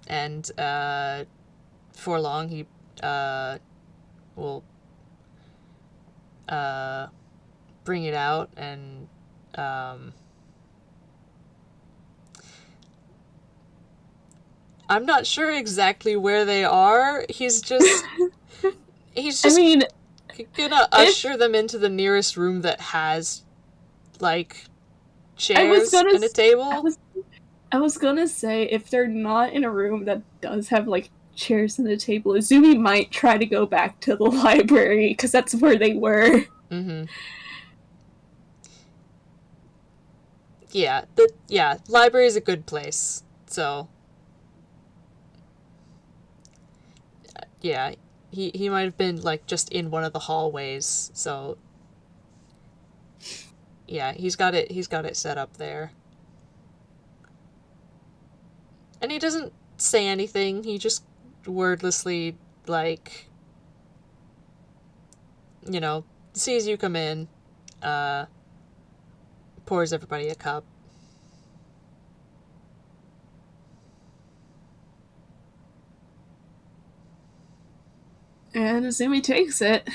And before long, he will bring it out and I'm not sure exactly where they are. He's just gonna usher them into the nearest room that has, like, chairs and a table. I was gonna say, if they're not in a room that does have, like, chairs and a table, Azumi might try to go back to the library, because that's where they were. Mm-hmm. Yeah, library's a good place, so... Yeah, he might have been, like, just in one of the hallways, so... Yeah, he's got it set up there. And he doesn't say anything, he just wordlessly, like, you know, sees you come in, pours everybody a cup. And Azumi takes it.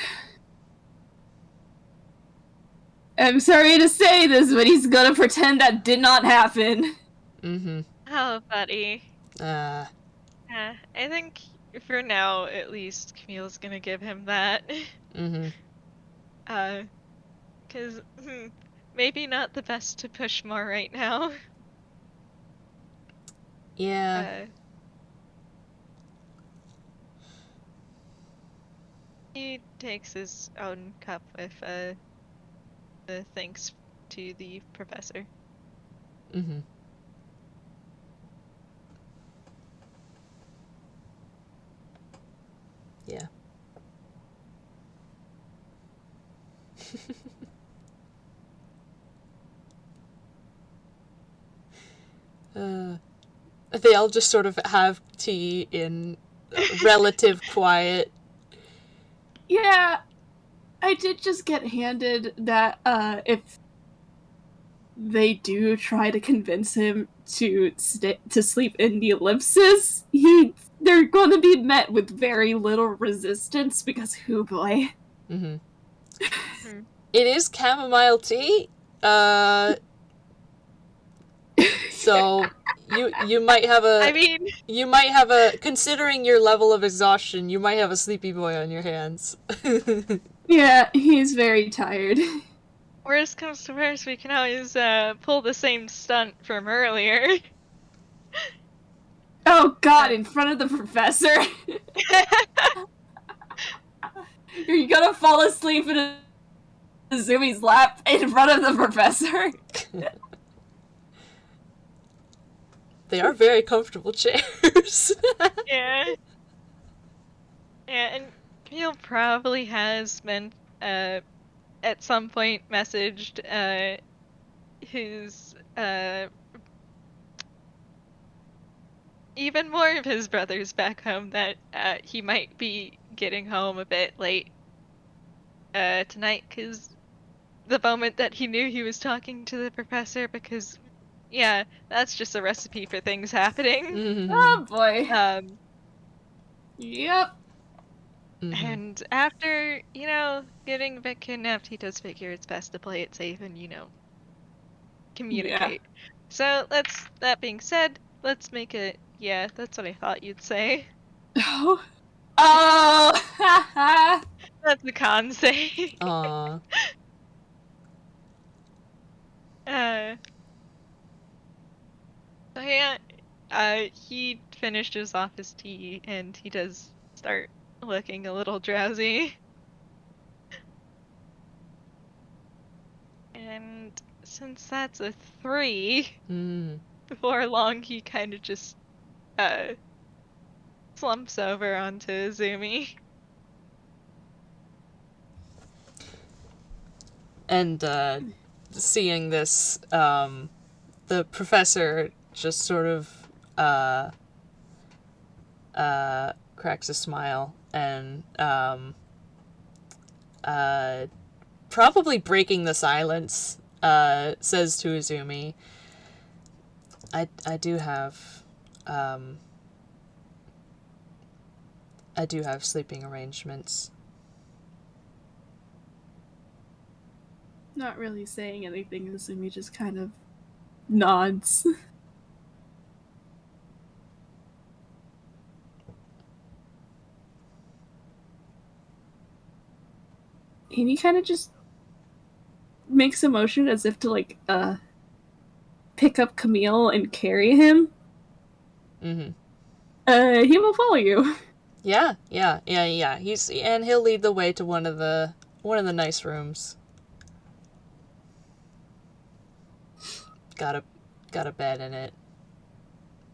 I'm sorry to say this, but he's gonna pretend that did not happen. Mm-hmm. Oh, buddy. Uh, I think for now, at least, Camille's gonna give him that. mm-hmm. Cause, maybe not the best to push more right now. Yeah. He takes his own cup with, the thanks to the professor. Mm-hmm. Yeah. They all just sort of have tea in relative quiet. Yeah, I did just get handed that, if they do try to convince him to sleep in the ellipsis, they're going to be met with very little resistance because, oh boy. Mm-hmm. It is chamomile tea, so you might have a. I mean, you might have a. Considering your level of exhaustion, you might have a sleepy boy on your hands. Yeah, he's very tired. worst comes to worst, we can always pull the same stunt from earlier. Oh god, in front of the professor? You're gonna fall asleep in Azumi's lap in front of the professor? They are very comfortable chairs. Yeah. Yeah, and Camille probably has been, at some point messaged, his, even more of his brothers back home that, he might be getting home a bit late, tonight, because the moment that he knew he was talking to the professor, because, yeah, that's just a recipe for things happening. Mm-hmm. Oh boy. Yep. Mm-hmm. And after, getting a bit kidnapped, he does figure it's best to play it safe and, communicate. Yeah. So that being said, let's make it, yeah, that's what I thought you'd say. Oh. Oh! That's the con say. Aww. So yeah, he finishes off his tea and he does start looking a little drowsy. And since that's a 3, before long he kind of just slumps over onto Azumi. And seeing this, the professor just sort of cracks a smile and probably breaking the silence, says to Azumi, I do have sleeping arrangements. Not really saying anything, Azumi just kind of nods. And he kind of just makes a motion as if to, like, pick up Camille and carry him. Mm-hmm. He will follow you. Yeah. He'll lead the way to one of the nice rooms. Got a bed in it.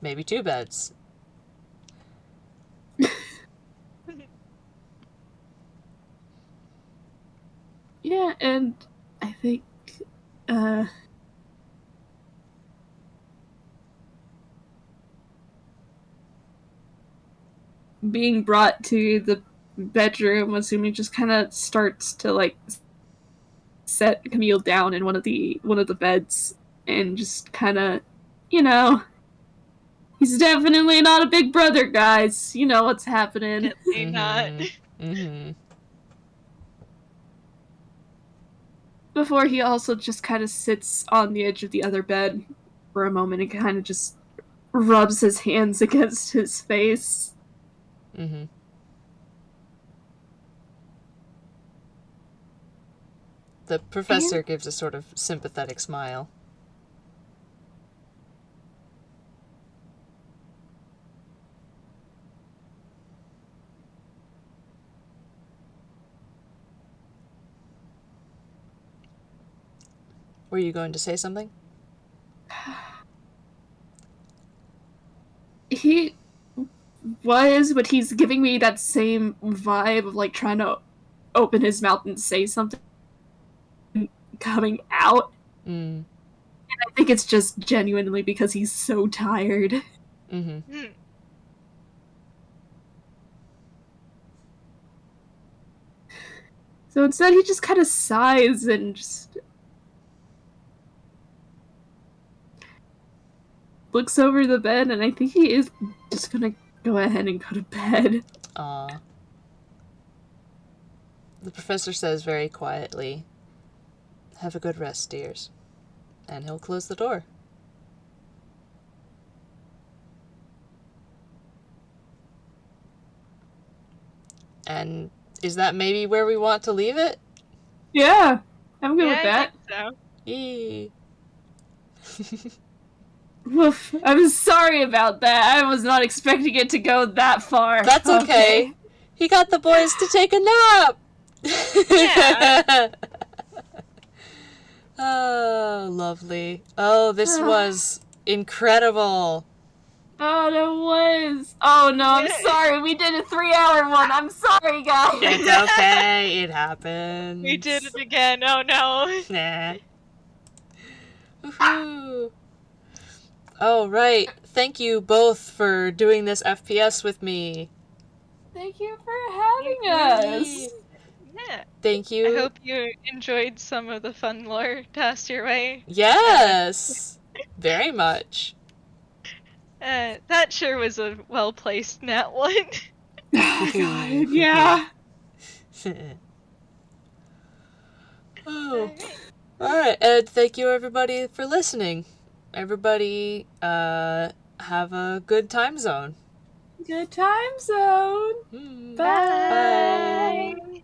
Maybe 2 beds. Yeah, and I think, being brought to the bedroom, Azumi just kind of starts to, like, set Camille down in one of the beds and just kind of, he's definitely not a big brother, guys. You know what's happening. Definitely not. Mm-hmm. Before he also just kind of sits on the edge of the other bed for a moment and kind of just rubs his hands against his face. Mm-hmm. The professor gives a sort of sympathetic smile. Were you going to say something? He was, but he's giving me that same vibe of, like, trying to open his mouth and say something coming out. And I think it's just genuinely because he's so tired. Mm-hmm. So instead he just kind of sighs and just looks over the bed, and I think he is just gonna go ahead and go to bed. Aw. The professor says very quietly, "Have a good rest, dears." And he'll close the door. And is that maybe where we want to leave it? Yeah, I'm good with I that. think so. Yee. Oof, I'm sorry about that. I was not expecting it to go that far. That's okay. He got the boys to take a nap! Yeah. Oh, lovely. Oh, this was incredible. Oh, that was. Oh no, I'm sorry. We did a 3-hour one. I'm sorry, guys. It's okay. It happens. We did it again. Oh no. Nah. Woohoo. Oh, right. Thank you both for doing this FPS with me. Thank you for having us. Yeah. Thank you. I hope you enjoyed some of the fun lore tossed your way. Yes. Very much. That sure was a well-placed nat one. Oh, God, yeah. Oh. Alright, and thank you everybody for listening. Everybody, have a good time zone. Good time zone. Bye. Bye. Bye.